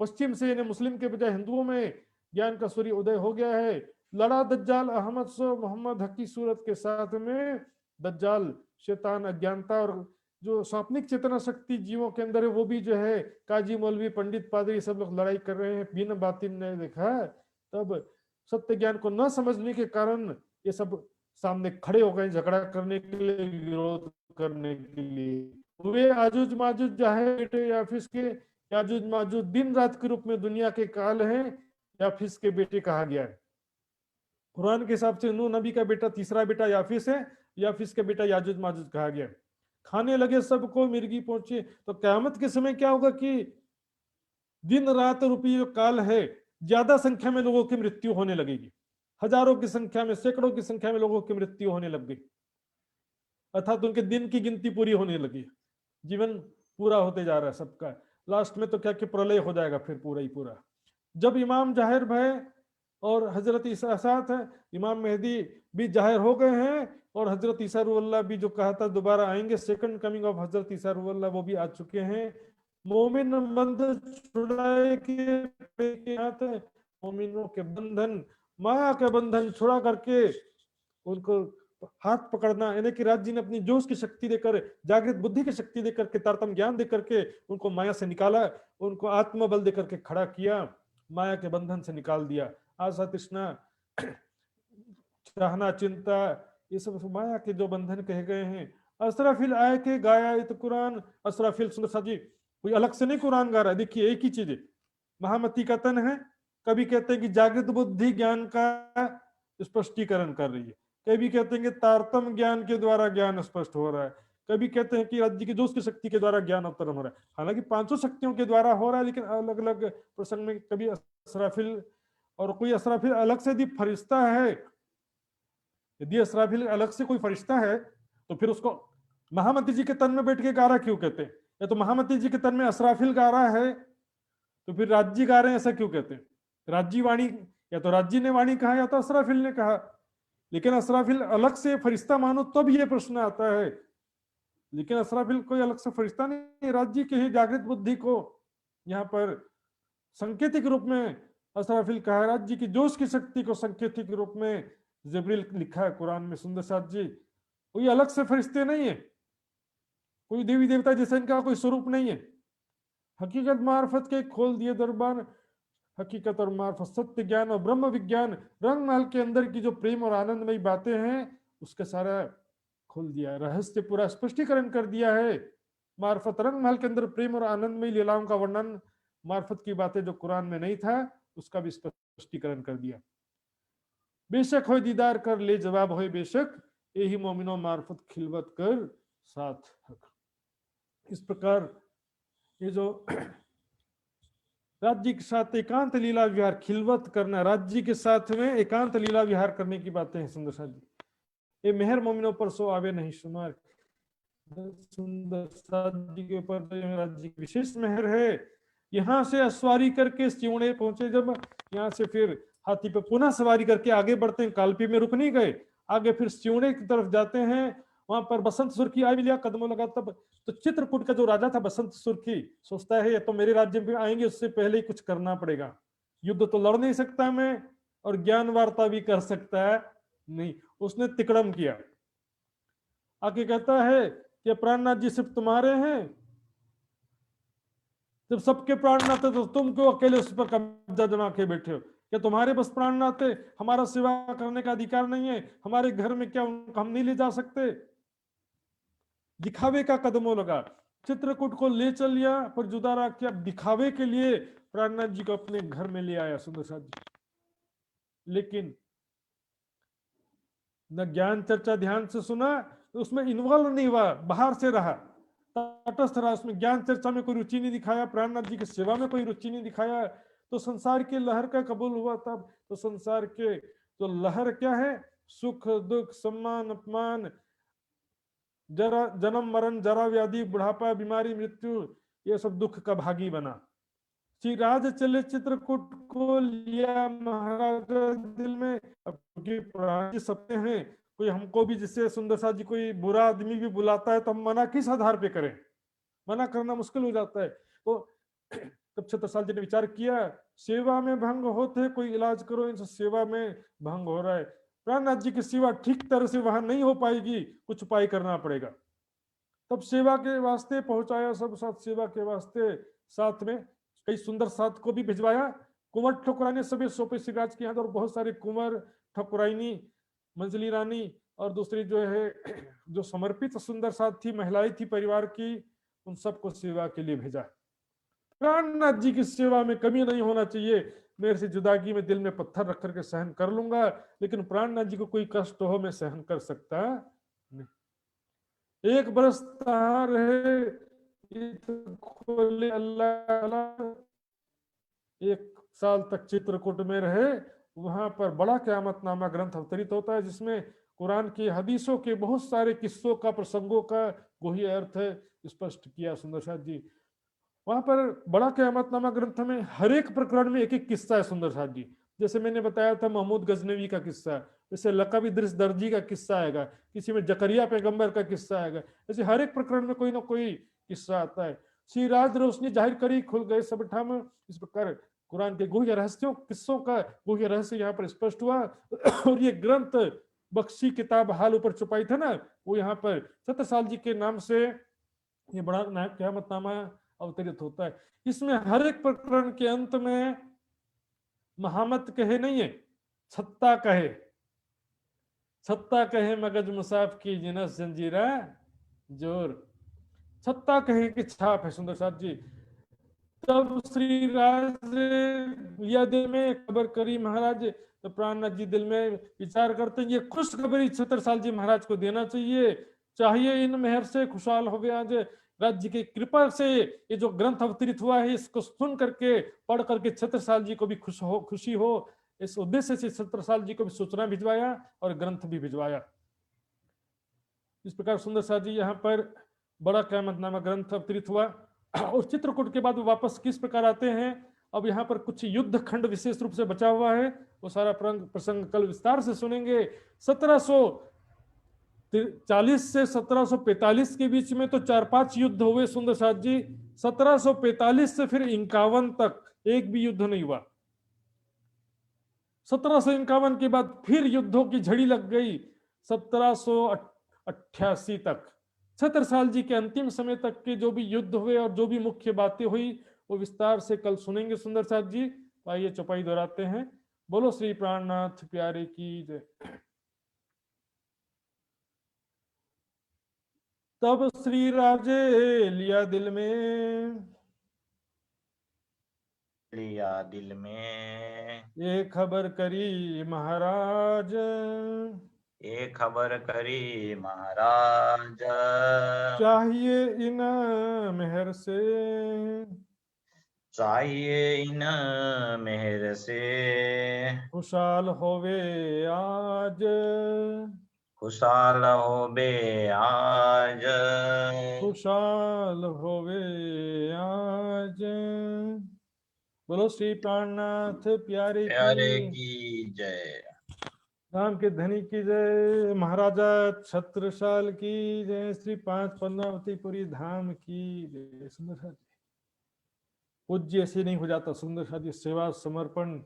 पश्चिम से यानी मुस्लिम के बजाय हिंदुओं में ज्ञान का सूर्य उदय हो गया है। लड़ा दज्जाल अहमद सो मोहम्मद हकी सूरत के साथ में। दज्जाल शैतान अज्ञानता और जो स्वाप्निक चेतना शक्ति जीवों के अंदर है वो भी जो है काजी मौलवी पंडित पादरी सब लोग लड़ाई कर रहे हैं। बिन बातिन ने देखा तब सत्य ज्ञान को न समझने के कारण ये सब सामने खड़े हो गए झगड़ा करने के लिए, विरोध करने के लिए। वे आजुज माजुज जाहे बेटे याफिस के, याजुज माजुज दिन रात के रूप में दुनिया के काल हैं, याफिस के बेटे कहा गया है। कुरान के हिसाब से नूह नबी का बेटा तीसरा बेटा याफिस है, याफिस का बेटा याजुज माजुज कहा गया। खाने लगे सबको मिर्गी पहुंचे। तो क़यामत के समय क्या होगा कि दिन रात रूपी जो काल है, ज्यादा संख्या में लोगों की मृत्यु होने लगेगी, हजारों की संख्या में, सैकड़ों की संख्या में लोगों की मृत्यु होने लग गई, अर्थात उनके दिन की गिनती पूरी होने लगी, जीवन पूरा होते जा रहा है सबका। लास्ट में तो क्या कि प्रलय हो जाएगा फिर पूरा ही पूरा। जब इमाम जाहिर भय और हजरत ईसा साथ है, इमाम मेहदी भी जाहिर हो गए हैं और हजरत ईसा रूहुल्लाह भी जो कहा था दोबारा आएंगे, सेकंड कमिंग ऑफ हजरत ईसा रूहुल्लाह, वो भी आ चुके हैं। मोमिन बंध छुड़ाए के हाथ, मोमिनों के बंधन, माया के बंधन छुड़ा करके उनको हाथ पकड़ना, यानी कि राज जी ने अपनी जोश की शक्ति देकर, जागृत बुद्धि की शक्ति देकर के, तारतम ज्ञान देकर के उनको माया से निकाला, उनको आत्मबल देकर के खड़ा किया, माया के बंधन से निकाल दिया। आशा तृष्णा चाहना चिंता, ये सब माया के जो बंधन कहे गए हैं। असराफिल आए के गाया इत कुरान, असराफिल सुंदर सा जी कोई अलग से नहीं कुरान गा रहा है। देखिए एक ही चीज है, महामती का तन है, कभी कहते हैं कि जागृत बुद्धि ज्ञान का स्पष्टीकरण कर रही है, कभी कहते हैं कि तारतम ज्ञान के द्वारा ज्ञान स्पष्ट हो रहा है, कभी कहते हैं कि राज्य की जोश की शक्ति के द्वारा ज्ञान अवतरण हो रहा है। हालांकि पांचों शक्तियों के द्वारा हो रहा है, लेकिन अलग अलग प्रसंग में कभी असराफिल, और कोई असराफिल अलग से यदि फरिश्ता है, यदि असराफिल अलग से कोई फरिश्ता है तो फिर उसको महामती जी के तन में बैठ के गा रहा क्यों कहते हैं? या तो महामती जी के तन में असराफिल गा रहा है तो फिर राज्य गा रहे हैं, ऐसा क्यों कहते हैं? राज्य वाणी, या तो राज्य ने वाणी कहा या तो असराफिल ने कहा, लेकिन असराफिल अलग से फरिश्ता मानो तब ये प्रश्न आता है। लेकिन असराफिल कोई अलग से फरिश्ता नहीं, राज्य के ही जागृत बुद्धि को यहाँ पर संकेतिक रूप में असराफिल कहा है। राज्य की जोश की शक्ति को संकेतिक रूप में जिब्रील लिखा है कुरान में। सुंदर साथ जी कोई अलग से फरिश्ते नहीं है, कोई देवी देवता जैसे इनका कोई स्वरूप नहीं है। हकीकत मार्फत के खोल दिए दरबार, हकीकत और मार्फत, सत्य ज्ञान और ब्रह्म विज्ञान, रंग महल के अंदर की जो प्रेम और आनंदमयी बातें हैं उसका सारा खोल दिया है, रहस्य पूरा स्पष्टीकरण कर दिया है। मार्फत रंग महल के अंदर प्रेम और आनंदमयी लीलाओं का वर्णन, मार्फत की बातें जो कुरान में नहीं था उसका भी स्पष्टीकरण कर दिया। बेशक हो दीदार कर ले जवाब हो बेशक, यही मोमिनो मार्फत खिलवत कर साथ हक। इस प्रकार ये जो राज्य के साथ एकांत लीला विहार, खिलवत करना, राज्य के साथ में एकांत लीला विहार करने की बातें हैं सुंदर साथ जी। ये मेहर मोमिनों पर सो आवे नहीं शुमार, सुंदर साथ जी के ऊपर राज्य की विशेष मेहर है। यहाँ से अस्वारी करके सिवणे पहुंचे, जब यहाँ से फिर हाथी पे पुनः सवारी करके आगे बढ़ते हैं, कालपी में रुक नहीं गए, आगे फिर सिवणे की तरफ जाते हैं। वहां पर बसंत सुर्खी आ भी लिया कदमों लगा, तब तो चित्रकूट का जो राजा था बसंत सुर्खी सोचता है ये तो मेरे राज्य में आएंगे, उससे पहले ही कुछ करना पड़ेगा, युद्ध तो लड़ नहीं सकता मैं और ज्ञान वार्ता भी कर सकता है नहीं। उसने तिकड़म किया, आके कहता है कि प्राणनाथ जी सिर्फ तुम्हारे हैं, जब सबके प्राणनाथ है तो तुम क्यों अकेले उस पर कब्जा जमा के बैठे हो? क्या तुम्हारे बस प्राणनाथ है, हमारा सेवा करने का अधिकार नहीं है? हमारे घर में क्या उनको हम नहीं ले जा सकते? दिखावे का कदमों लगा, चित्रकूट को ले चल लिया पर जुदा रख के दिखावे के लिए प्राणनाथ जी को अपने घर में ले आया सुंदर साथ जी। लेकिन न ज्ञान चर्चा ध्यान से सुना, तो उसमें इन्वॉल्व नहीं हुआ, बाहर से रहा, तटस्थ रहा, उसमें ज्ञान चर्चा में कोई रुचि नहीं दिखाया, प्राणनाथ जी की सेवा में कोई रुचि नहीं दिखाया, तो संसार की लहर का कबूल हुआ तब। तो संसार के तो लहर क्या है, सुख दुख सम्मान अपमान, जरा जन्म मरण जरा व्याधि बुढ़ापा बीमारी मृत्यु, ये सब दुख का भागी बना। श्री राज चले चित्रकूट को लिया महाराज दिल में, क्योंकि पुराने सपने हैं, कोई हमको भी जिससे सुंदर साथ जी कोई बुरा आदमी भी बुलाता है तो हम मना किस आधार पे करें, मना करना मुश्किल हो जाता है। तो तब छत्रसाल जी ने विचार किया, सेवा में भंग होते कोई इलाज करो, इनसे सेवा में भंग हो रहा है, प्राणनाथ जी की सेवा ठीक तरह से वहां नहीं हो पाएगी, कुछ उपाय करना पड़ेगा। तब सेवा के वास्ते पहुंचाया, सब साथ सेवा के वास्ते, साथ में कई सुंदर साथ को भी भिजवाया। कुंवर ठकुरानी सभी सोपे सिराज के यहाँ, और बहुत सारे कुंवर ठकुराइनी मंजली रानी और दूसरी जो है जो समर्पित सुंदर साथ थी, महिलाएं थी परिवार की, उन सबको सेवा के लिए भेजा। प्राणनाथ जी की सेवा में कमी नहीं होना चाहिए, मेरे से जुदागी में दिल में पत्थर रख करके सहन कर लूंगा, लेकिन प्राणनाथ जी को कोई कष्ट हो मैं सहन कर सकता नहीं। 1 बरस तहां रहे खोले अल्लाह, 1 साल तक चित्रकूट में रहे, वहां पर बड़ा क़यामतनामा ग्रंथ अवतरित होता है, जिसमें कुरान की हदीसों के बहुत सारे किस्सों का, प्रसंगों का गोही अर्थ है स्पष्ट किया सुंदर साथ जी। वहां पर बड़ा क़यामतनामा ग्रंथ में हर एक प्रकरण में एक एक किस्सा है सुंदर साथ जी। जैसे मैंने बताया था महमूद गजनवी का किस्सा, जैसे लकब इद्रिस दर्जी का किस्सा आएगा, किसी में जकरिया पैगंबर का किस्सा आएगा, ऐसे हर एक प्रकरण में कोई ना कोई किस्सा आता है। श्री राज रोशनी जाहिर करी खुल गए सब ठाम, इस प्रकार कुरान के गुह्य रहस्यों किस्सों का गुह्य रहस्य यहाँ पर स्पष्ट हुआ। और ये ग्रंथ बख्शी किताब हाल ऊपर छुपाई था ना, वो यहाँ पर छत्रसाल जी के नाम से ये बड़ा क़यामतनामा अवतरित होता है। इसमें हर एक प्रकरण के अंत में महामत कहे नहीं है, छत्ता कहे, छत्ता कहे मगज मुसाफ की जिनस जंजीरा जोर, छत्ता कहे की छाप है सुंदर साथ जी। तब श्री राज यद में खबर करी महाराज, तो प्राणनाथ जी दिल में विचार करते हैं, ये खुशखबरी छत्रसाल जी महाराज को देना चाहिए, चाहिए इन मेहर से खुशहाल हो गया आज राज्य की कृपा से, ये जो ग्रंथ अवतरित हुआ है इसको सुन करके पढ़ करके छत्रसाल जी को भी खुशी हो, इस उद्देश्य से छत्रसाल जी को भी सूचना भिजवाया और ग्रंथ भी भिजवाया। इस प्रकार सुंदर साथ जी यहाँ पर बड़ा क़यामतनामा ग्रंथ अवतरित हुआ। और चित्रकूट के बाद वो वापस किस प्रकार आते हैं, अब यहाँ पर कुछ युद्ध खंड विशेष रूप से बचा हुआ है, वो सारा प्रसंग कल विस्तार से सुनेंगे। 1740 से 1745 के बीच में तो 4-5 युद्ध हुए सुंदर साथ जी। 1745 से फिर 51 तक एक भी युद्ध नहीं हुआ। 1751 के बाद फिर युद्धों की झड़ी लग गई 1788 तक। छत्रसाल जी के अंतिम समय तक के जो भी युद्ध हुए और जो भी मुख्य बातें हुई वो विस्तार से कल सुनेंगे सुंदर साथ जी। तो आइए चौपाई दोहराते हैं। बोलो श्री प्राणनाथ प्यारे की जय। तब श्री राजे लिया दिल में ये खबर करी महाराज, ये खबर करी महाराज, चाहिए इन मेहर से, चाहिए इन मेहर से, खुशहाल होवे आज, खुशहाल होबे आज, खुशहाल होवे आज। बोलो श्री प्राणनाथ प्यारे की जय। राम के धनी की जय, महाराजा छत्रसाल की जय, श्री 5 पद्मावतीपुरी धाम की जय। सुंदर साथ पूज्य ऐसे नहीं हो जाता सुंदर साथ जी, सेवा समर्पण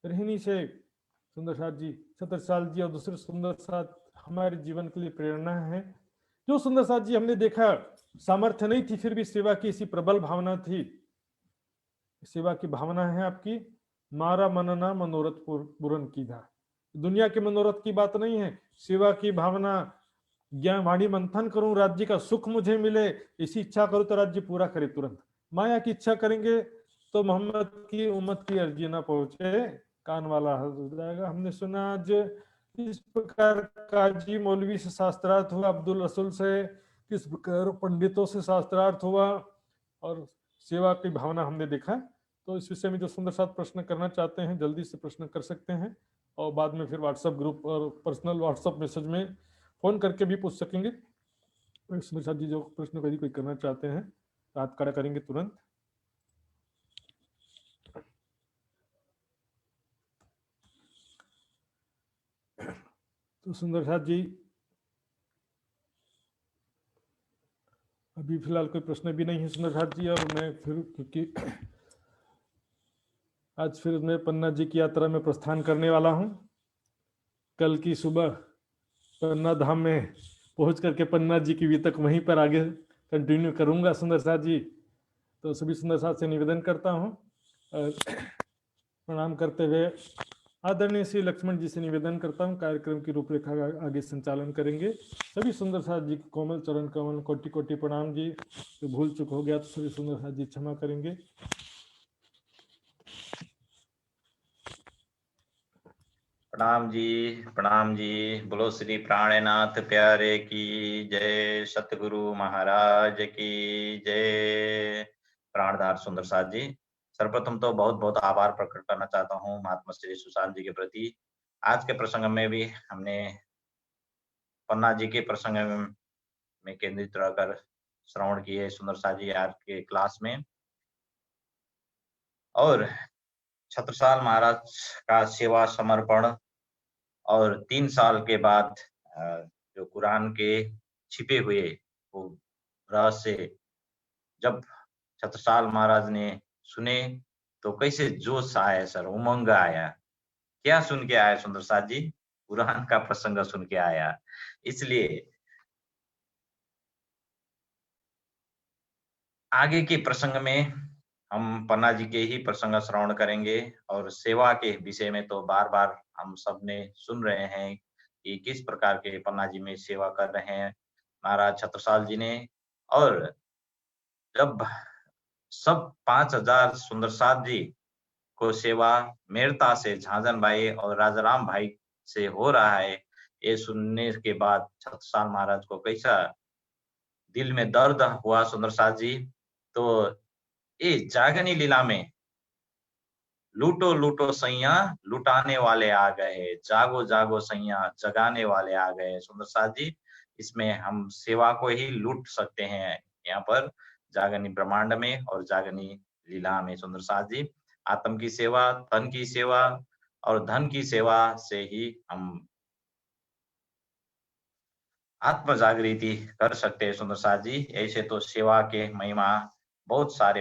रहनी से सुंदर साथ जी, छत्रसाल जी और दूसरे सुंदर साथ हमारे जीवन के लिए प्रेरणा है। जो सुंदर साथ जी हमने देखा सामर्थ्य नहीं थी फिर भी सेवा की इसी प्रबल भावना थी। सेवा की भावना है आपकी, मारा मनना मनोरथ पूरन की था। दुनिया के मनोरथ की बात नहीं है, सेवा की भावना ज्ञान वाणी मंथन करूं, राज्य का सुख मुझे मिले, इसी इच्छा करूं तो राज्य पूरा करे तुरंत। माया की इच्छा करेंगे तो मोहम्मद की उम्मत की अर्जी ना पहुंचे, कान वाला हो जाएगा। हमने सुना आज इस प्रकार काजी मौलवी से शास्त्रार्थ हुआ, अब्दुल रसूल से, किस प्रकार पंडितों से शास्त्रार्थ हुआ, और सेवा की भावना हमने देखा। तो इस विषय में जो सुंदर साथ प्रश्न करना चाहते हैं जल्दी से प्रश्न कर सकते हैं, और बाद में फिर व्हाट्सएप ग्रुप और पर्सनल व्हाट्सएप मैसेज में फोन करके भी पूछ सकेंगे। सुंदर साथ जी जो प्रश्न कभी कोई करना चाहते हैं हाथ खड़ा करेंगे तुरंत। तो सुंदर साथ जी अभी फिलहाल कोई प्रश्न भी नहीं है सुंदर साथ जी, और मैं फिर क्योंकि आज फिर मैं पन्ना जी की यात्रा में प्रस्थान करने वाला हूँ। कल की सुबह पन्ना धाम में पहुंच करके पन्ना जी की वितक वहीं पर आगे कंटिन्यू करूंगा सुंदर साथ जी। तो सभी सुंदर साथ से निवेदन करता हूँ और प्रणाम करते हुए आदरणीय श्री लक्ष्मण जी से निवेदन करता हूँ, कार्यक्रम की रूपरेखा आगे संचालन करेंगे। सभी सुंदर साथ जी कोमल चरण कमल कोटि कोटि प्रणाम जी। तो भूल चुक हो गया तो सभी सुंदर साथ जी क्षमा करेंगे। प्रणाम जी, प्रणाम जी। बोलो श्री प्राणनाथ प्यारे की जय, सतगुरु महाराज की जय। प्राणधार सुंदर साथ जी, सर्वप्रथम तो बहुत बहुत आभार प्रकट करना चाहता हूँ महात्मा श्री सुशांत जी के प्रति। आज के प्रसंग में भी हमने पन्ना जी के प्रसंग में केंद्रित रहकर श्रवण किए सुंदर साथ जी आज के क्लास में। और छत्रसाल महाराज का सेवा समर्पण और 3 साल के बाद जो कुरान के छिपे हुए वो रहस्य जब छत्रसाल महाराज ने सुने तो कैसे जोश आया सर, उमंग आया। क्या सुन के आया सुंदर साथ जी? कुरान का प्रसंग सुन के आया। इसलिए आगे के प्रसंग में हम पन्ना जी के ही प्रसंग श्रवण करेंगे, और सेवा के विषय में तो बार बार हम सब ने सुन रहे हैं कि किस प्रकार के पन्ना जी में सेवा कर रहे हैं महाराज छत्रसाल जी ने। और जब सब 5000 सुंदर साथ जी को सेवा मेरता से झांझन भाई और राजाराम भाई से हो रहा है, ये सुनने के बाद छत्रसाल महाराज को कैसा दिल में दर्द हुआ सुंदर साथ जी। तो ये जागनी लीला में लूटो लूटो सैया लुटाने वाले आ गए, जागो जागो सैया जगाने वाले आ गए सुंदर साथ जी। इसमें हम सेवा को ही लूट सकते हैं यहाँ पर जागनी ब्रह्मांड में और जागनी लीला में सुंदर साथ जी। आत्म की सेवा, तन की सेवा और धन की सेवा से ही हम आत्म जागृति कर सकते हैं सुंदर साथ जी। ऐसे तो सेवा के महिमा बहुत सारे